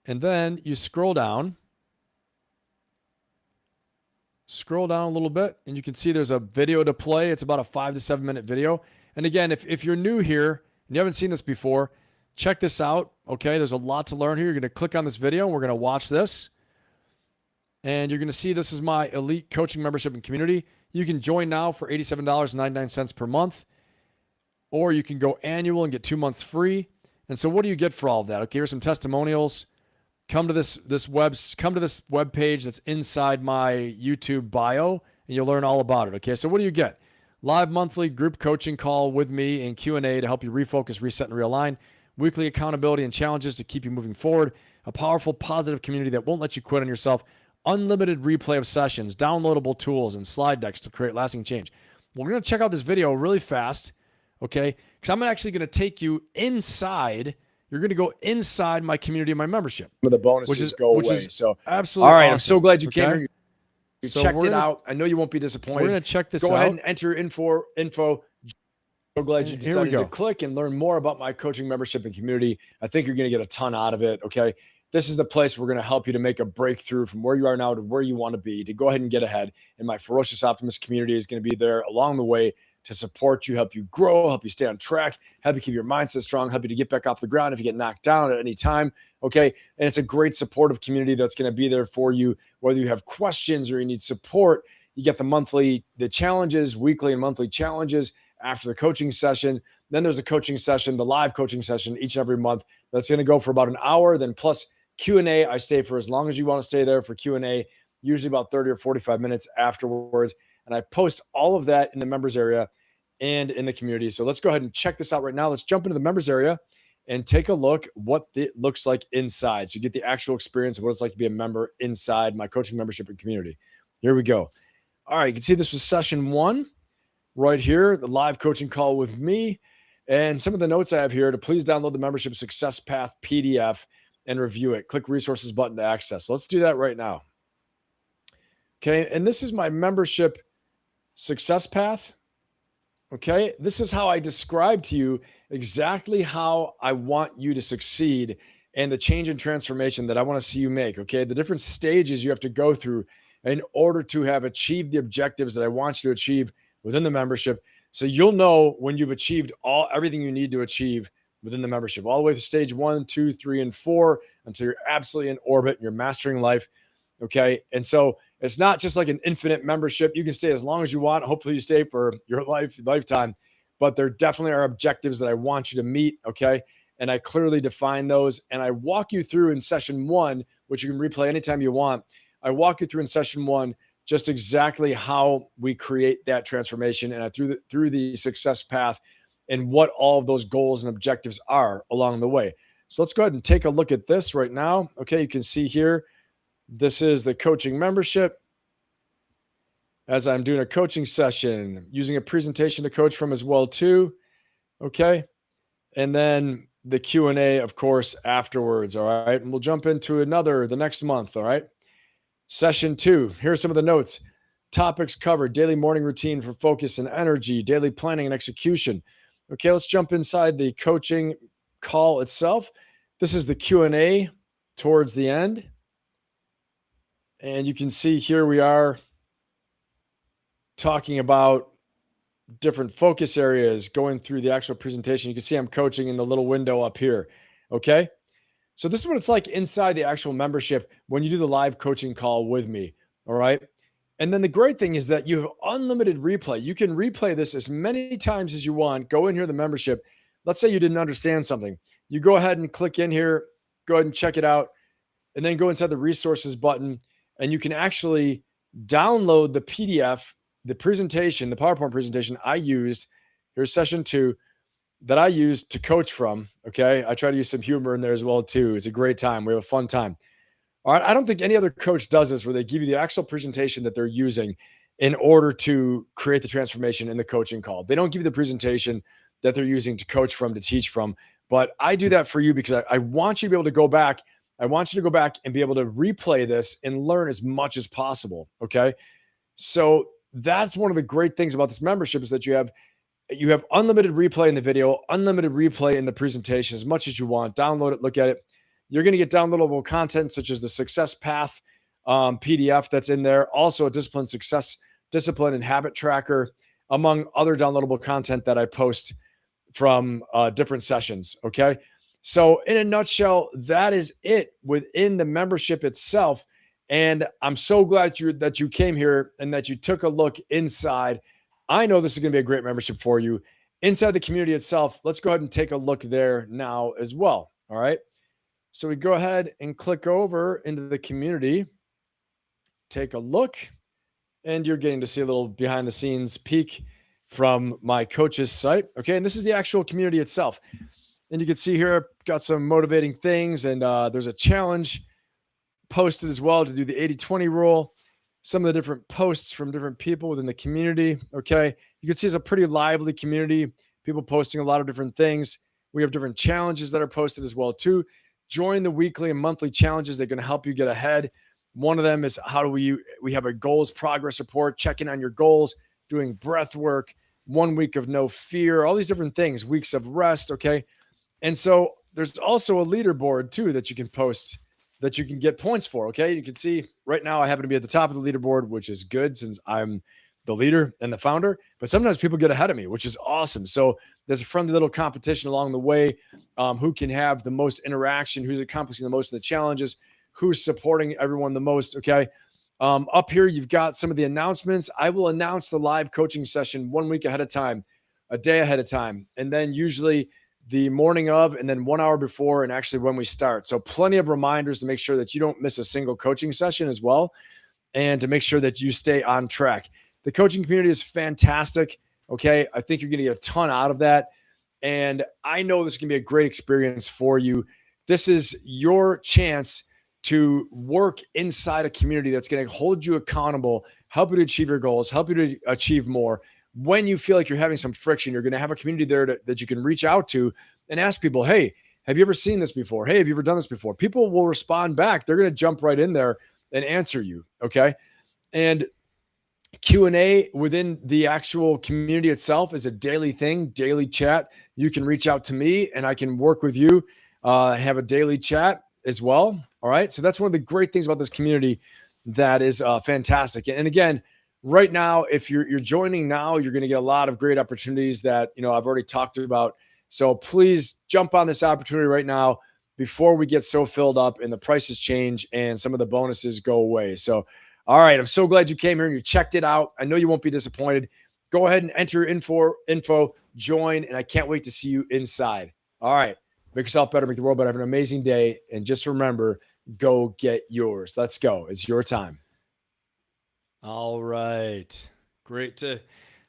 And then you scroll down a little bit, and you can see there's a video to play. It's about a 5 to 7 minute video. And again, if you're new here and you haven't seen this before, check this out. Okay, there's a lot to learn here. You're going to click on this video, and we're going to watch this. And you're going to see this is my elite coaching membership and community. You can join now for $87.99 per month, or you can go annual and get 2 months free. And so what do you get for all of that? Okay, here's some testimonials. Come to this web page that's inside my YouTube bio, and you'll learn all about it. Okay, so what do you get? Live monthly group coaching call with me and Q&A to help you refocus, reset, and realign. Weekly accountability and challenges to keep you moving forward. A powerful, positive community that won't let you quit on yourself. Unlimited replay of sessions, downloadable tools, and slide decks to create lasting change. Well, we're going to check out this video really fast, okay? Because I'm actually going to take you inside. You're going to go inside my community and my membership. Some of the bonuses go away. So absolutely all right, awesome. I'm so glad you came Okay? here. You So checked we're it gonna- out. I know you won't be disappointed. We're going to check this Go out. ahead and enter info. So glad you Here we decided to go. click and learn more about my coaching membership and community. I think you're going to get a ton out of it. Okay. This is the place we're going to help you to make a breakthrough from where you are now to where you want to be, to go ahead and get ahead. And my Ferocious Optimist community is going to be there along the way to support you, help you grow, help you stay on track, help you keep your mindset strong, help you to get back off the ground if you get knocked down at any time. Okay. And it's a great supportive community that's going to be there for you, whether you have questions or you need support. You get the challenges, weekly and monthly challenges after the coaching session. Then there's a coaching session, the live coaching session each and every month. That's going to go for about an hour. Then plus Q&A, I stay for as long as you want to stay there for Q&A, usually about 30 or 45 minutes afterwards. And I post all of that in the members area and in the community. So let's go ahead and check this out right now. Let's jump into the members area and take a look what it looks like inside. So you get the actual experience of what it's like to be a member inside my coaching membership and community. Here we go. All right, you can see this was session 1 right here, the live coaching call with me. And some of the notes I have here to please download the membership success path PDF and review it. Click resources button to access. So let's do that right now. Okay. And this is my membership success path. Okay. This is how I describe to you exactly how I want you to succeed and the change and transformation that I want to see you make. Okay. The different stages you have to go through in order to have achieved the objectives that I want you to achieve within the membership. So you'll know when you've achieved everything you need to achieve within the membership, all the way through stage 1, 2, 3, and 4, until you're absolutely in orbit and you're mastering life. Okay. And so it's not just like an infinite membership. You can stay as long as you want. Hopefully you stay for your lifetime, but there definitely are objectives that I want you to meet. Okay. And I clearly define those. And I walk you through in session 1, which you can replay anytime you want. I walk you through in session 1, just exactly how we create that transformation and through the success path and what all of those goals and objectives are along the way. So let's go ahead and take a look at this right now. Okay. You can see here, this is the coaching membership. As I'm doing a coaching session, using a presentation to coach from as well too. Okay. And then the Q&A, of course, afterwards. All right. And we'll jump into the next month. All right. Session 2. Here are some of the notes. Topics covered: daily morning routine for focus and energy, daily planning and execution. Okay. Let's jump inside the coaching call itself. This is the Q&A towards the end. And you can see here we are talking about different focus areas, going through the actual presentation. You can see I'm coaching in the little window up here. Okay. So this is what it's like inside the actual membership when you do the live coaching call with me. All right. And then the great thing is that you have unlimited replay. You can replay this as many times as you want. Go in here, the membership. Let's say you didn't understand something. You go ahead and click in here, go ahead and check it out, and then go inside the resources button. And you can actually download the PDF, the presentation, the PowerPoint presentation I used. Here's session 2 that I used to coach from. Okay. I try to use some humor in there as well too. It's a great time. We have a fun time. All right. I don't think any other coach does this, where they give you the actual presentation that they're using in order to create the transformation in the coaching call. They don't give you the presentation that they're using to coach from, to teach from. But I do that for you because I want you to be able to go back. I want you to go back and be able to replay this and learn as much as possible. Okay. So that's one of the great things about this membership, is that you have unlimited replay in the video, unlimited replay in the presentation, as much as you want. Download it, look at it. You're going to get downloadable content such as the success path PDF that's in there. Also a discipline and habit tracker, among other downloadable content that I post from different sessions. Okay. So in a nutshell, that is it within the membership itself. And I'm so glad that you came here and that you took a look inside. I know this is going to be a great membership for you. Inside the community itself, let's go ahead and take a look there now as well. All right. So we go ahead and click over into the community, take a look, and you're getting to see a little behind the scenes peek from my coach's site. Okay. And this is the actual community itself. And you can see here, I've got some motivating things, and there's a challenge posted as well to do the 80-20 rule. Some of the different posts from different people within the community. Okay. You can see it's a pretty lively community, people posting a lot of different things. We have different challenges that are posted as well too. Join the weekly and monthly challenges. They're going to help you get ahead. One of them is we have a goals progress report, checking on your goals, doing breath work, 1 week of no fear, all these different things, weeks of rest. Okay. And so there's also a leaderboard too that you can post, that you can get points for. Okay. You can see right now I happen to be at the top of the leaderboard, which is good since I'm the leader and the founder, but sometimes people get ahead of me, which is awesome. So there's a friendly little competition along the way. Who can have the most interaction, who's accomplishing the most of the challenges, who's supporting everyone the most. Okay. Up here, you've got some of the announcements. I will announce the live coaching session 1 week ahead of time, a day ahead of time. And then usually the morning of, and then 1 hour before, and actually when we start. So plenty of reminders to make sure that you don't miss a single coaching session as well, and to make sure that you stay on track. The coaching community is fantastic. Okay. I think you're going to get a ton out of that. And I know this is going to be a great experience for you. This is your chance to work inside a community that's going to hold you accountable, help you to achieve your goals, help you to achieve more, when you feel like you're having some friction, you're going to have a community there that you can reach out to and ask people, hey, have you ever seen this before? Hey, have you ever done this before? People will respond back. They're going to jump right in there and answer you. Okay. And Q&A within the actual community itself is a daily thing, daily chat. You can reach out to me and I can work with you, have a daily chat as well. All right. So that's one of the great things about this community that is fantastic. And again, right now, if you're joining now, you're going to get a lot of great opportunities that, I've already talked about. So please jump on this opportunity right now before we get so filled up and the prices change and some of the bonuses go away. So, all right, I'm so glad you came here and you checked it out. I know you won't be disappointed. Go ahead and enter info, join, and I can't wait to see you inside. All right, make yourself better, make the world better. Have an amazing day, and just remember, go get yours. Let's go. It's your time. All right.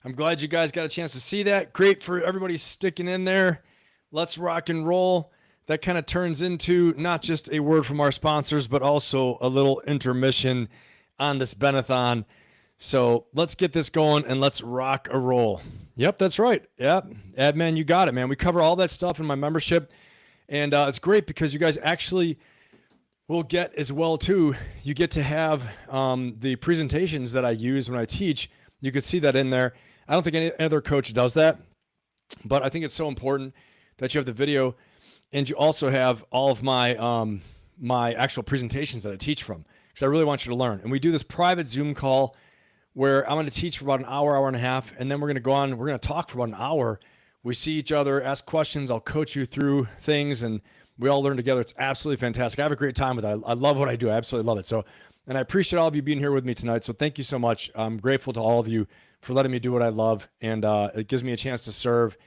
I'm glad you guys got a chance to see that. Great for everybody sticking in there. Let's rock and roll. That kind of turns into not just a word from our sponsors, but also a little intermission on this Benathon. So let's get this going and let's rock a roll. Yep, that's right. Yep. Admin, you got it, man. We cover all that stuff in my membership. And it's great because you guys actually will get as well too. You get to have the presentations that I use when I teach. You could see that in there. I don't think any other coach does that, but I think it's so important that you have the video and you also have all of my my actual presentations that I teach from, because I really want you to learn. And we do this private Zoom call where I'm going to teach for about an hour, hour and a half, and then we're going to talk for about an hour. We see each other, ask questions. I'll coach you through things, and we all learn together. It's absolutely fantastic. I have a great time with it. I love what I do. I absolutely love it. So, and I appreciate all of you being here with me tonight. So thank you so much. I'm grateful to all of you for letting me do what I love, and it gives me a chance to serve.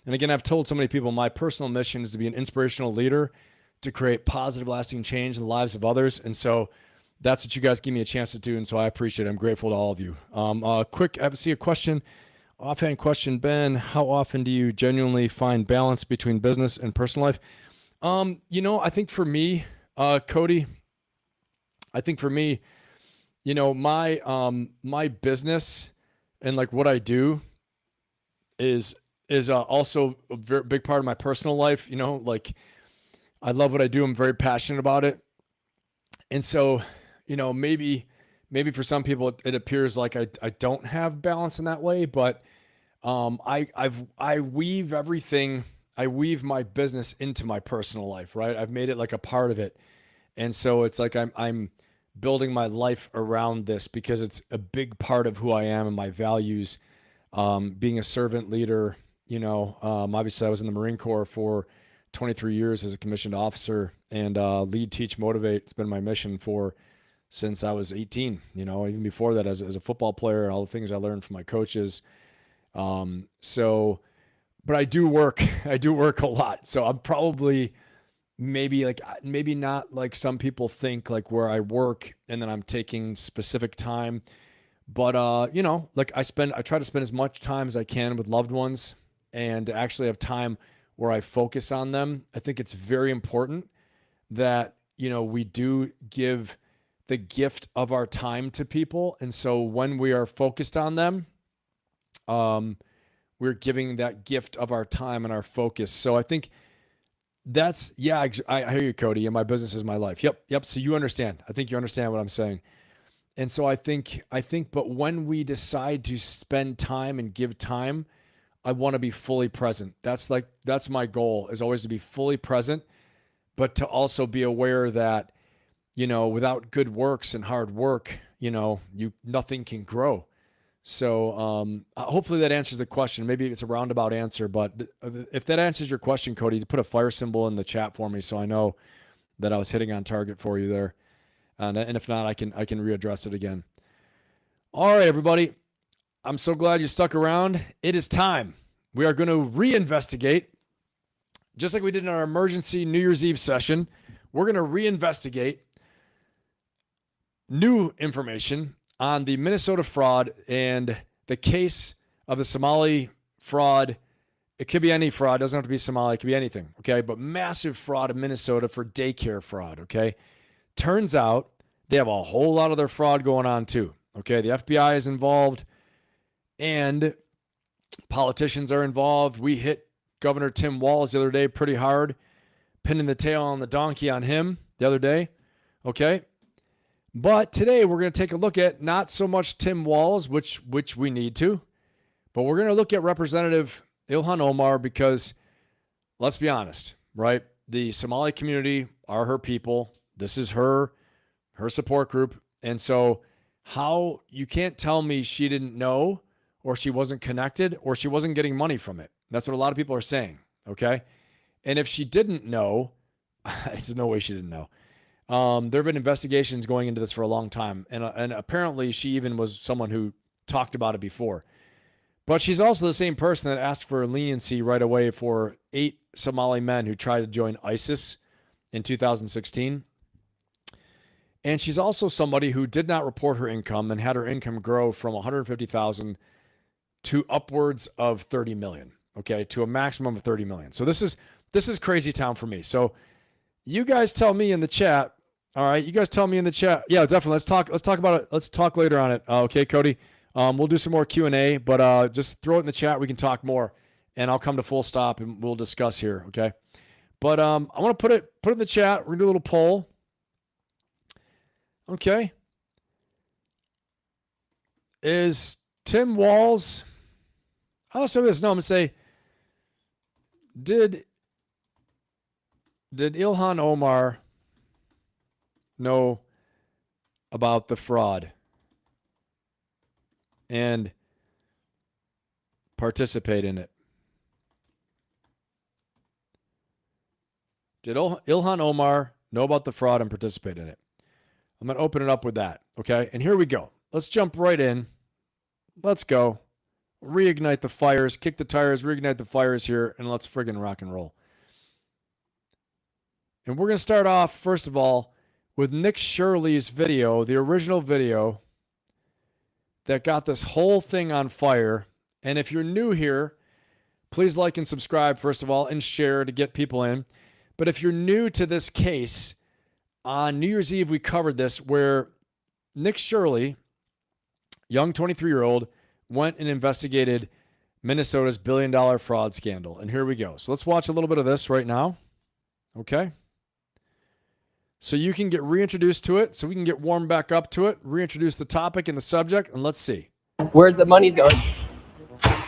And again, I've told so many people my personal mission is to be an inspirational leader, to create positive, lasting change in the lives of others. And so that's what you guys give me a chance to do. And so I appreciate it. I'm grateful to all of you. I see a question, offhand question, Ben, how often do you genuinely find balance between business and personal life? I think for me, Cody, my business and like what I do is also a very big part of my personal life. Like I love what I do. I'm very passionate about it. And so, maybe for some people it appears like I don't have balance in that way, but I weave everything. I weave my business into my personal life, right? I've made it like a part of it. And so it's like I'm building my life around this because it's a big part of who I am and my values. Being a servant leader, obviously I was in the Marine Corps for 23 years as a commissioned officer, and lead, teach, motivate. It's been my mission since I was 18, even before that as a football player, all the things I learned from my coaches. But I do work a lot. So I'm probably maybe not like some people think, like where I work and then I'm taking specific time, but I try to spend as much time as I can with loved ones and actually have time where I focus on them. I think it's very important that, we do give the gift of our time to people. And so when we are focused on them, we're giving that gift of our time and our focus. So I think I hear you, Cody, and my business is my life. Yep. So you understand. I think you understand what I'm saying. And so I think, but when we decide to spend time and give time, I want to be fully present. That's my goal, is always to be fully present, but to also be aware that, without good works and hard work, nothing can grow. So hopefully that answers the question. Maybe it's a roundabout answer, but if that answers your question, Cody, put a fire symbol in the chat for me so I know that I was hitting on target for you there. And if not, I can readdress it again. All right, everybody. I'm so glad you stuck around. It is time. We are going to reinvestigate, just like we did in our emergency New Year's Eve session. We're going to reinvestigate new information on the Minnesota fraud and the case of the Somali fraud. It could be any fraud. It doesn't have to be Somali. It could be anything. Okay. But massive fraud in Minnesota for daycare fraud. Okay. Turns out they have a whole lot of their fraud going on too. Okay. The FBI is involved, and Politicians are involved. We hit Governor Tim Walz the other day pretty hard, pinning the tail on the donkey on him the other day. Okay. But today we're going to take a look at not so much Tim Walz, which we need to, but we're going to look at Representative Ilhan Omar because let's be honest, right? The Somali community are her people. This is her support group. And so how you can't tell me she didn't know or she wasn't connected or she wasn't getting money from it. That's what a lot of people are saying. Okay. And if she didn't know, there's no way she didn't know. There have been investigations going into this for a long time. And apparently she even was someone who talked about it before. But she's also the same person that asked for leniency right away for 8 Somali men who tried to join ISIS in 2016. And she's also somebody who did not report her income and had her income grow from 150,000 to upwards of 30 million, okay, to a maximum of 30 million. So this is crazy town for me. So you guys tell me in the chat. All right, you guys tell me in the chat. Yeah, definitely. Let's talk about it. Let's talk later on it. Okay, Cody. We'll do some more Q&A, but just throw it in the chat. We can talk more, and I'll come to full stop and we'll discuss here. Okay. But I want to put it in the chat. We're gonna do a little poll. Okay. Is Tim Walz? I'll say this. No, I'm gonna say, did Ilhan Omar know about the fraud and participate in it? Did Ilhan Omar know about the fraud and participate in it? I'm going to open it up with that, okay? And here we go. Let's jump right in. Let's go. Reignite the fires, kick the tires, reignite the fires here, and let's friggin' rock and roll. And we're going to start off, first of all, with Nick Shirley's video, the original video that got this whole thing on fire. And if you're new here, please like and subscribe, first of all, and share to get people in. But if you're new to this case, on New Year's Eve, we covered this where Nick Shirley, young 23-year-old, went and investigated Minnesota's billion-dollar fraud scandal. And here we go. So let's watch a little bit of this right now. Okay. So you can get reintroduced to it, so we can get warmed back up to it, reintroduce the topic and the subject, and let's see. Where's the money's going?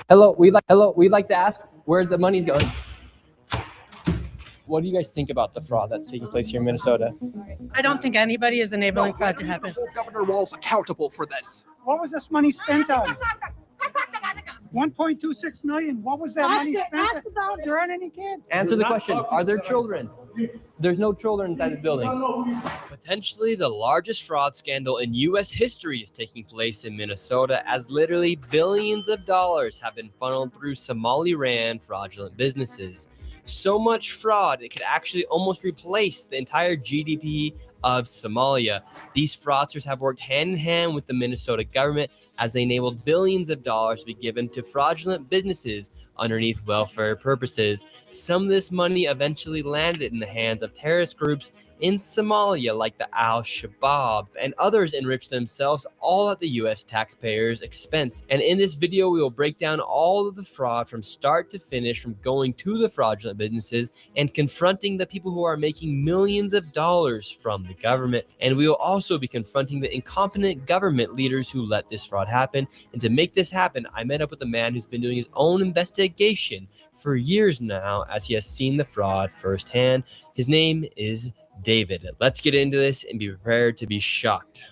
Hello, we'd like to ask where's the money's going? What do you guys think about the fraud that's taking place here in Minnesota? I don't think anybody is enabling fraud to happen. Hold Governor Walz accountable for this. What was this money spent on? 1.26 million. What was that money spent on? There aren't any kids. Answer the question. Are there children? There's no children inside this building. Potentially the largest fraud scandal in U.S. history is taking place in Minnesota as literally billions of dollars have been funneled through Somali-ran fraudulent businesses. So much fraud, it could actually almost replace the entire GDP of Somalia. These fraudsters have worked hand in hand with the Minnesota government as they enabled billions of dollars to be given to fraudulent businesses underneath welfare purposes. Some of this money eventually landed in the hands of terrorist groups in Somalia like the Al-Shabaab, and others enriched themselves all at the U.S. taxpayers' expense. And in this video, we will break down all of the fraud from start to finish, from going to the fraudulent businesses and confronting the people who are making millions of dollars from the government. And we will also be confronting the incompetent government leaders who let this fraud happen. And to make this happen, I met up with a man who's been doing his own investigation for years now, as he has seen the fraud firsthand. His name is David. Let's get into this and be prepared to be shocked.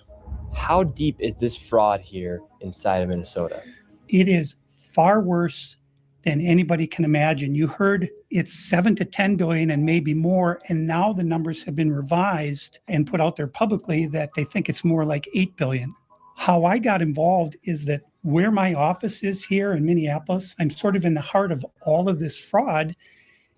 How deep is this fraud here inside of Minnesota? It is far worse than anybody can imagine. You heard it's 7 to 10 billion and maybe more, and now the numbers have been revised and put out there publicly that they think it's more like 8 billion. How I got involved is that where my office is here in Minneapolis, I'm sort of in the heart of all of this fraud,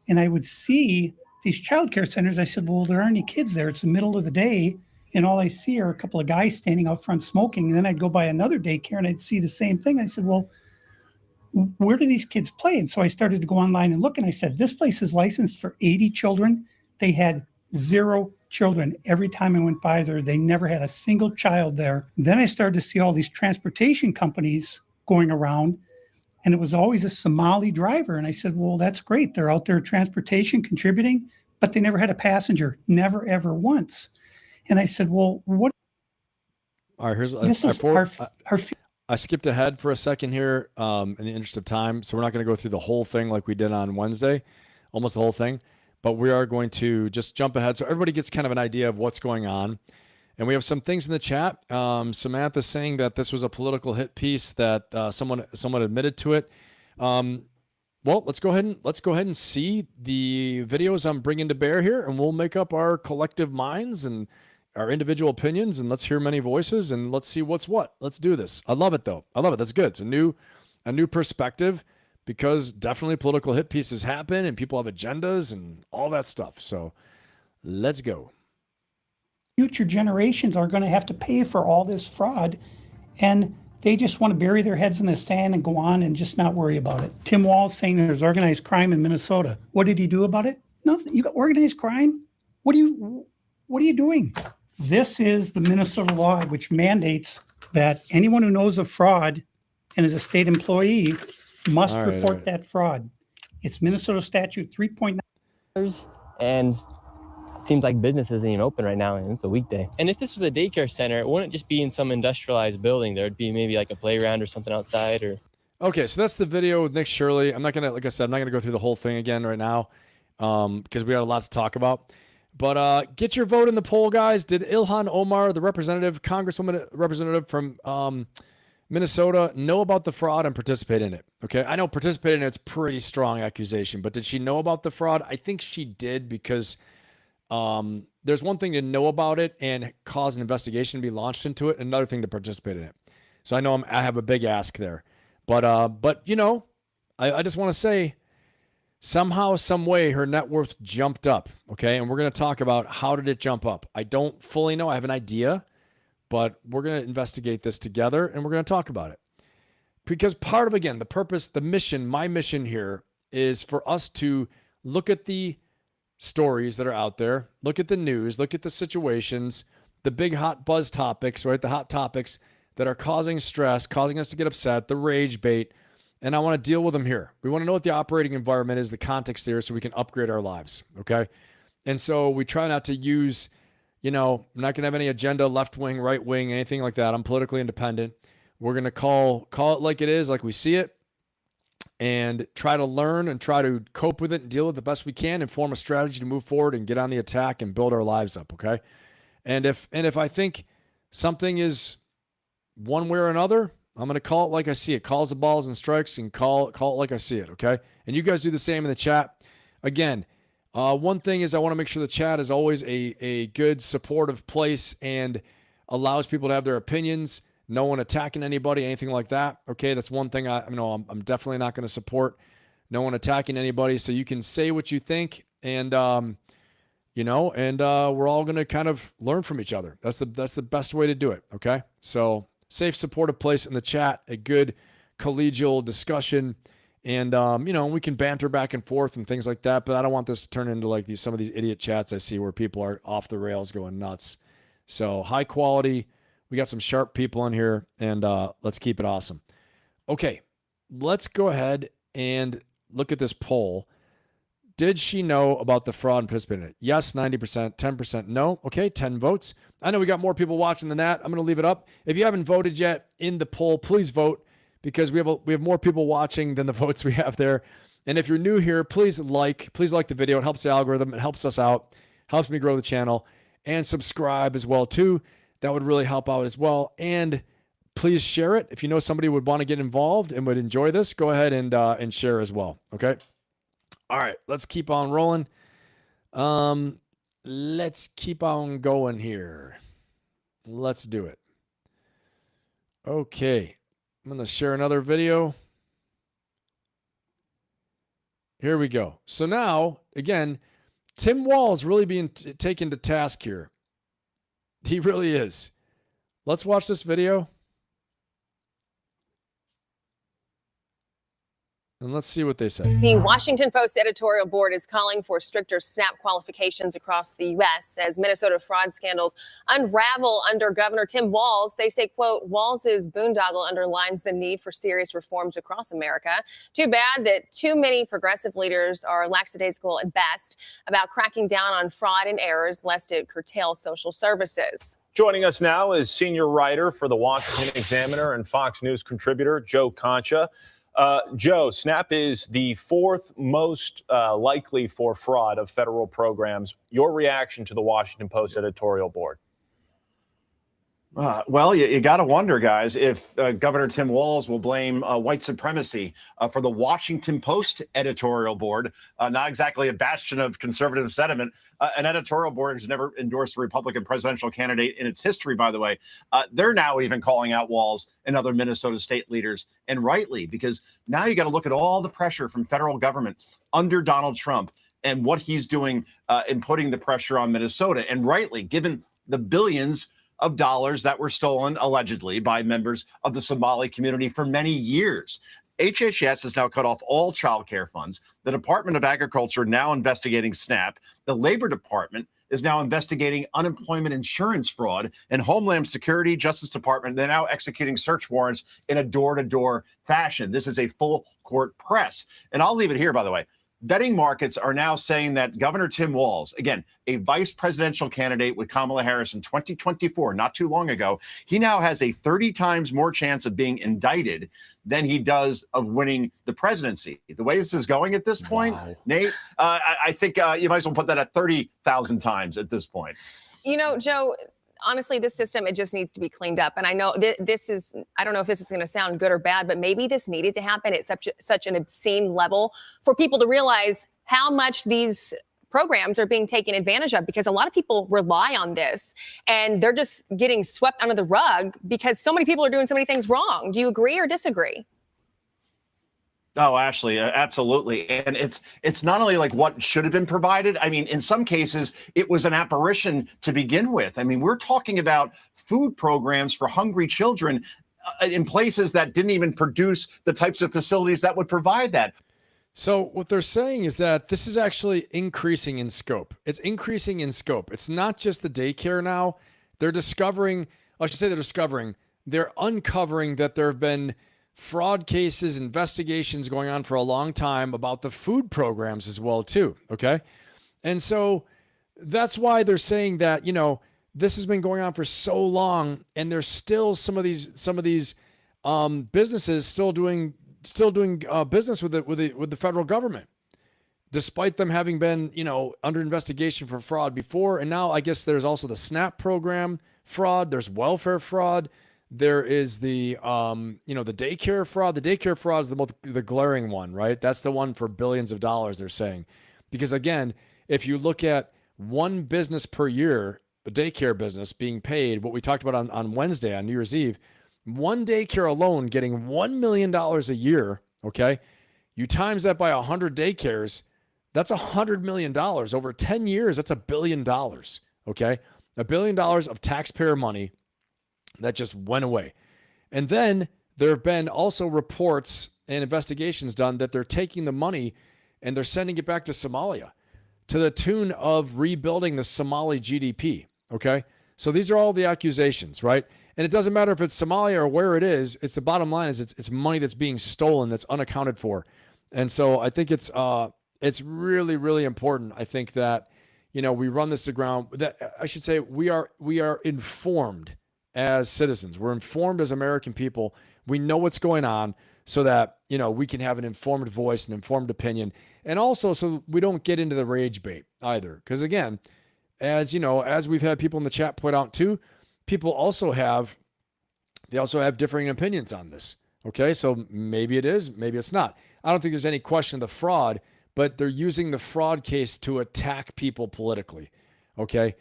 and I would see these childcare centers. I said, well, there aren't any kids there. It's the middle of the day, and all I see are a couple of guys standing out front smoking. And then I'd go by another daycare and I'd see the same thing. I said, well, where do these kids play? And so I started to go online and look, and I said, this place is licensed for 80 children. They had 0 children. Every time I went by there, they never had a single child there. Then I started to see all these transportation companies going around, And it was always a Somali driver. And I said, well, that's great. They're out there transportation contributing, but they never had a passenger, never, ever once. And I said, well, what? All right, I skipped ahead for a second here in the interest of time. So we're not going to go through the whole thing like we did on Wednesday, almost the whole thing, but we are going to just jump ahead so everybody gets kind of an idea of what's going on. And we have some things in the chat. Samantha saying that this was a political hit piece, that someone admitted to it. Well, let's go ahead and see the videos I'm bringing to bear here, and we'll make up our collective minds and our individual opinions, and let's hear many voices, and let's see what's what. Let's do this. I love it, though. I love it. That's good. It's a new perspective, because definitely political hit pieces happen, and people have agendas and all that stuff. So let's go. Future generations are going to have to pay for all this fraud, and they just want to bury their heads in the sand and go on and just not worry about it. Tim Walz saying there's organized crime in Minnesota. What did he do about it? Nothing. You got organized crime? What are you doing? This is the Minnesota law, which mandates that anyone who knows of fraud and is a state employee must report that fraud. It's Minnesota statute 3.9. And it seems like business isn't even open right now, and it's a weekday. And if this was a daycare center, it wouldn't just be in some industrialized building. There would be maybe like a playground or something outside. Or Okay, so that's the video with Nick Shirley. I'm not gonna, like I said, I'm not gonna go through the whole thing again right now, because we got a lot to talk about. But get your vote in the poll, guys. Did Ilhan Omar, the congresswoman representative from Minnesota, know about the fraud and participate in it? Okay, I know participate in it's pretty strong accusation, but did she know about the fraud? I think she did, because there's one thing to know about it and cause an investigation to be launched into it, another thing to participate in it. So I know I have a big ask there, but you know, I just want to say, somehow, some way, her net worth jumped up. Okay, and we're going to talk about how did it jump up. I don't fully know. I have an idea, but we're going to investigate this together, and we're going to talk about it. Because part of, again, the purpose, the mission, my mission here is for us to look at the stories that are out there, look at the news, look at the situations, the big hot buzz topics, right? The hot topics that are causing stress, causing us to get upset, the rage bait, and I want to deal with them here. We want to know what the operating environment is, the context there, so we can upgrade our lives, okay? And so we try not to use, I'm not going to have any agenda, left wing, right wing, anything like that. I'm politically independent. We're going to call it like it is, like we see it, and try to learn and try to cope with it and deal with it the best we can and form a strategy to move forward and get on the attack and build our lives up, okay? And if I think something is one way or another, I'm going to call it like I see it. Calls the balls and strikes, and call it like I see it, okay? And you guys do the same in the chat. Again, one thing is I want to make sure the chat is always a good, supportive place and allows people to have their opinions. No one attacking anybody, anything like that, okay? That's one thing I'm definitely not going to support. No one attacking anybody, so you can say what you think, and we're all going to kind of learn from each other. That's the best way to do it, okay? So safe, supportive place in the chat, a good collegial discussion, and we can banter back and forth and things like that. But I don't want this to turn into like some of these idiot chats I see where people are off the rails going nuts. So high quality. We got some sharp people in here, and let's keep it awesome. Okay, let's go ahead and look at this poll. Did she know about the fraud and participate in it? Yes, 90%, 10% no. Okay, 10 votes. I know we got more people watching than that. I'm going to leave it up. If you haven't voted yet in the poll, please vote, because we have more people watching than the votes we have there. And if you're new here, please like the video. It helps the algorithm. It helps us out, helps me grow the channel, and subscribe as well too. That would really help out as well. And please share it. If you know somebody would want to get involved and would enjoy this, go ahead and share as well. Okay. All right, let's keep on rolling. Let's keep on going here. Let's do it. Okay, I'm going to share another video. Here we go. So now, again, Tim Walz really being taken to task here. He really is. Let's watch this video. And let's see what they say. The Washington Post editorial board is calling for stricter SNAP qualifications across the U.S. as Minnesota fraud scandals unravel under Governor Tim Walz. They say, quote, Walz's boondoggle underlines the need for serious reforms across America. Too bad that too many progressive leaders are lackadaisical at best about cracking down on fraud and errors, lest it curtail social services. Joining us now is senior writer for the Washington Examiner and Fox News contributor Joe Concha. Joe, SNAP is the fourth most likely for fraud of federal programs. Your reaction to the Washington Post editorial board? Well, you got to wonder, guys, if Governor Tim Walz will blame white supremacy for the Washington Post editorial board, not exactly a bastion of conservative sentiment. An editorial board has never endorsed a Republican presidential candidate in its history, by the way. They're now even calling out Walz and other Minnesota state leaders, and rightly, because now you got to look at all the pressure from federal government under Donald Trump and what he's doing in putting the pressure on Minnesota. And rightly, given the billions of dollars that were stolen allegedly by members of the Somali community for many years. HHS has now cut off all child care funds. The Department of Agriculture now investigating SNAP. The Labor Department is now investigating unemployment insurance fraud, and Homeland Security, Justice Department, they're now executing search warrants in a door-to-door fashion. This is a full court press. And I'll leave it here, by the way. Betting markets are now saying that Governor Tim Walz, again, a vice presidential candidate with Kamala Harris in 2024, not too long ago, he now has a 30 times more chance of being indicted than he does of winning the presidency. The way this is going at this point, Nate, I think you might as well put that at 30,000 times at this point. You know, Joe, honestly, this system, it just needs to be cleaned up. And I know this is, I don't know if this is going to sound good or bad, but maybe this needed to happen at such an obscene level for people to realize how much these programs are being taken advantage of, because a lot of people rely on this and they're just getting swept under the rug because so many people are doing so many things wrong. Do you agree or disagree? Oh, Ashley, absolutely. And it's not only like what should have been provided. I mean, in some cases, it was an apparition to begin with. I mean, we're talking about food programs for hungry children in places that didn't even produce the types of facilities that would provide that. So what they're saying is that this is actually increasing in scope. It's increasing in scope. It's not just the daycare now. They're uncovering that there have been fraud cases, investigations going on for a long time about the food programs as well too, okay? And so that's why they're saying that, you know, this has been going on for so long and there's still some of these businesses still doing business with the federal government, despite them having been, you know, under investigation for fraud before. And now I guess there's also the SNAP program fraud, there's welfare fraud. There is the, the daycare fraud. The daycare fraud is the glaring one, right? That's the one for billions of dollars, they're saying. Because again, if you look at one business per year, the daycare business being paid, what we talked about on Wednesday, on New Year's Eve, one daycare alone getting $1 million a year, okay? You times that by 100 daycares, that's $100 million. Over 10 years, that's $1 billion, okay? $1 billion of taxpayer money that just went away. And then there have been also reports and investigations done that they're taking the money and they're sending it back to Somalia to the tune of rebuilding the Somali GDP, okay? So these are all the accusations, right? And it doesn't matter if it's Somalia or where it is. It's the bottom line is it's money that's being stolen, that's unaccounted for. And so I think it's really, really important. I think that, you know, we run this to ground. That I should say we are informed as citizens. We're informed as American people. We know what's going on so that, you know, we can have an informed voice, an informed opinion, and also so we don't get into the rage bait either. Because again, as you know, as we've had people in the chat point out too, people also have differing opinions on this. Okay, so maybe it is, maybe it's not. I don't think there's any question of the fraud, but they're using the fraud case to attack people politically. Okay,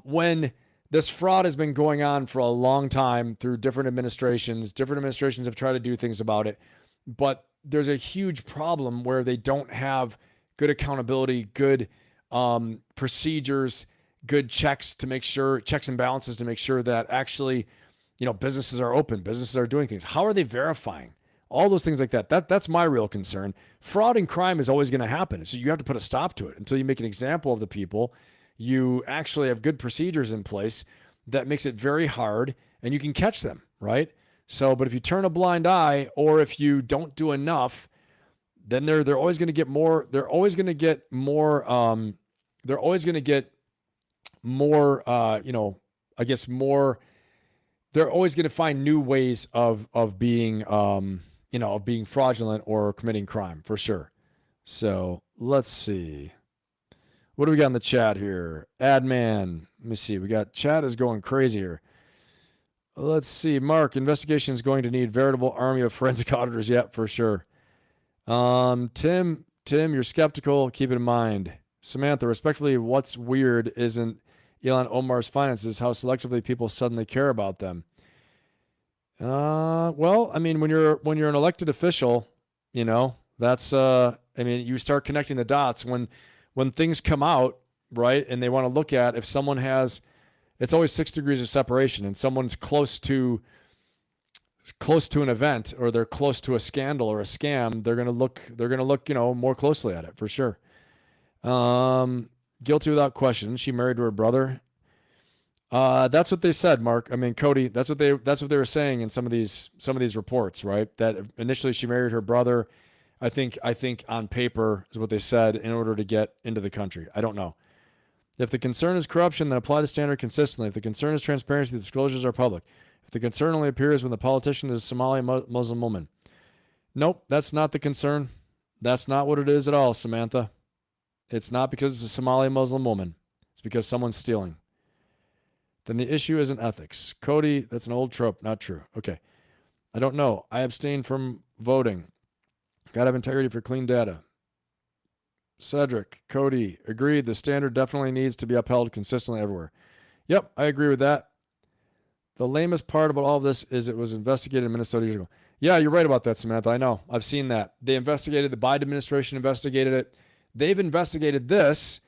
when this fraud has been going on for a long time through different administrations. Different administrations have tried to do things about it, but there's a huge problem where they don't have good accountability, good procedures, good checks and balances to make sure that actually, you know, businesses are open, businesses are doing things. How are they verifying all those things like that. That's my real concern. Fraud and crime is always going to happen. So you have to put a stop to it until you make an example of the people. You actually have good procedures in place that makes it very hard and you can catch them, right? So, but if you turn a blind eye or if you don't do enough, then they're always going to get more. They're always going to get more. They're always going to get more. I guess more. They're always going to find new ways of being, of being fraudulent or committing crime for sure. So let's see. What do we got in the chat here? Adman. Let me see. We got chat is going crazy here. Let's see. Mark, investigation is going to need veritable army of forensic auditors. Yep, for sure. Tim, you're skeptical. Keep it in mind. Samantha, respectfully, what's weird isn't Ilhan Omar's finances, how selectively people suddenly care about them. Well, I mean, when you're an elected official, that's you start connecting the dots when things come out, right? And they want to look at if someone has, it's always 6 degrees of separation, and someone's close to an event or they're close to a scandal or a scam, they're going to look, more closely at it for sure. Guilty without question. She married to her brother. That's what they said, Mark. I mean, Cody, that's what they were saying in some of these reports, right? That initially she married her brother. I think on paper is what they said in order to get into the country. I don't know. If the concern is corruption, then apply the standard consistently. If the concern is transparency, the disclosures are public. If the concern only appears when the politician is a Somali Muslim woman. Nope, that's not the concern. That's not what it is at all, Samantha. It's not because it's a Somali Muslim woman. It's because someone's stealing. Then the issue isn't ethics. Cody, that's an old trope. Not true. Okay. I don't know. I abstain from voting. Gotta have integrity for clean data. Cedric, Cody, agreed. The standard definitely needs to be upheld consistently everywhere. Yep, I agree with that. The lamest part about all of this is it was investigated in Minnesota years ago. Yeah, you're right about that, Samantha. I know. I've seen that. They investigated, the Biden administration investigated it. They've investigated this.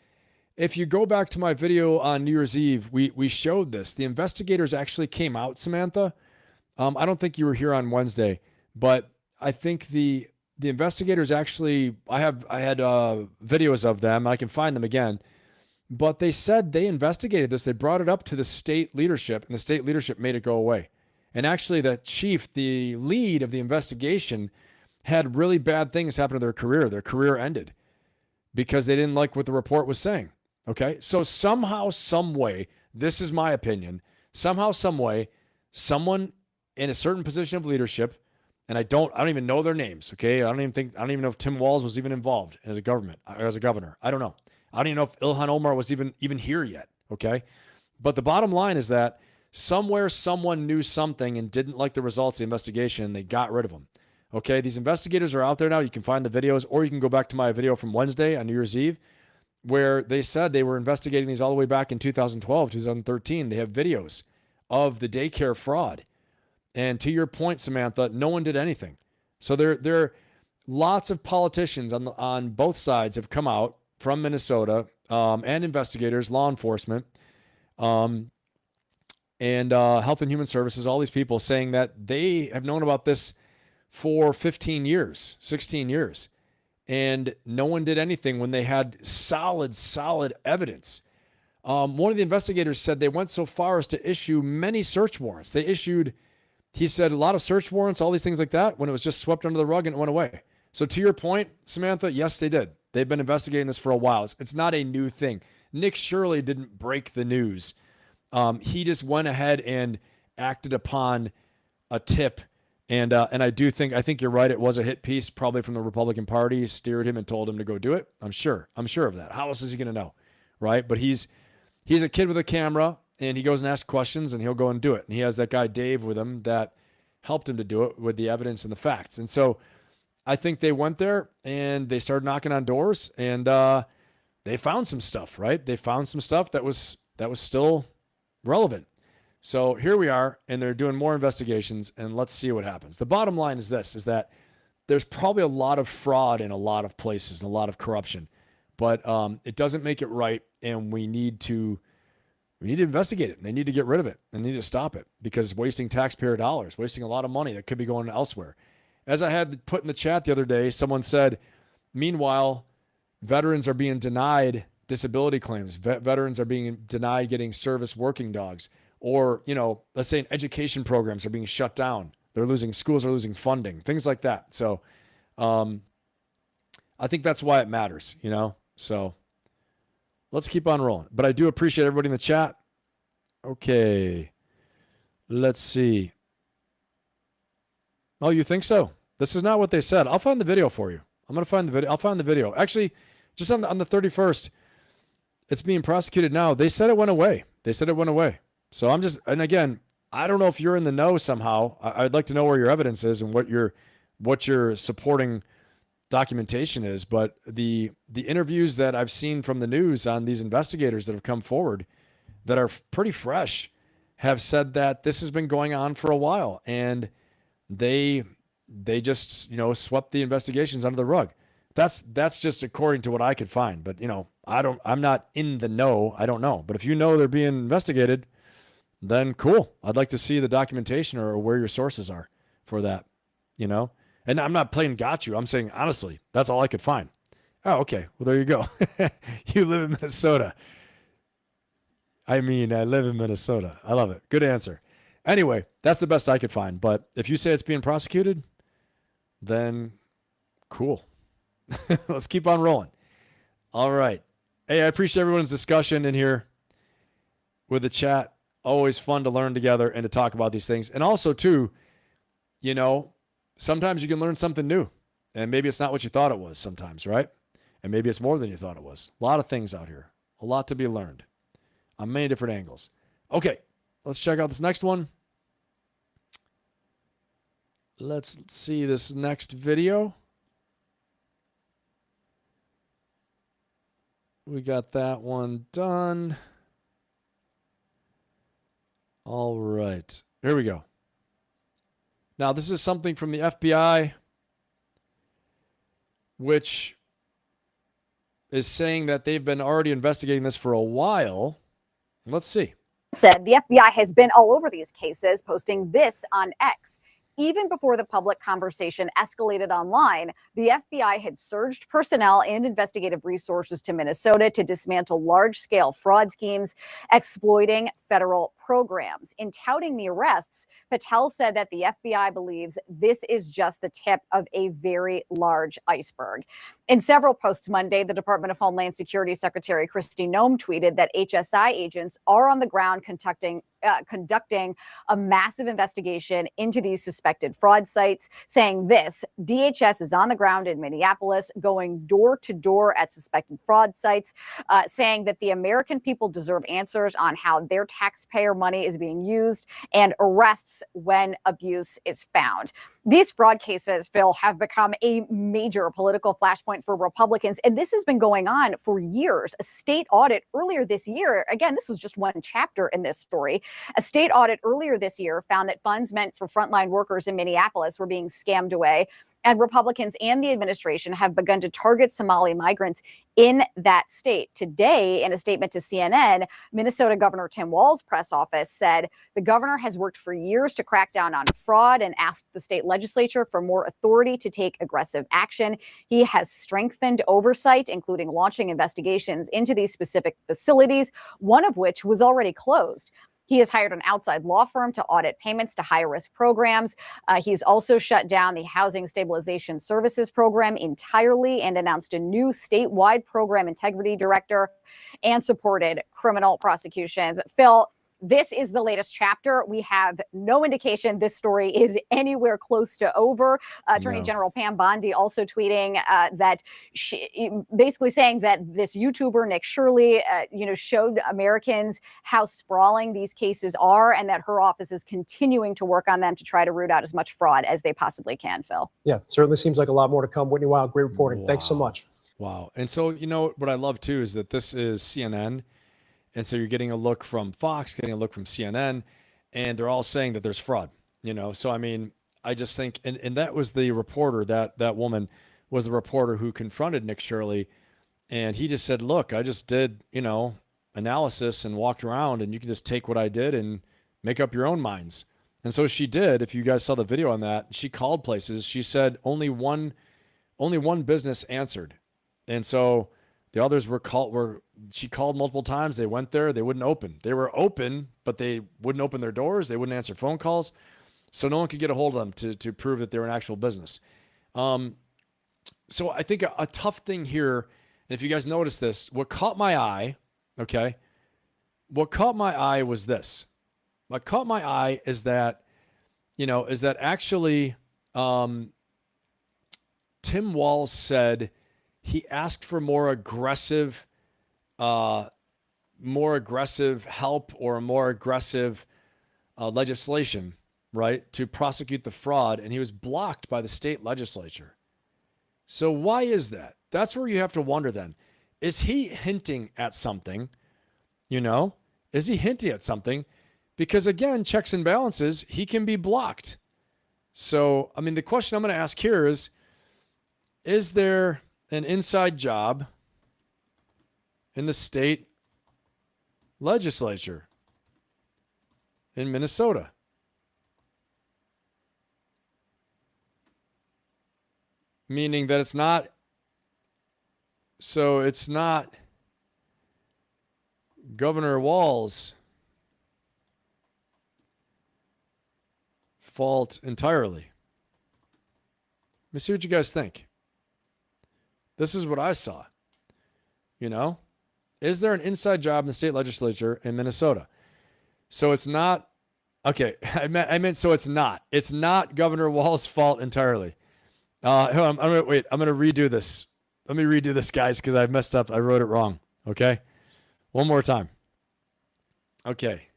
If you go back to my video on New Year's Eve, we showed this. The investigators actually came out, Samantha. I don't think you were here on Wednesday, but I think the investigators actually, I had videos of them. I can find them again. But they said they investigated this. They brought it up to the state leadership, and the state leadership made it go away. And actually, the chief, the lead of the investigation, had really bad things happen to their career. Their career ended because they didn't like what the report was saying. Okay? So somehow, some way, this is my opinion, somehow, some way, someone in a certain position of leadership, and I don't even know their names, okay? I don't even know if Tim Walz was even involved as a governor. I don't know. I don't even know if Ilhan Omar was even here yet, okay? But the bottom line is that somewhere someone knew something and didn't like the results of the investigation, and they got rid of them, okay? These investigators are out there now. You can find the videos, or you can go back to my video from Wednesday on New Year's Eve, where they said they were investigating these all the way back in 2012, 2013. They have videos of the daycare fraud. And to your point, Samantha, no one did anything. So there lots of politicians on both sides have come out from Minnesota, and investigators, law enforcement, and Health and Human Services, all these people saying that they have known about this for 15 years, 16 years. And no one did anything when they had solid evidence. One of the investigators said they went so far as to issue many search warrants. They issued, he said, a lot of search warrants, all these things like that, when it was just swept under the rug and it went away. So to your point, Samantha, yes, they did. They've been investigating this for a while. It's not a new thing. Nick Shirley didn't break the news. He just went ahead and acted upon a tip. And I think you're right. It was a hit piece, probably from the Republican Party, steered him and told him to go do it. I'm sure of that. How else is he going to know, right? But he's a kid with a camera, and he goes and asks questions, and he'll go and do it. And he has that guy Dave with him that helped him to do it with the evidence and the facts. And so I think they went there and they started knocking on doors, and they found some stuff, right? They found some stuff that was still relevant. So here we are, and they're doing more investigations, and let's see what happens. The bottom line is this, is that there's probably a lot of fraud in a lot of places and a lot of corruption, but it doesn't make it right, and we need to investigate it. They need to get rid of it. They need to stop it because it's wasting taxpayer dollars, wasting a lot of money that could be going elsewhere. as I had put in the chat the other day, someone said, meanwhile, veterans are being denied disability claims. Veterans are being denied getting service working dogs. Or, let's say education programs are being shut down. Schools are losing funding, things like that. So I think that's why it matters, So let's keep on rolling. But I do appreciate everybody in the chat. Okay. Let's see. Oh, you think so? This is not what they said. I'll find the video for you. I'm going to find the video. I'll find the video. Actually, just on the 31st, it's being prosecuted now. They said it went away. So and again, I don't know if you're in the know somehow. I'd like to know where your evidence is and what your supporting documentation is. But the interviews that I've seen from the news on these investigators that have come forward that are pretty fresh have said that this has been going on for a while, and they just swept the investigations under the rug. That's just according to what I could find. But I'm not in the know. I don't know. But if you know they're being investigated, then cool. I'd like to see the documentation or where your sources are for that. And I'm not playing got you. I'm saying honestly, that's all I could find. Oh, okay. Well, there you go. You live in Minnesota. I live in Minnesota. I love it. Good answer. Anyway, that's the best I could find. But if you say it's being prosecuted, then cool. Let's keep on rolling. All right. Hey, I appreciate everyone's discussion in here with the chat. Always fun to learn together and to talk about these things. And also, too, sometimes you can learn something new. And maybe it's not what you thought it was sometimes, right? And maybe it's more than you thought it was. A lot of things out here. A lot to be learned on many different angles. Okay, let's check out this next one. Let's see this next video. We got that one done. All right, here we go. Now, this is something from the FBI, which is saying that they've been already investigating this for a while. Let's see. Said the FBI has been all over these cases, posting this on X. Even before the public conversation escalated online, the FBI had surged personnel and investigative resources to Minnesota to dismantle large-scale fraud schemes exploiting federal programs. In touting the arrests, Patel said that the FBI believes this is just the tip of a very large iceberg. In several posts Monday, the Department of Homeland Security Secretary Kristi Noem tweeted that HSI agents are on the ground conducting a massive investigation into these suspected fraud sites, saying this: DHS is on the ground in Minneapolis, going door to door at suspected fraud sites, saying that the American people deserve answers on how their taxpayer money is being used and arrests when abuse is found. These fraud cases, Phil, have become a major political flashpoint for Republicans, and this has been going on for years. A state audit earlier this year, again, this was just one chapter in this story. A state audit earlier this year found that funds meant for frontline workers in Minneapolis were being scammed away. And Republicans and the administration have begun to target Somali migrants in that state. Today, in a statement to CNN, Minnesota Governor Tim Walz's press office said the governor has worked for years to crack down on fraud and asked the state legislature for more authority to take aggressive action. He has strengthened oversight, including launching investigations into these specific facilities, one of which was already closed. He has hired an outside law firm to audit payments to high-risk programs. He's also shut down the Housing Stabilization Services Program entirely and announced a new statewide program integrity director and supported criminal prosecutions. Phil, this is the latest chapter. We have no indication this story is anywhere close to over. Attorney General Pam Bondi also tweeting that she basically saying that this YouTuber, Nick Shirley, showed Americans how sprawling these cases are and that her office is continuing to work on them to try to root out as much fraud as they possibly can, Phil. Yeah, certainly seems like a lot more to come. Whitney Wild, great reporting. Wow. Thanks so much. Wow. And so, what I love too is that this is CNN. And so you're getting a look from Fox, getting a look from CNN, and they're all saying that there's fraud, So, I just think, and that was the reporter, that woman was the reporter who confronted Nick Shirley. And he just said, look, I just did, analysis and walked around, and you can just take what I did and make up your own minds. And so she did. If you guys saw the video on that, she called places. She said only one business answered. And so the others she called multiple times. They went there. They wouldn't open. They were open, but they wouldn't open their doors. They wouldn't answer phone calls. So no one could get a hold of them to prove that they were an actual business. So I think a tough thing here, and if you guys notice this, what caught my eye, okay, what caught my eye was this. What caught my eye is that, actually Tim Walz said he asked for more aggressive help or more aggressive legislation, right, to prosecute the fraud, and he was blocked by the state legislature. So why is that? That's where you have to wonder then. Is he hinting at something? Is he hinting at something? Because again, checks and balances, he can be blocked. So, I mean, the question I'm going to ask here is there an inside job in the state legislature in Minnesota? Meaning that it's not Governor Walz' fault entirely. Let me see what you guys think. This is what I saw. Is there an inside job in the state legislature in Minnesota? So it's not, okay, I meant so it's not. It's not Governor Walz' fault entirely. I'm going to redo this. Let me redo this, guys, because I messed up. I wrote it wrong. Okay. One more time. Okay.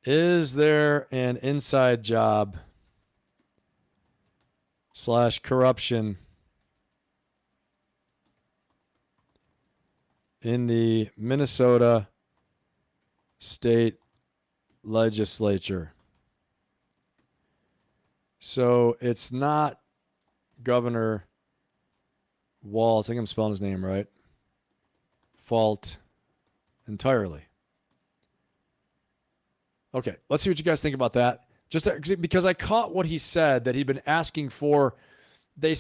Is there an inside job / corruption in the Minnesota state legislature? So it's not Governor Walz, I think I'm spelling his name right, fault entirely. Okay, let's see what you guys think about that. Just because I caught what he said, that he'd been asking for, they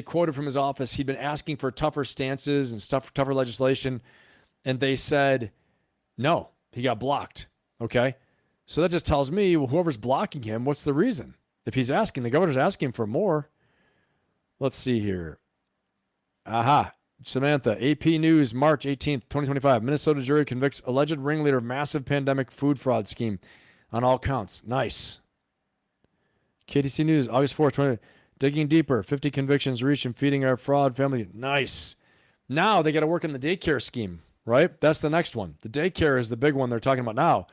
quoted from his office, he'd been asking for tougher stances and tougher legislation, and they said, no, he got blocked. Okay, so that just tells me, well, whoever's blocking him, what's the reason? If he's asking, the governor's asking for more. Let's see here. Aha. Samantha, AP News, March 18th, 2025. Minnesota jury convicts alleged ringleader of massive pandemic food fraud scheme on all counts. Nice. KTC News, August 4th, 2020. Digging deeper. 50 convictions reached in feeding our fraud family. Nice. Now they got to work on the daycare scheme, right? That's the next one. The daycare is the big one they're talking about now.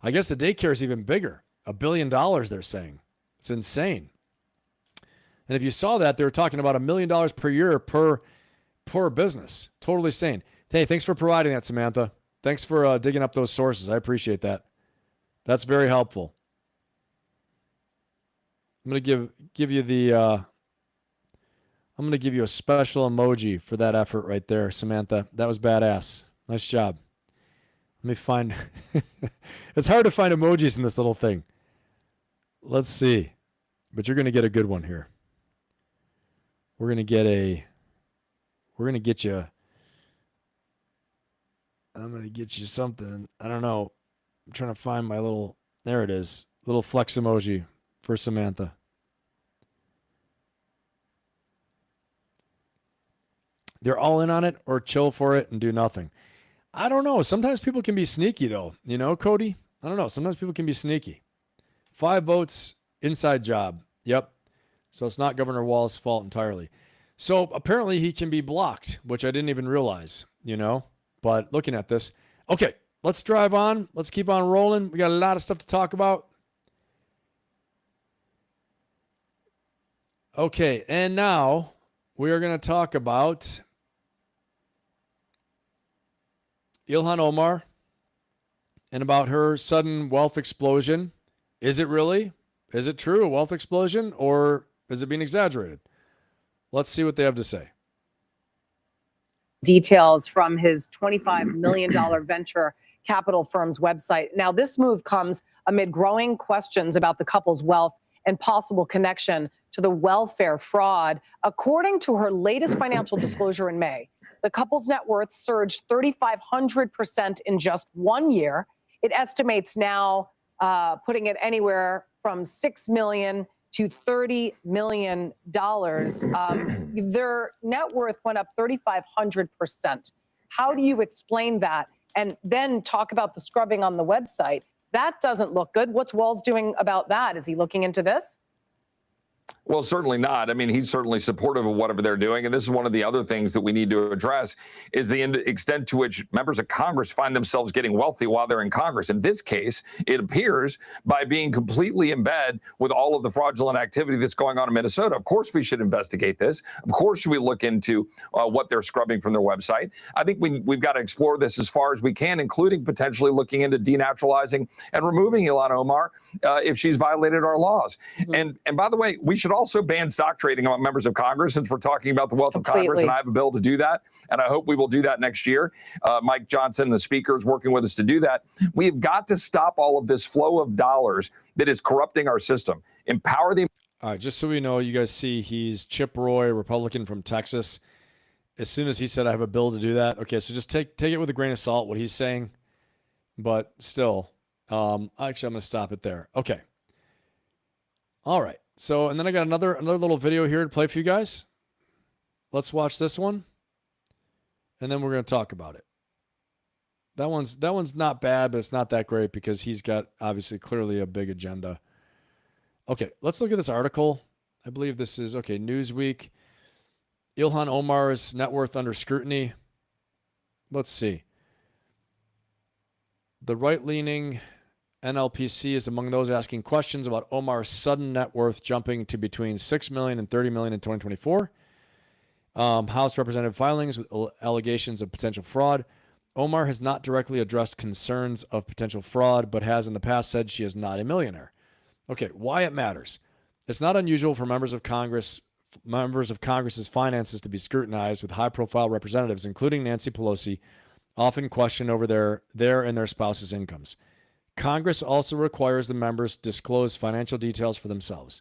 I guess the daycare is even bigger. $1 billion, they're saying. It's insane. And if you saw that, they were talking about $1 million per year per business. Totally sane. Hey, thanks for providing that, Samantha. Thanks for digging up those sources. I appreciate that. That's very helpful. I'm going to give you the I'm going to give you a special emoji for that effort right there, Samantha. That was badass. Nice job. Let me find it's hard to find emojis in this little thing. Let's see. But you're going to get a good one here. We're going to get you. I'm going to get you something. I don't know. I'm trying to find my little, there it is. Little flex emoji for Samantha. They're all in on it or chill for it and do nothing. I don't know. Sometimes people can be sneaky though. Cody? I don't know. Sometimes people can be sneaky. 5 votes, inside job. Yep. So it's not Governor Walz's fault entirely. So apparently he can be blocked, which I didn't even realize, but looking at this. Okay, let's drive on. Let's keep on rolling. We got a lot of stuff to talk about. Okay, and now we are going to talk about Ilhan Omar and about her sudden wealth explosion. Is it really? Is it true, a wealth explosion, or is it being exaggerated? Let's see what they have to say. Details from his $25 million venture capital firm's website. Now, this move comes amid growing questions about the couple's wealth and possible connection to the welfare fraud. According to her latest financial disclosure in May, the couple's net worth surged 3,500% in just 1 year. It estimates now putting it anywhere from $6 million to $30 million. Their net worth went up 3,500%. How do you explain that? And then talk about the scrubbing on the website. That doesn't look good. What's Walz doing about that? Is he looking into this? Well, certainly not. I mean, he's certainly supportive of whatever they're doing. And this is one of the other things that we need to address is the extent to which members of Congress find themselves getting wealthy while they're in Congress. In this case, it appears by being completely in bed with all of the fraudulent activity that's going on in Minnesota. Of course, we should investigate this. Of course, we look into what they're scrubbing from their website. I think we've got to explore this as far as we can, including potentially looking into denaturalizing and removing Ilhan Omar if she's violated our laws. And by the way, we should also ban stock trading among members of Congress, since we're talking about the wealth of Congress, and I have a bill to do that, and I hope we will do that next year. Mike Johnson, the Speaker, is working with us to do that. We've got to stop all of this flow of dollars that is corrupting our system. Empower the... All right, just so we know, you guys see he's Chip Roy, Republican from Texas. As soon as he said, I have a bill to do that. Okay, so just take it with a grain of salt, what he's saying. But still, actually, I'm going to stop it there. Okay. All right. So, and then I got another little video here to play for you guys. Let's watch this one, and then we're going to talk about it. That one's not bad, but it's not that great because he's got obviously clearly a big agenda. Okay, let's look at this article. I believe this is Newsweek. Ilhan Omar's net worth under scrutiny. Let's see. The right-leaning NLPC is among those asking questions about Omar's sudden net worth jumping to between $6 million and $30 million in 2024. House Representative filings with allegations of potential fraud. Omar has not directly addressed concerns of potential fraud, but has in the past said she is not a millionaire. Okay, why it matters. It's not unusual for members of Congress's finances to be scrutinized, with high-profile representatives, including Nancy Pelosi, often questioned over their and their spouses' incomes. Congress also requires the members disclose financial details for themselves,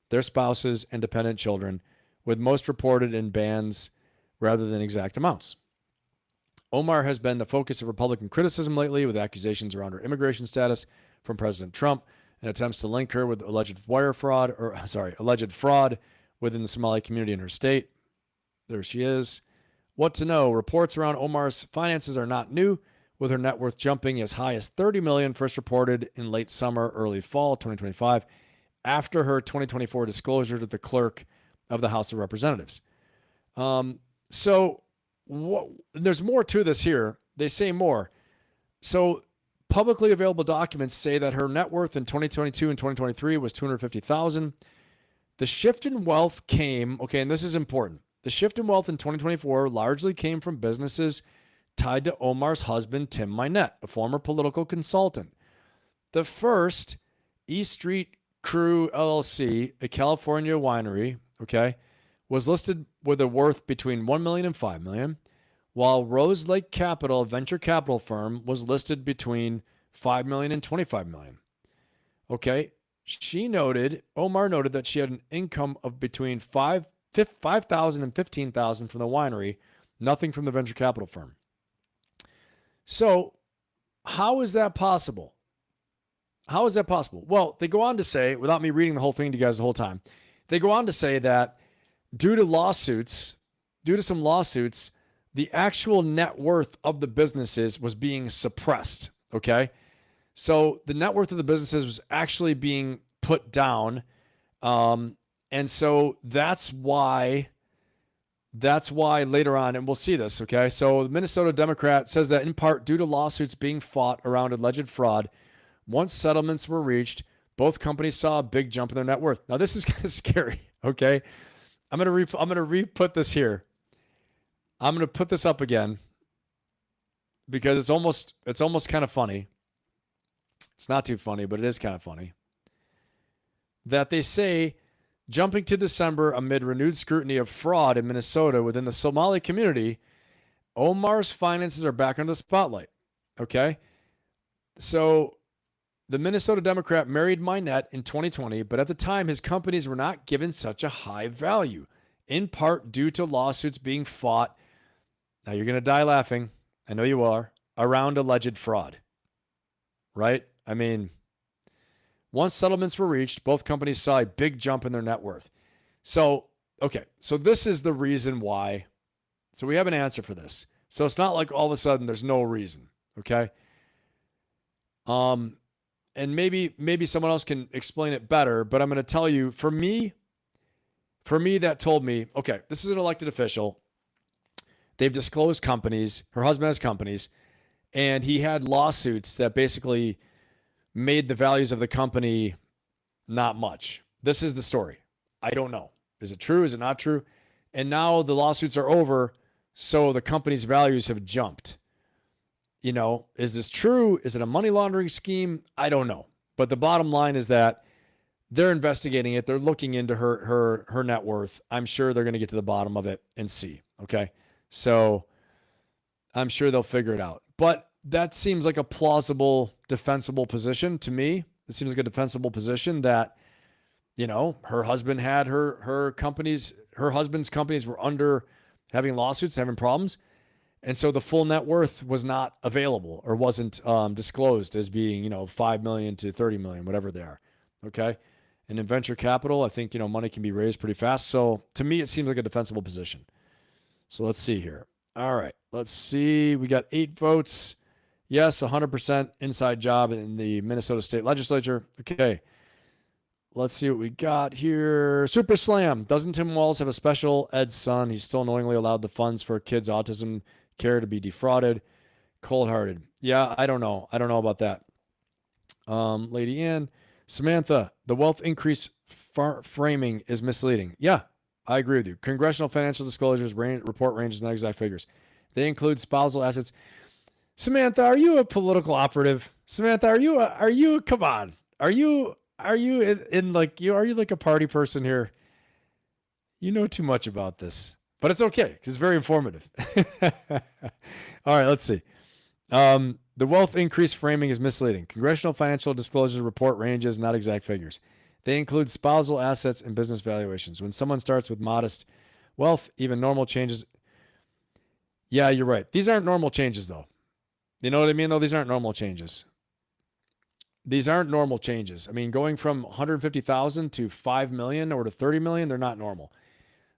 their spouses, and dependent children, with most reported in bands rather than exact amounts. Omar has been the focus of Republican criticism lately, with accusations around her immigration status from President Trump and attempts to link her with alleged fraud within the Somali community in her state. There she is. What to know? Reports around Omar's finances are not new, with her net worth jumping as high as $30 million, first reported in late summer, early fall 2025, after her 2024 disclosure to the clerk of the House of Representatives. There's more to this here. They say more. So publicly available documents say that her net worth in 2022 and 2023 was $250,000. The shift in wealth came, and this is important. The shift in wealth in 2024 largely came from businesses tied to Omar's husband, Tim Minette, a former political consultant. The first, E Street Crew LLC, a California winery, was listed with a worth between $1 million and $5 million, while Rose Lake Capital, a venture capital firm, was listed between $5 million and $25 million. Omar noted that she had an income of between $5,000 and $15,000 from the winery, nothing from the venture capital firm. So how is that possible? Well, they go on to say, without me reading the whole thing to you guys the whole time, they go on to say that due to some lawsuits, the actual net worth of the businesses was being suppressed. So the net worth of the businesses was actually being put down. And so that's why later on, and we'll see this, So the Minnesota Democrat says that in part due to lawsuits being fought around alleged fraud, once settlements were reached, both companies saw a big jump in their net worth. Now this is kind of scary, I'm gonna re-put this here. I'm gonna put this up again because it's almost kind of funny. It's not too funny, but it is kind of funny that they say, jumping to December amid renewed scrutiny of fraud in Minnesota within the Somali community, Omar's finances are back under the spotlight. So the Minnesota Democrat married Minette in 2020, but at the time, his companies were not given such a high value, in part due to lawsuits being fought. Now you're going to die laughing. I know you are. Around alleged fraud, right? I mean, once settlements were reached, both companies saw a big jump in their net worth. So, okay. So this is the reason why. So we have an answer for this. So it's not like all of a sudden there's no reason. Okay. And maybe someone else can explain it better, but I'm going to tell you, for me, that told me, okay, this is an elected official. They've disclosed companies. Her husband has companies, and he had lawsuits that basically made the values of the company not much. This is the story. I don't know. Is it true? Is it not true? And now the lawsuits are over, so the company's values have jumped. You know, is this true? Is it a money laundering scheme? I don't know. But the bottom line is that they're investigating it. They're looking into her net worth. I'm sure they're going to get to the bottom of it and see. Okay. So I'm sure they'll figure it out. But that seems like a plausible, defensible position to me. It seems like a defensible position that, you know, her husband had her companies, her husband's companies were under having lawsuits, having problems. And so the full net worth was not available or wasn't disclosed as being, you know, 5 million to 30 million, whatever they are. Okay. And in venture capital, I think, you know, money can be raised pretty fast. So to me, it seems like a defensible position. So let's see here. All right. Let's see. We got 8 votes. Yes, 100% inside job in the Minnesota State Legislature. Okay. Let's see what we got here. Super Slam. Doesn't Tim Walz have a special ed son? He's still knowingly allowed the funds for kids' autism care to be defrauded. Cold-hearted. Yeah, I don't know. I don't know about that. Lady Ann. Samantha, the wealth increase framing is misleading. Yeah, I agree with you. Congressional financial disclosures report ranges, not exact figures. They include spousal assets. Samantha, are you a political operative? Samantha, are you come on. Are you in like are you like a party person here? You know too much about this. But it's okay because it's very informative. All right, let's see. The wealth increase framing is misleading. Congressional financial disclosures report ranges, not exact figures. They include spousal assets and business valuations. When someone starts with modest wealth, even normal changes. Yeah, you're right. These aren't normal changes, though. You know what I mean, though? These aren't normal changes. These aren't normal changes. I mean, going from 150,000 to 5 million or to 30 million, they're not normal.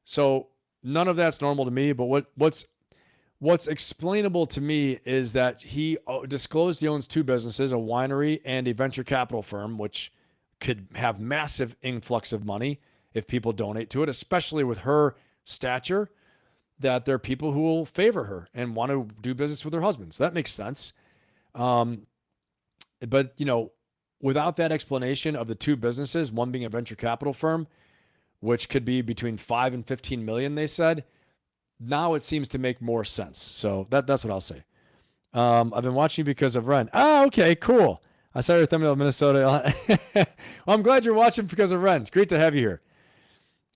So none of that's normal to me. But what's explainable to me is that he disclosed he owns 2 businesses, a winery and a venture capital firm, which could have massive influx of money if people donate to it, especially with her stature, that there are people who will favor her and want to do business with her husband. So that makes sense. But, you know, without that explanation of the 2 businesses, one being a venture capital firm, which could be between 5 and 15 million, they said, now it seems to make more sense. So that's what I'll say. I've been watching because of Ren. Oh, okay, cool. I saw your thumbnail of Minnesota. Well, I'm glad you're watching because of Ren. It's great to have you here.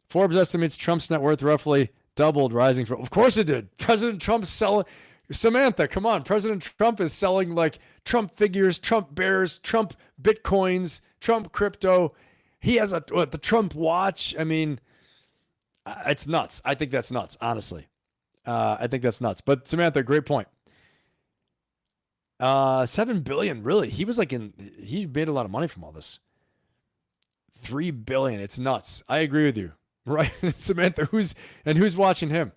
Forbes estimates Trump's net worth roughly doubled, rising from. Of course it did. President Trump's selling. Samantha, come on. President Trump is selling like Trump figures, Trump bears, Trump Bitcoins, Trump crypto. He has the Trump watch. I mean, it's nuts. I think that's nuts, honestly. I think that's nuts. But Samantha, great point. 7 billion, really? He was he made a lot of money from all this. 3 billion. It's nuts. I agree with you. Right? Samantha, who's watching him?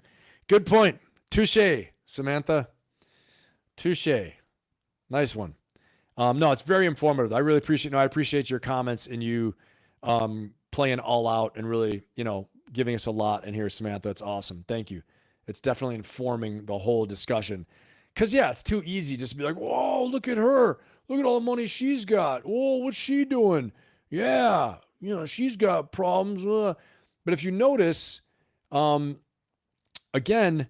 Good point. Touche, Samantha. Touche. Nice one. No, it's very informative. I really appreciate your comments and you playing all out and really, you know, giving us a lot in here, Samantha. It's awesome. Thank you. It's definitely informing the whole discussion. Because, yeah, it's too easy just to be like, whoa, look at her. Look at all the money she's got. Whoa, what's she doing? Yeah, you know, she's got problems. But if you notice, again,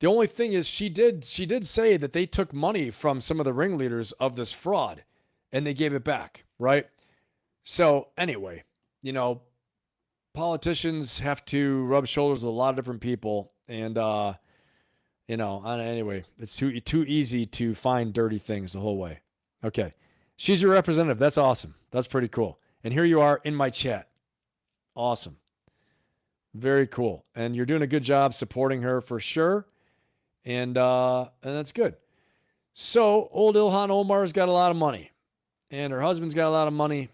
the only thing is she did say that they took money from some of the ringleaders of this fraud and they gave it back, right? So anyway, you know, politicians have to rub shoulders with a lot of different people. And, you know, anyway, it's too easy to find dirty things the whole way. Okay. She's your representative. That's awesome. That's pretty cool. And here you are in my chat. Awesome. Very cool. And you're doing a good job supporting her for sure. And that's good. So old Ilhan Omar's got a lot of money. And her husband's got a lot of money.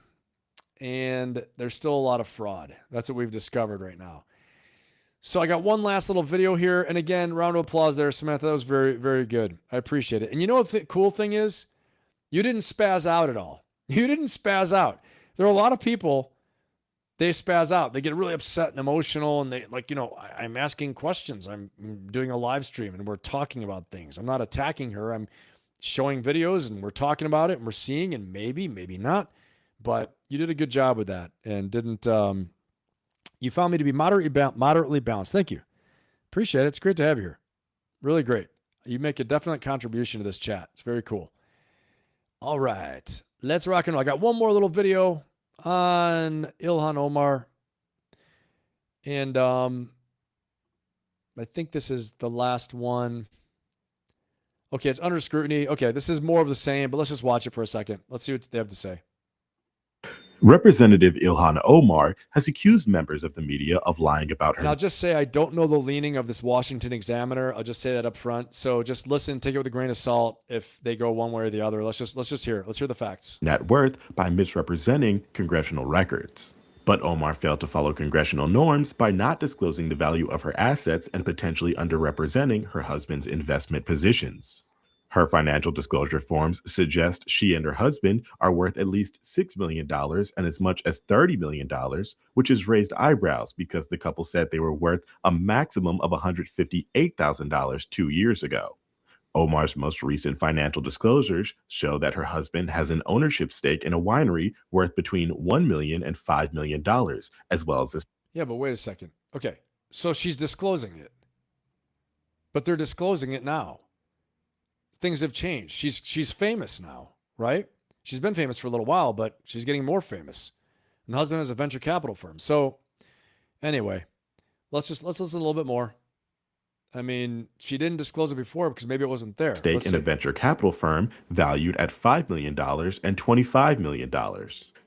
And there's still a lot of fraud. That's what we've discovered right now. So I got one last little video here. And again, round of applause there, Samantha. That was very, very good. I appreciate it. And you know what the cool thing is? You didn't spaz out at all. You didn't spaz out. There are a lot of people, they spaz out. They get really upset and emotional. And they like, I'm asking questions. I'm doing a live stream and we're talking about things. I'm not attacking her. I'm showing videos and we're talking about it and we're seeing and maybe not. But you did a good job with that and didn't, you found me to be moderately balanced. Thank you. Appreciate it. It's great to have you here. Really great. You make a definite contribution to this chat. It's very cool. All right. Let's rock and roll. I got one more little video on Ilhan Omar. And I think this is the last one. Okay, it's under scrutiny. Okay, this is more of the same, but let's just watch it for a second. Let's see what they have to say. Representative Ilhan Omar has accused members of the media of lying about her. And I'll just say I don't know the leaning of this Washington Examiner. I'll just say that up front. So just listen, take it with a grain of salt if they go one way or the other. Let's just hear it. Let's hear the facts. Net worth by misrepresenting congressional records. But Omar failed to follow congressional norms by not disclosing the value of her assets and potentially underrepresenting her husband's investment positions. Her financial disclosure forms suggest she and her husband are worth at least $6 million and as much as $30 million, which has raised eyebrows because the couple said they were worth a maximum of $158,000 2 years ago. Omar's most recent financial disclosures show that her husband has an ownership stake in a winery worth between $1 million and $5 million, as well as this. Yeah, but wait a second. Okay, so she's disclosing it, but they're disclosing it now. Things have changed. She's famous now, right? She's been famous for a little while, but she's getting more famous. And the husband has a venture capital firm. So anyway, let's listen a little bit more. I mean, she didn't disclose it before because maybe it wasn't there. Stake in a venture capital firm valued at $5 million and $25 million.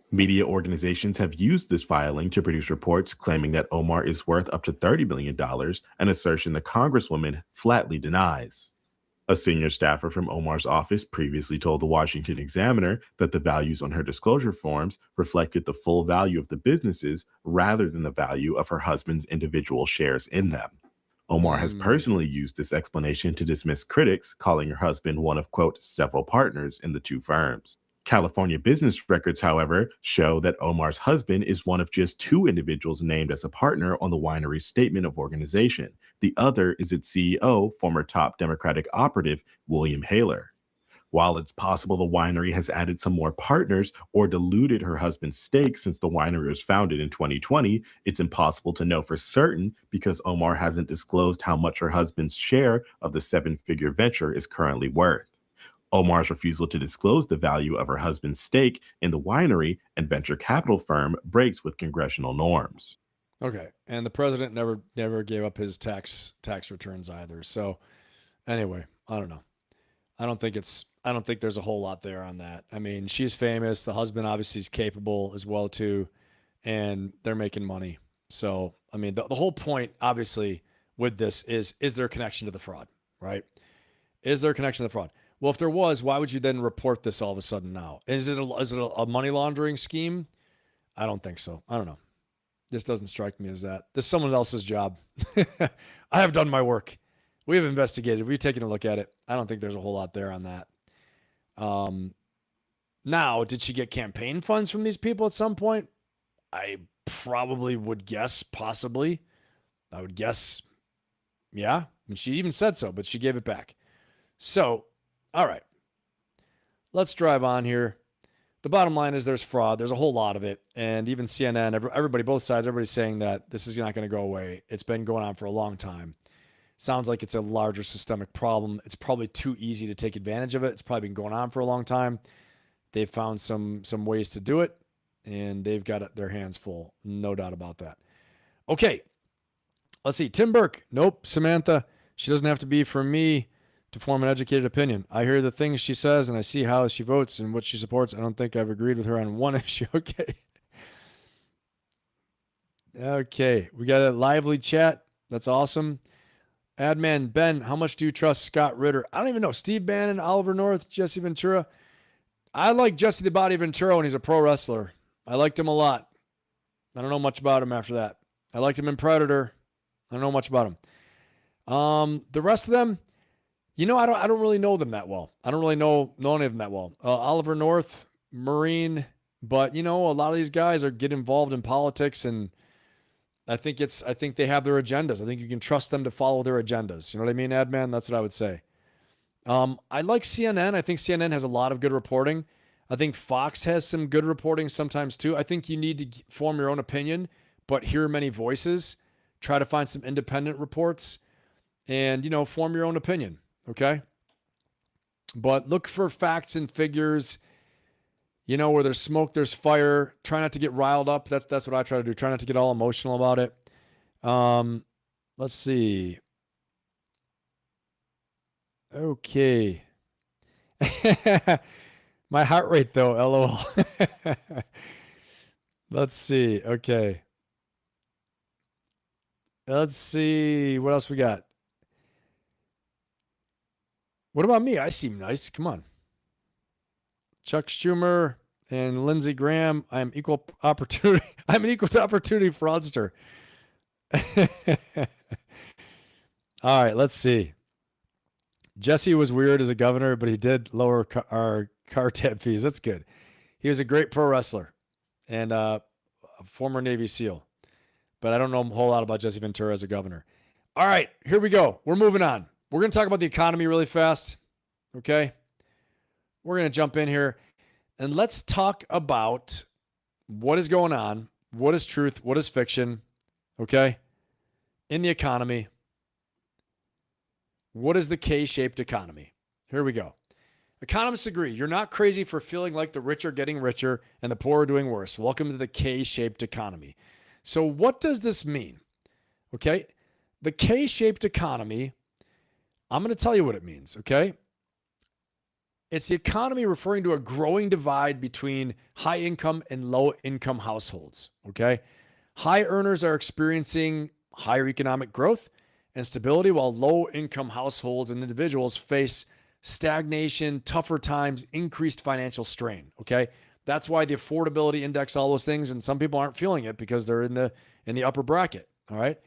Media organizations have used this filing to produce reports claiming that Omar is worth up to $30 million, an assertion the Congresswoman flatly denies. A senior staffer from Omar's office previously told the Washington Examiner that the values on her disclosure forms reflected the full value of the businesses rather than the value of her husband's individual shares in them. Omar has personally used this explanation to dismiss critics, calling her husband one of, quote, several partners in the two firms. California business records, however, show that Omar's husband is one of just two individuals named as a partner on the winery's statement of organization. The other is its CEO, former top Democratic operative William Haler. While it's possible the winery has added some more partners or diluted her husband's stake since the winery was founded in 2020, it's impossible to know for certain because Omar hasn't disclosed how much her husband's share of the seven-figure venture is currently worth. Omar's refusal to disclose the value of her husband's stake in the winery and venture capital firm breaks with congressional norms. Okay, and the president never gave up his tax returns either. So anyway, I don't know. I don't think there's a whole lot there on that. I mean, she's famous. The husband obviously is capable as well too, and they're making money. So I mean, the whole point obviously with this is there a connection to the fraud, right? Is there a connection to the fraud? Well, if there was, why would you then report this all of a sudden now? Is it a money laundering scheme? I don't think so. I don't know. This doesn't strike me as that. This is someone else's job. I have done my work. We have investigated. We've taken a look at it. I don't think there's a whole lot there on that. Now, did she get campaign funds from these people at some point? I probably would guess, possibly. I would guess, yeah. I mean, she even said so, but she gave it back. So, all right, let's drive on here. The bottom line is there's fraud. There's a whole lot of it. And even CNN, everybody, both sides, everybody's saying that this is not going to go away. It's been going on for a long time. Sounds like it's a larger systemic problem. It's probably too easy to take advantage of it. It's probably been going on for a long time. They've found some ways to do it, and they've got their hands full. No doubt about that. Okay, let's see. Tim Burke. Nope. Samantha. She doesn't have to be from me to to form an educated opinion. I hear the things she says and I see how she votes and what she supports. I don't think I've agreed with her on one issue. Okay. Okay. We got a lively chat. That's awesome. Adman Ben, how much do you trust Scott Ritter? I don't even know. Steve Bannon, Oliver North, Jesse Ventura. I like Jesse the Body Ventura when he's a pro wrestler. I liked him a lot. I don't know much about him after that. I liked him in Predator. I don't know much about him. The rest of them, I don't really know them that well. I don't really know any of them that well. Oliver North, Marine, but a lot of these guys get involved in politics, and I think they have their agendas. I think you can trust them to follow their agendas. You know what I mean, Adman? That's what I would say. I like CNN. I think CNN has a lot of good reporting. I think Fox has some good reporting sometimes too. I think you need to form your own opinion, but hear many voices. Try to find some independent reports and, form your own opinion. Okay. But look for facts and figures, where there's smoke, there's fire. Try not to get riled up. That's what I try to do. Try not to get all emotional about it. Let's see. Okay. My heart rate though, LOL. Let's see. Okay. Let's see. What else we got? What about me? I seem nice. Come on. Chuck Schumer and Lindsey Graham. I'm equal opportunity. I'm an equal opportunity fraudster. All right. Let's see. Jesse was weird as a governor, but he did lower our car tab fees. That's good. He was a great pro wrestler and a former Navy SEAL. But I don't know a whole lot about Jesse Ventura as a governor. All right, here we go. We're moving on. We're going to talk about the economy really fast. Okay? We're going to jump in here and let's talk about what is going on, what is truth, what is fiction, okay, in the economy. What is the K-shaped economy? Here we go. Economists agree. You're not crazy for feeling like the rich are getting richer and the poor are doing worse. Welcome to the K-shaped economy. So what does this mean? Okay. The K-shaped economy, I'm going to tell you what it means. Okay. It's the economy referring to a growing divide between high income and low income households. Okay. High earners are experiencing higher economic growth and stability, while low-income households and individuals face stagnation, tougher times, increased financial strain. Okay, that's why the affordability index, all those things, and some people aren't feeling it because they're in the upper bracket. All right,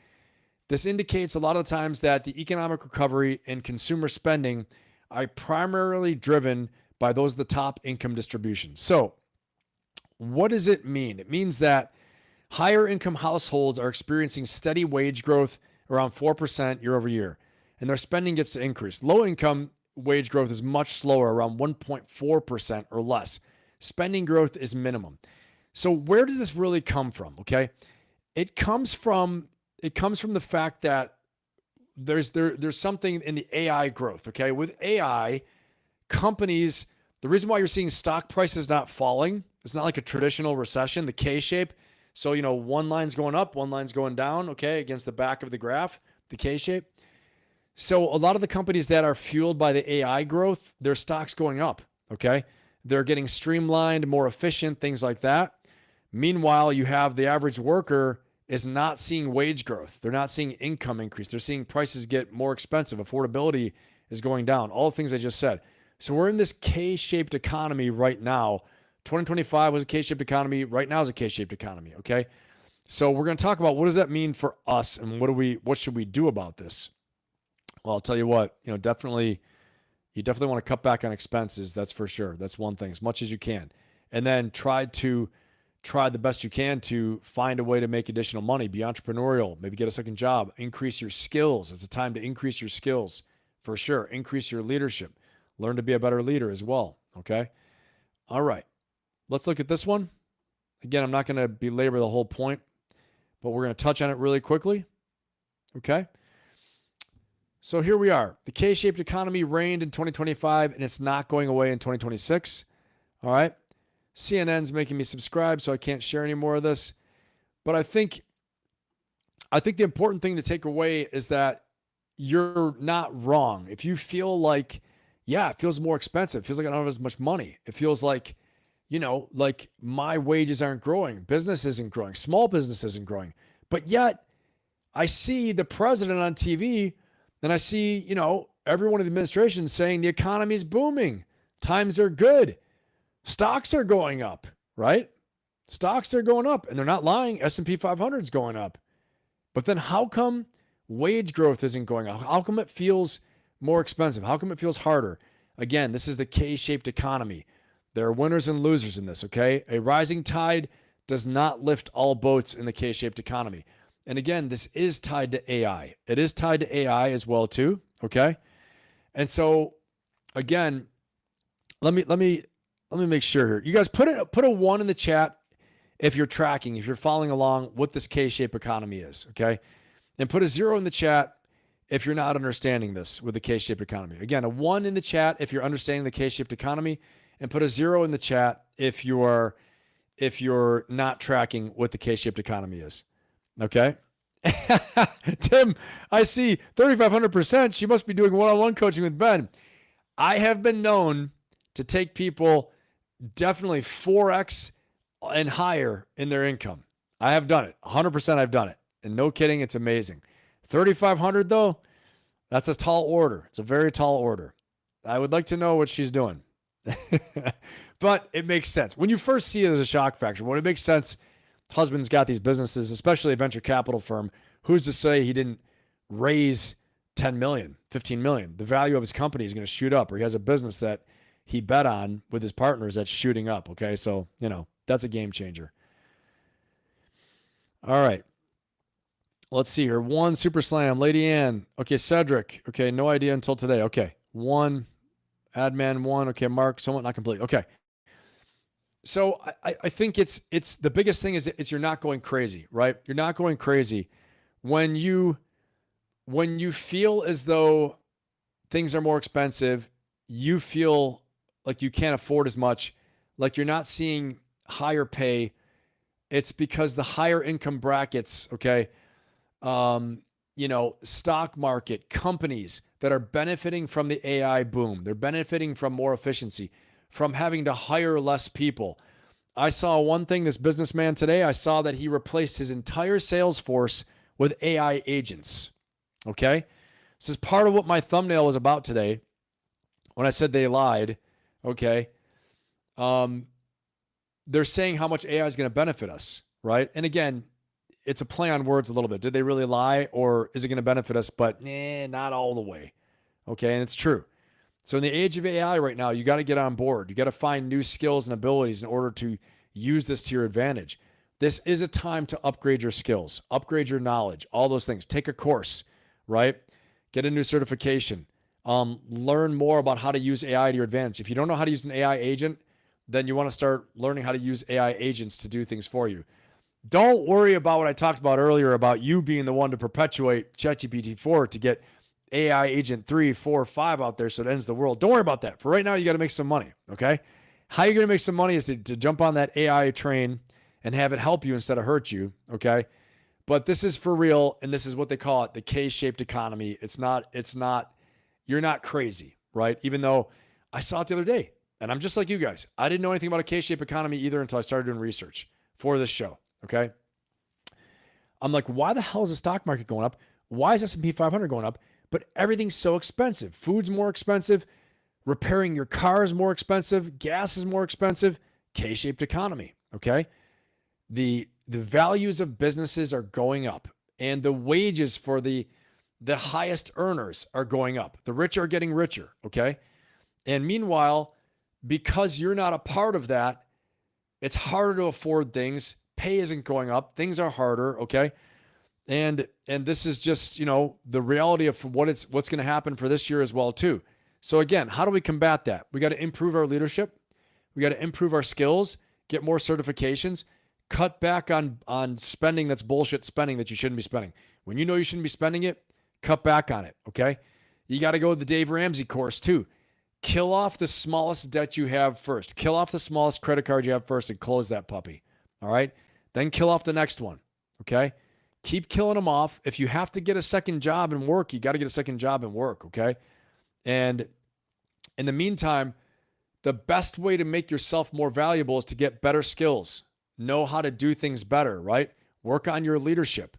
this indicates a lot of the times that the economic recovery and consumer spending are primarily driven by those of the top income distribution. So, what does it mean? It means that higher income households are experiencing steady wage growth around 4% year over year, and their spending gets to increase. Low income wage growth is much slower, around 1.4% or less. Spending growth is minimum. So where does this really come from? Okay, it comes from the fact that there's something in the AI growth. Okay, with AI, companies, the reason why you're seeing stock prices not falling, it's not like a traditional recession, the K shape. So, one line's going up, one line's going down, okay, against the back of the graph, the K shape. So a lot of the companies that are fueled by the AI growth, their stock's going up, okay? They're getting streamlined, more efficient, things like that. Meanwhile, you have the average worker is not seeing wage growth. They're not seeing income increase. They're seeing prices get more expensive. Affordability is going down. All the things I just said. So we're in this K-shaped economy right now. 2025 was a K-shaped economy. Right now is a K-shaped economy, okay? So we're going to talk about what does that mean for us and what should we do about this? Well, I'll tell you what, you definitely want to cut back on expenses, that's for sure. That's one thing, as much as you can. And then try the best you can to find a way to make additional money, be entrepreneurial, maybe get a second job, increase your skills. It's a time to increase your skills for sure. Increase your leadership. Learn to be a better leader as well, okay? All right. Let's look at this one. Again, I'm not going to belabor the whole point, but we're going to touch on it really quickly. Okay. So here we are. The K-shaped economy reigned in 2025, and it's not going away in 2026. All right. CNN's making me subscribe, so I can't share any more of this. But I think the important thing to take away is that you're not wrong. If you feel like, yeah, it feels more expensive. It feels like I don't have as much money. It feels like, like my wages aren't growing. Business isn't growing. Small business isn't growing. But yet I see the president on TV and I see, everyone in the administration saying the economy is booming. Times are good. Stocks are going up, right? Stocks are going up and they're not lying. S&P 500 is going up. But then how come wage growth isn't going up? How come it feels more expensive? How come it feels harder? Again, this is the K-shaped economy. There are winners and losers in this, okay? A rising tide does not lift all boats in the K-shaped economy. And again, this is tied to AI. It is tied to AI as well too, okay? And so again, let me make sure here. You guys put a 1 in the chat if you're tracking, if you're following along what this K-shaped economy is, okay? And put a 0 in the chat if you're not understanding this with the K-shaped economy. Again, a 1 in the chat if you're understanding the K-shaped economy, and put a 0 in the chat if you're not tracking what the K-shaped economy is. Okay? Tim, I see 3,500%. She must be doing one-on-one coaching with Ben. I have been known to take people definitely 4x and higher in their income. I have done it. 100% I've done it. And no kidding, it's amazing. 3,500 though, that's a tall order. It's a very tall order. I would like to know what she's doing. But it makes sense. When you first see it as a shock factor, when it makes sense, husband's got these businesses, especially a venture capital firm. Who's to say he didn't raise 10 million, 15 million? The value of his company is going to shoot up, or he has a business that he bet on with his partners that's shooting up. Okay. So, that's a game changer. All right. Let's see here. 1 super slam, Lady Ann. Okay. Cedric. Okay. No idea until today. Okay. 1 admin 1. Okay. Mark, somewhat not complete. Okay. So I think it's the biggest thing is you're not going crazy, right? You're not going crazy when you feel as though things are more expensive, you feel like you can't afford as much, like you're not seeing higher pay. It's because the higher income brackets, okay, stock market companies that are benefiting from the AI boom, they're benefiting from more efficiency, from having to hire less people. I saw one thing, this businessman today, I saw that he replaced his entire sales force with AI agents. Okay. This is part of what my thumbnail was about today when I said they lied. Okay. They're saying how much AI is going to benefit us, right? And again, it's a play on words a little bit. Did they really lie, or is it going to benefit us? But not all the way. Okay. And it's true. So in the age of AI right now, you got to get on board. You got to find new skills and abilities in order to use this to your advantage. This is a time to upgrade your skills, upgrade your knowledge, all those things. Take a course, right? Get a new certification. Learn more about how to use AI to your advantage. If you don't know how to use an AI agent, then you want to start learning how to use AI agents to do things for you. Don't worry about what I talked about earlier about you being the one to perpetuate ChatGPT 4 to get AI agent 3, 4, 5 out there so it ends the world. Don't worry about that. For right now, you got to make some money, okay? How you're going to make some money is to jump on that AI train and have it help you instead of hurt you, okay? But this is for real, and this is what they call it, the K-shaped economy. It's not, you're not crazy, right? Even though I saw it the other day, and I'm just like you guys. I didn't know anything about a K-shaped economy either until I started doing research for this show, okay? I'm like, why the hell is the stock market going up? Why is S&P 500 going up? But everything's so expensive. Food's more expensive. Repairing your car is more expensive. Gas is more expensive. K-shaped economy, okay? The values of businesses are going up, and the wages for the highest earners are going up. The rich are getting richer, okay? And meanwhile, because you're not a part of that, it's harder to afford things. Pay isn't going up. Things are harder, okay? And this is just, the reality of what's going to happen for this year as well too. So again, how do we combat that? We got to improve our leadership. We got to improve our skills, get more certifications, cut back on spending that's bullshit spending that you shouldn't be spending. When you know you shouldn't be spending it, cut back on it, okay? You got to go to the Dave Ramsey course too. Kill off the smallest debt you have first. Kill off the smallest credit card you have first and close that puppy, all right? Then kill off the next one, okay? Keep killing them off. If you have to get a second job and work, you got to get a second job and work, okay? And in the meantime, the best way to make yourself more valuable is to get better skills, know how to do things better, right? Work on your leadership,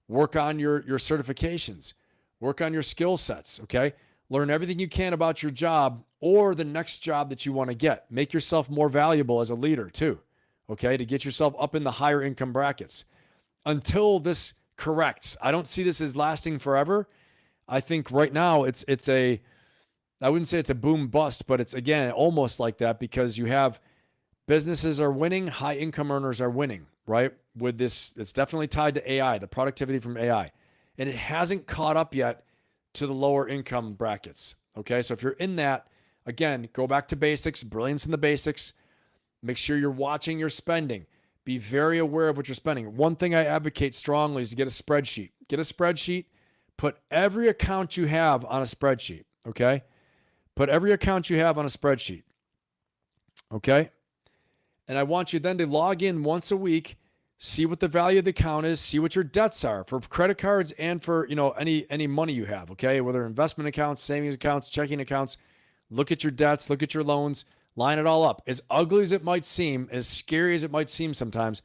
work on your certifications, work on your skill sets, okay? Learn everything you can about your job or the next job that you want to get. Make yourself more valuable as a leader too, okay? To get yourself up in the higher income brackets. Until this corrects, I don't see this as lasting forever. I think right now it's a, I wouldn't say it's a boom bust, but it's, again, almost like that, because you have businesses are winning, high income earners are winning, right? With this, it's definitely tied to AI, the productivity from AI. And it hasn't caught up yet to the lower income brackets, okay? So if you're in that, again, go back to basics, brilliance in the basics. Make sure you're watching your spending. Be very aware of what you're spending. One thing I advocate strongly is to get a spreadsheet. Get a spreadsheet, put every account you have on a spreadsheet, okay? Put every account you have on a spreadsheet, okay? And I want you then to log in once a week, see what the value of the account is, see what your debts are for credit cards and for, any money you have, okay? Whether investment accounts, savings accounts, checking accounts. Look at your debts, look at your loans, line it all up. As ugly as it might seem, as scary as it might seem sometimes,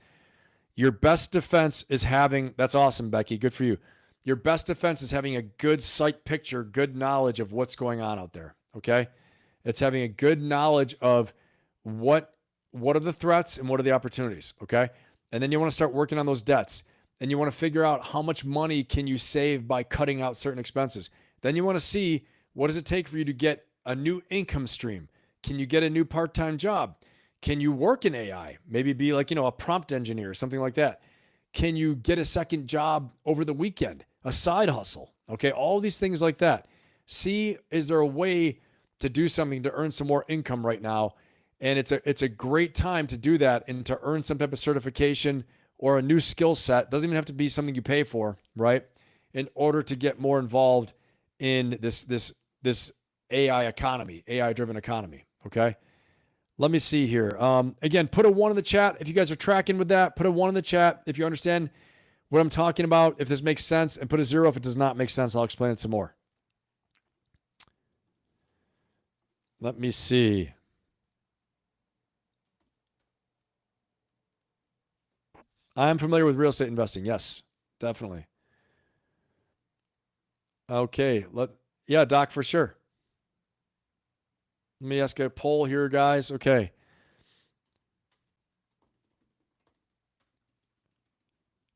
your best defense is having, that's awesome, Becky, good for you. Your best defense is having a good sight picture, good knowledge of what's going on out there, okay? It's having a good knowledge of what are the threats and what are the opportunities, okay? And then you want to start working on those debts. And you want to figure out how much money can you save by cutting out certain expenses. Then you want to see, what does it take for you to get a new income stream? Can you get a new part-time job? Can you work in AI? Maybe be like, a prompt engineer or something like that. Can you get a second job over the weekend? A side hustle, okay? All these things like that. See, is there a way to do something to earn some more income right now? And it's a great time to do that and to earn some type of certification or a new skill set. Doesn't even have to be something you pay for, right? In order to get more involved in this AI economy, AI-driven economy, okay? Let me see here. Again, put a 1 in the chat if you guys are tracking with that. Put a 1 in the chat if you understand what I'm talking about, if this makes sense, and put a 0 if it does not make sense. I'll explain it some more. Let me see. I'm familiar with real estate investing. Yes, definitely. Okay. Yeah, Doc, for sure. Let me ask a poll here, guys. Okay.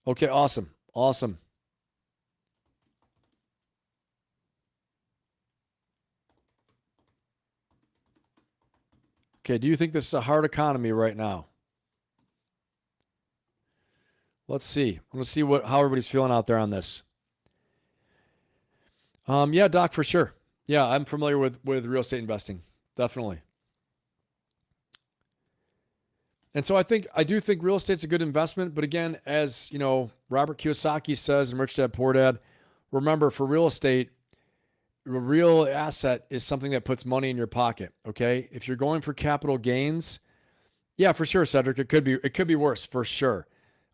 Okay, awesome. Awesome. Okay, do you think this is a hard economy right now? Let's see. I'm going to see how everybody's feeling out there on this. Yeah, Doc, for sure. Yeah, I'm familiar with real estate investing. Definitely. And so I do think real estate's a good investment. But again, as Robert Kiyosaki says in Rich Dad Poor Dad, remember, for real estate, a real asset is something that puts money in your pocket. Okay. If you're going for capital gains, yeah, for sure, Cedric, it could be worse, for sure.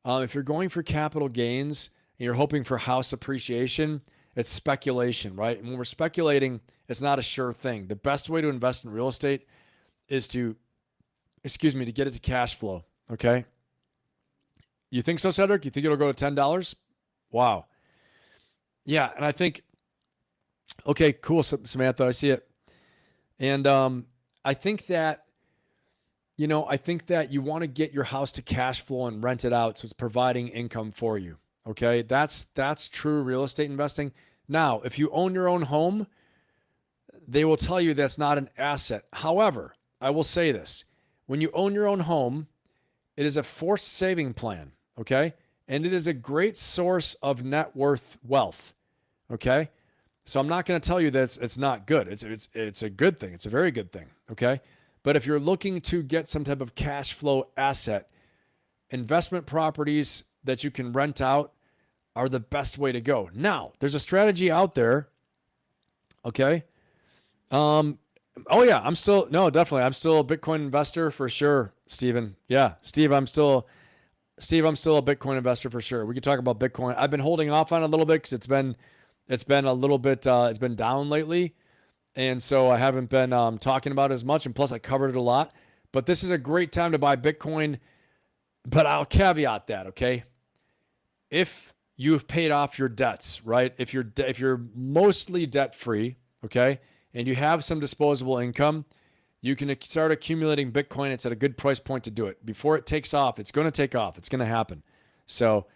If you're going for capital gains and you're hoping for house appreciation, it's speculation, right? And when we're speculating, it's not a sure thing. The best way to invest in real estate is to get it to cash flow, okay? You think so, Cedric? You think it'll go to $10? Wow. Yeah, and I think, okay, cool, Samantha, I see it. And I think that, you want to get your house to cash flow and rent it out so it's providing income for you, okay? That's true real estate investing. Now, if you own your own home, they will tell you that's not an asset. However, I will say this. When you own your own home, it is a forced saving plan, okay? And it is a great source of net worth wealth, okay? So I'm not going to tell you that it's not good. It's a good thing. It's a very good thing, okay? But if you're looking to get some type of cash flow asset, investment properties that you can rent out are the best way to go. Now, there's a strategy out there, okay? Oh yeah, I'm still a Bitcoin investor for sure, Steven. Yeah, Steve, I'm still Steve, I'm still a Bitcoin investor for sure. We could talk about Bitcoin. I've been holding off on it a little bit because it's been a little bit, it's been down lately. And so I haven't been talking about it as much. And plus I covered it a lot, but this is a great time to buy Bitcoin. But I'll caveat that, okay? If you've paid off your debts, right? If you're mostly debt free, okay, and you have some disposable income, you can start accumulating Bitcoin. It's at a good price point to do it. Before it takes off, it's going to take off. It's going to happen. So,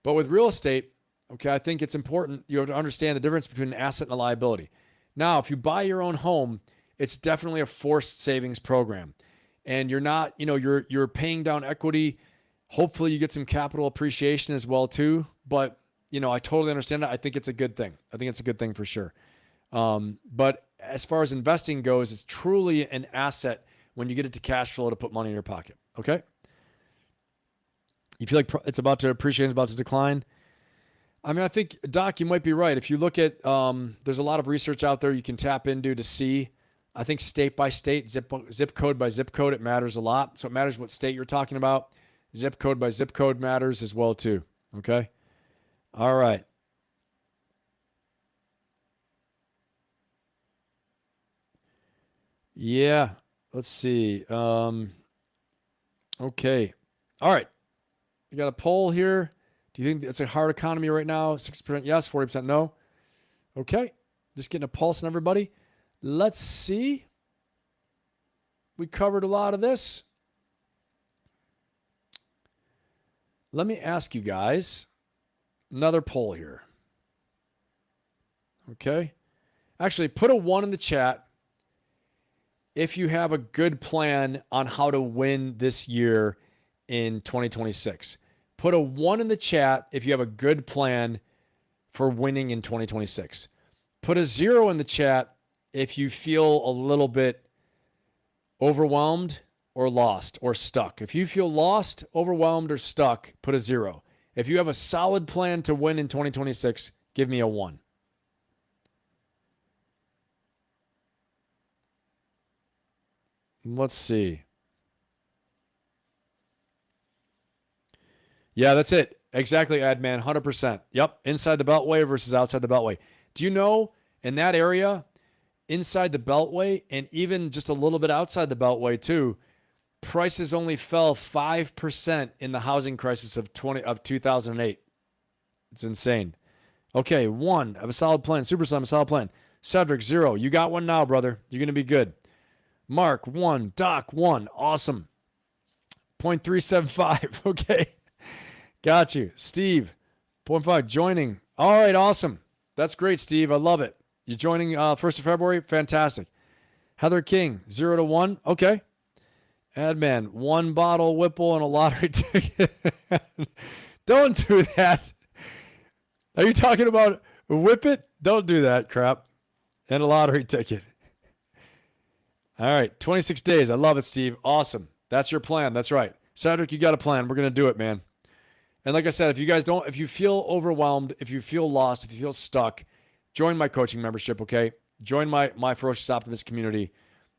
but with real estate, okay, I think it's important you have to understand the difference between an asset and a liability. Now, if you buy your own home, it's definitely a forced savings program. And you're not, you're paying down equity. Hopefully you get some capital appreciation as well too. But, I totally understand that. I think it's a good thing. I think it's a good thing for sure. But as far as investing goes, it's truly an asset when you get it to cash flow to put money in your pocket. Okay. You feel like it's about to appreciate, it's about to decline. I mean, I think, Doc, you might be right. If you look at, there's a lot of research out there you can tap into to see. I think state by state, zip code by zip code, it matters a lot. So it matters what state you're talking about. Zip code by zip code matters as well too. Okay. All right. Yeah. Let's see. Okay. All right. You got a poll here. Do you think it's a hard economy right now? 60% yes, 40% no. Okay. Just getting a pulse on everybody. Let's see. We covered a lot of this. Let me ask you guys another poll here. Okay. Actually, put a 1 in the chat if you have a good plan on how to win this year in 2026. Put a 1 in the chat if you have a good plan for winning in 2026. Put a 0 in the chat if you feel a little bit overwhelmed or lost or stuck. If you feel lost, overwhelmed, or stuck, put a 0. If you have a solid plan to win in 2026, give me a 1. Let's see. Yeah, that's it. Exactly, Adman, 100%. Yep, inside the Beltway versus outside the Beltway. Do you know in that area, inside the Beltway and even just a little bit outside the Beltway too, prices only fell 5% in the housing crisis of 2008. It's insane. Okay, 1. I have a solid plan. Super Slam, a solid plan. Cedric, 0. You got one now, brother. You're going to be good. Mark, 1. Doc, 1. Awesome. 0.375. Okay. Got you. Steve, 0.5. Joining. All right, awesome. That's great, Steve. I love it. You joining 1st of February? Fantastic. Heather King, 0 to 1. Okay. Adman, 1 bottle Whipple and a lottery ticket. Don't do that. Are you talking about Whip It? Don't do that crap. And a lottery ticket. All right. 26 days. I love it, Steve. Awesome. That's your plan. That's right. Cedric, you got a plan. We're going to do it, man. And like I said, if you feel overwhelmed, if you feel lost, if you feel stuck, join my coaching membership, okay? Join my Ferocious Optimist community.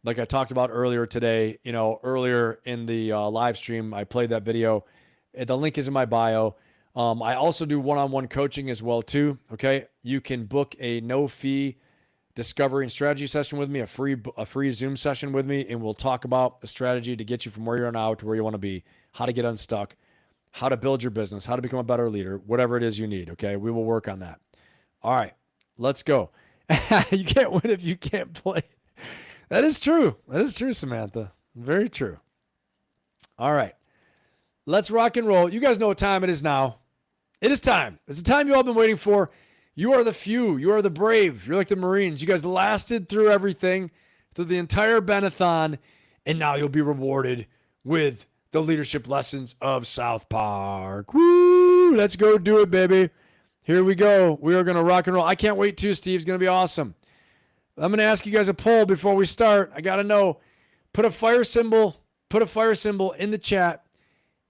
Like I talked about earlier today, earlier in the live stream, I played that video. The link is in my bio. I also do one-on-one coaching as well too, okay? You can book a no-fee discovery and strategy session with me, a free Zoom session with me, and we'll talk about a strategy to get you from where you are now to where you want to be, how to get unstuck, how to build your business, how to become a better leader, whatever it is you need, okay? We will work on that. All right, let's go. You can't win if you can't play. That is true. That is true, Samantha. Very true. All right, let's rock and roll. You guys know what time it is now. It is time. It's the time you all been waiting for. You are the few. You are the brave. You're like the Marines. You guys lasted through everything, through the entire Benathon, and now you'll be rewarded with the leadership lessons of South Park. Woo! Let's go do it, baby. Here we go. We are going to rock and roll. I can't wait too, Steve. It's going to be awesome. I'm going to ask you guys a poll before we start. I got to know. Put a fire symbol in the chat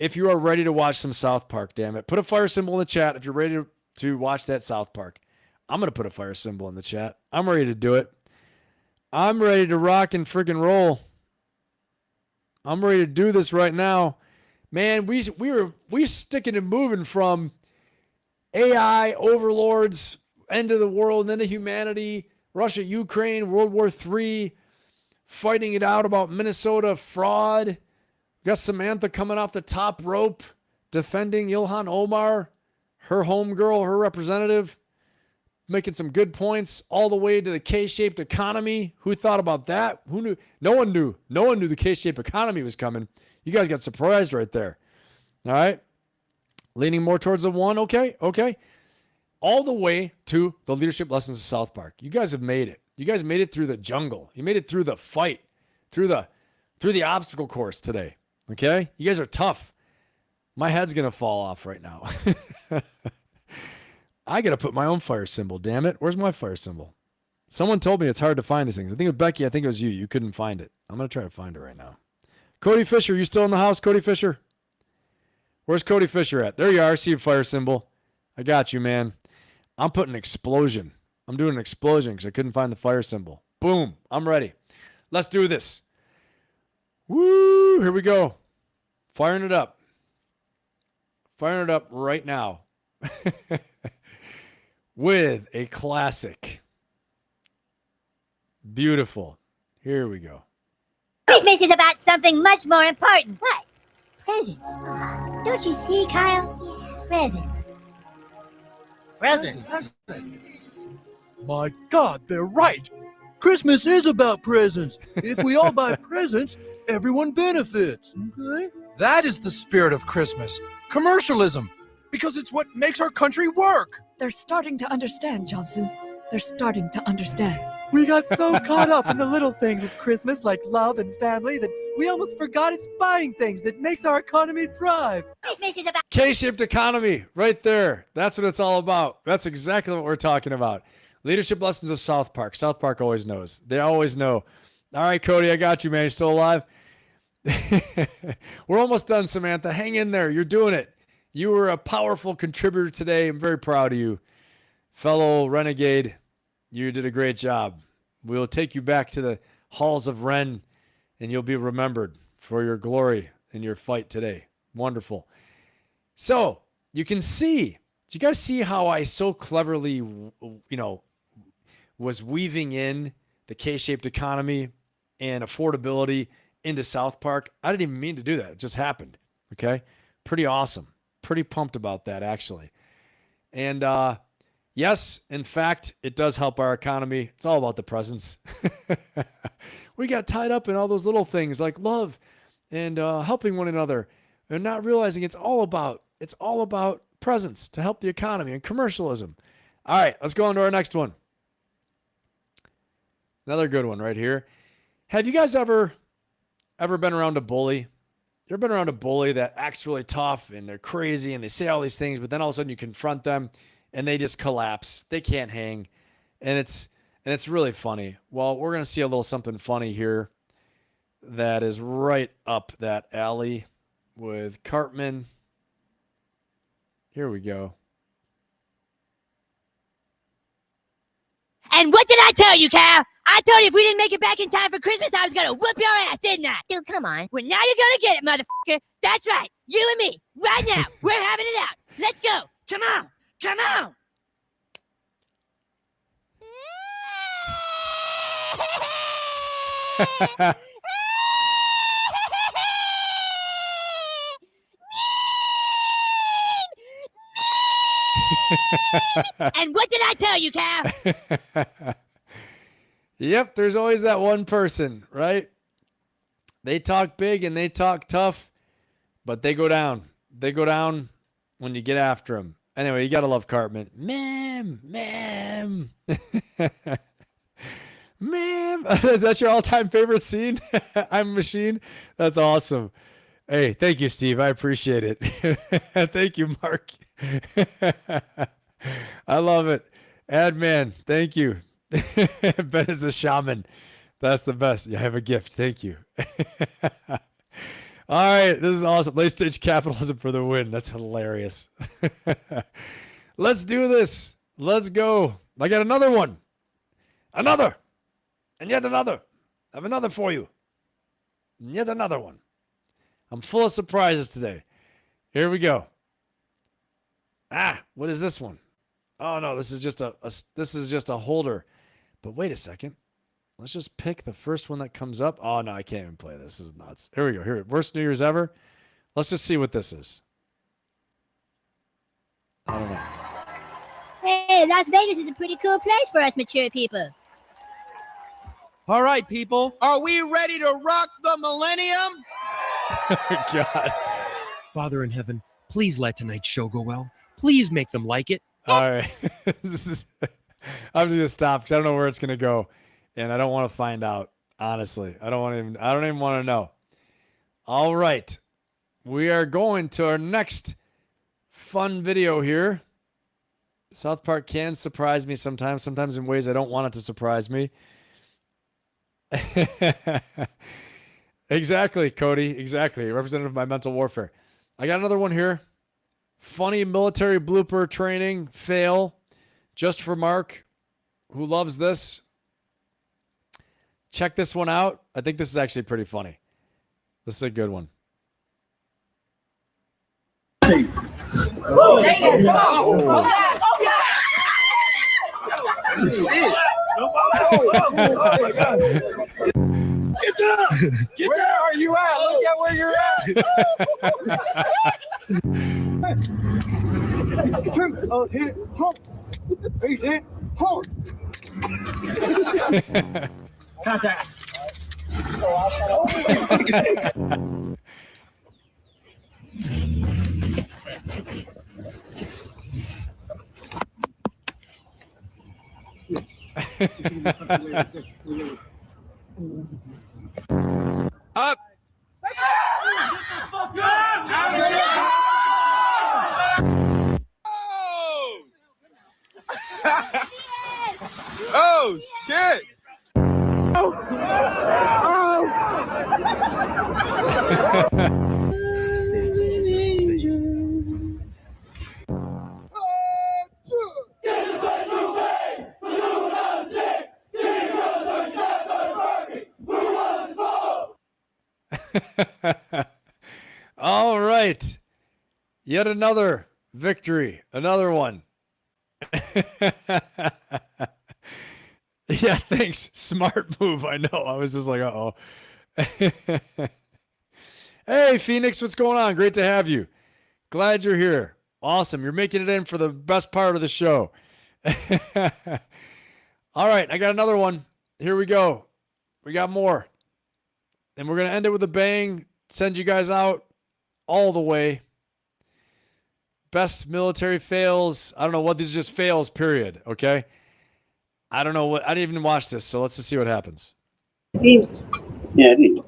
if you are ready to watch some South Park, damn it. Put a fire symbol in the chat if you're ready to watch that South Park. I'm going to put a fire symbol in the chat. I'm ready to do it. I'm ready to rock and freaking roll. I'm ready to do this right now. Man, we sticking and moving from AI overlords, end of the world, end of humanity, Russia, Ukraine, World War III, fighting it out about Minnesota fraud. We got Samantha coming off the top rope, defending Ilhan Omar, her homegirl, her representative, making some good points all the way to the K-shaped economy. Who thought about that? Who knew? No one knew. No one knew the K-shaped economy was coming. You guys got surprised right there. All right. Leaning more towards the one. Okay. All the way to the leadership lessons of South Park. You guys have made it. You guys made it through the jungle. You made it through the fight, through the obstacle course today. Okay? You guys are tough. My head's going to fall off right now. I got to put my own fire symbol, damn it. Where's my fire symbol? Someone told me it's hard to find these things. I think it was Becky. I think it was you. You couldn't find it. I'm going to try to find it right now. Cody Fisher, you still in the house, Cody Fisher? Where's Cody Fisher at? There you are. I see a fire symbol. I got you, man. I'm putting an explosion. I'm doing an explosion because I couldn't find the fire symbol. Boom. I'm ready. Let's do this. Woo. Here we go. Firing it up. Firing it up right now. With a classic. Beautiful. Here we go. Christmas is about something much more important. What? Presents. Don't you see, Kyle? Presents. Presents. My God, they're right. Christmas is about presents. If we all buy presents, everyone benefits. Okay? That is the spirit of Christmas. Commercialism. Because it's what makes our country work. They're starting to understand, Johnson. They're starting to understand. We got so caught up in the little things of Christmas, like love and family, that we almost forgot it's buying things that makes our economy thrive. Christmas is about K-shaped economy, right there. That's what it's all about. That's exactly what we're talking about. Leadership lessons of South Park. South Park always knows. They always know. All right, Cody, I got you, man. You still alive? We're almost done, Samantha. Hang in there. You're doing it. You were a powerful contributor today. I'm very proud of you. Fellow renegade, you did a great job. We'll take you back to the halls of Ren, and you'll be remembered for your glory in your fight today. Wonderful. So you can see, do you guys see how I so cleverly, was weaving in the K-shaped economy and affordability into South Park? I didn't even mean to do that. It just happened. Okay. Pretty awesome. Pretty pumped about that, actually. And yes, in fact, it does help our economy. It's all about the presents. We got tied up in all those little things like love and helping one another and not realizing it's all about presents to help the economy and commercialism. All right, let's go on to our next one. Another good one right here. Have you guys ever been around a bully? You ever been around a bully that acts really tough and they're crazy and they say all these things, but then all of a sudden you confront them and they just collapse. They can't hang. And it's really funny. Well, we're going to see a little something funny here that is right up that alley with Cartman. Here we go. And what did I tell you, Cal? I told you if we didn't make it back in time for Christmas, I was gonna whoop your ass, didn't I? Dude, come on. Well, now you're gonna get it, motherfucker. That's right. You and me. Right now. We're having it out. Let's go. Come on. Come on. And what did I tell you, Cal? Yep, there's always that one person, right? They talk big and they talk tough, but they go down. They go down when you get after them. Anyway, you got to love Cartman. Ma'am. Ma'am. Is that your all-time favorite scene? I'm a Machine? That's awesome. Hey, thank you, Steve. I appreciate it. Thank you, Mark. I love it. Adman, thank you. Ben is a shaman. That's the best. You have a gift. Thank you. All right. This is awesome. Late stage capitalism for the win. That's hilarious. Let's do this. Let's go. I got another one. Another. And yet another. I have another for you. And yet another one. I'm full of surprises today. Here we go. What is this one? Oh no, this is just a holder. But wait a second. Let's just pick the first one that comes up. Oh no, I can't even play this. This is nuts. Here we go. Here, worst New Year's ever. Let's just see what this is. I don't know. Hey, Las Vegas is a pretty cool place for us mature people. All right, people, are we ready to rock the millennium? God. Father in heaven, please let tonight's show go well. Please make them like it. All right. I'm just going to stop because I don't know where it's going to go. And I don't want to find out, honestly. I don't even want to know. All right. We are going to our next fun video here. South Park can surprise me sometimes in ways I don't want it to surprise me. Exactly, Cody. Exactly. Representative of my mental warfare. I got another one here. Funny military blooper training fail. Just for Mark, who loves this. Check this one out. I think this is actually pretty funny. This is a good one. Get down! Where are you at? Look at where you're at. Contact. Up. Oh shit! All right. Yet another victory. Another one. Yeah, thanks. Smart move. I know. I was just like, uh-oh. Hey, Phoenix, what's going on? Great to have you. Glad you're here. Awesome. You're making it in for the best part of the show. All right, I got another one. Here we go. We got more. And we're going to end it with a bang. Send you guys out all the way. Best military fails. I don't know what. These are just fails, period. Okay? I don't know what. I didn't even watch this, so let's just see what happens. Steve, Yeah, I did.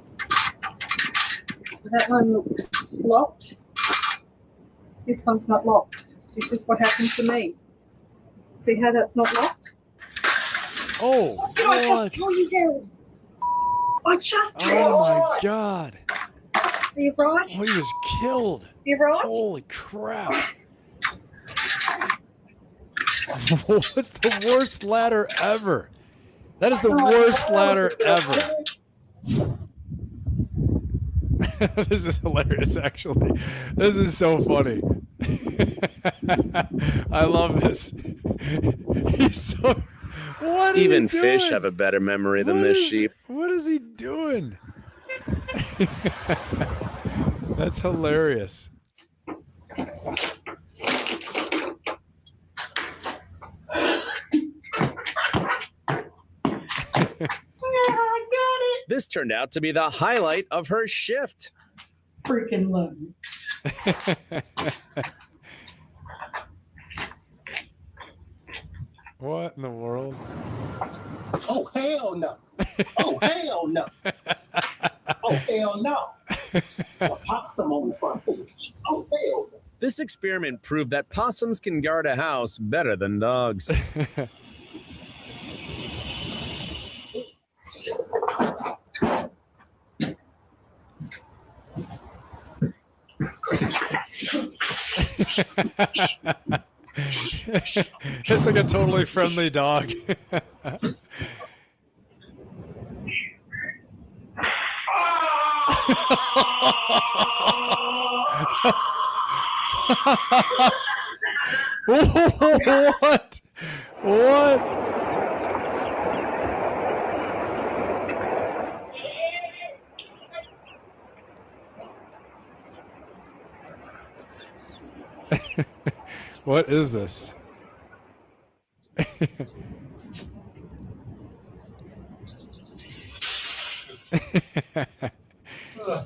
that one looks locked. This one's not locked. This is what happened to me. See how that's not locked? Oh, What did I just tell you, Gerald? I just told you. Oh, my God. Are you right? Oh, he was killed. You right? Holy crap. What's the worst ladder ever? That is the worst ladder ever. This is hilarious, actually. This is so funny. I love this. He's so... What is Even he doing? fish have a better memory than this sheep. What is he doing? That's hilarious. This turned out to be the highlight of her shift. Freaking love you. What in the world? Oh, hell no. Oh, hell no. Oh, hell no. I'll pop them on the front porch. Oh, hell no. This experiment proved that possums can guard a house better than dogs. It's like a totally friendly dog. What? What? What is this?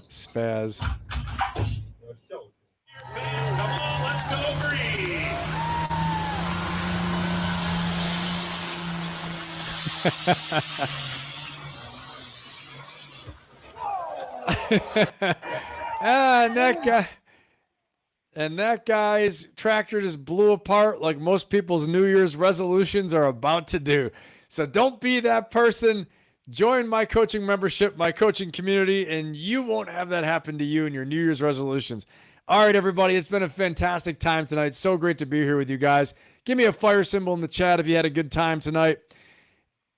Spaz. And that guy's tractor just blew apart like most people's New Year's resolutions are about to do. So don't be that person. Join my coaching membership, my coaching community, and you won't have that happen to you in your New Year's resolutions. All right, everybody, it's been a fantastic time tonight. So great to be here with you guys. Give me a fire symbol in the chat if you had a good time tonight.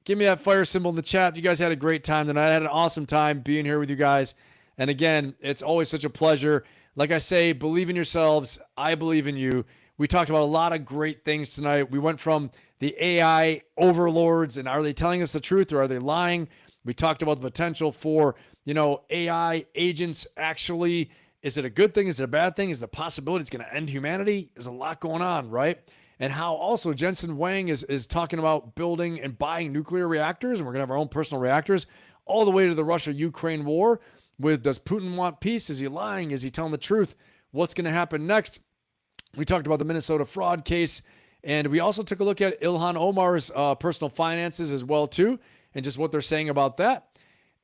Give me that fire symbol in the chat if you guys had a great time tonight. I had an awesome time being here with you guys. And again, it's always such a pleasure. Like I say, believe in yourselves. I believe in you. We talked about a lot of great things tonight. We went from the AI overlords and are they telling us the truth or are they lying? We talked about the potential for, AI agents actually. Is it a good thing? Is it a bad thing? Is it a possibility it's going to end humanity? There's a lot going on, right? And how also Jensen Huang is talking about building and buying nuclear reactors, and we're going to have our own personal reactors, all the way to the Russia-Ukraine war. Does Putin want peace? Is he lying? Is he telling the truth? What's going to happen next? We talked about the Minnesota fraud case, and we also took a look at Ilhan Omar's personal finances as well, too, and just what they're saying about that.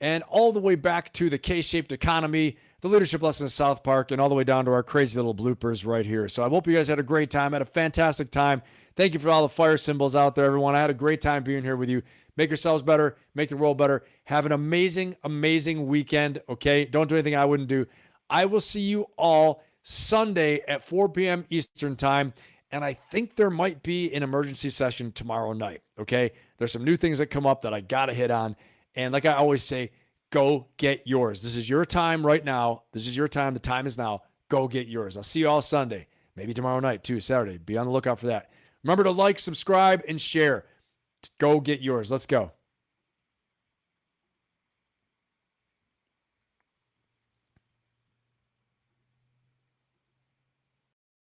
And all the way back to the K-shaped economy, the leadership lesson in South Park, and all the way down to our crazy little bloopers right here. So I hope you guys had a great time. I had a fantastic time. Thank you for all the fire symbols out there, everyone. I had a great time being here with you. Make yourselves better. Make the world better. Have an amazing, amazing weekend, okay? Don't do anything I wouldn't do. I will see you all Sunday at 4 p.m. Eastern time, and I think there might be an emergency session tomorrow night, okay? There's some new things that come up that I got to hit on, and like I always say, go get yours. This is your time right now. This is your time. The time is now. Go get yours. I'll see you all Sunday, maybe tomorrow night too, Saturday. Be on the lookout for that. Remember to like, subscribe, and share. Go get yours. Let's go.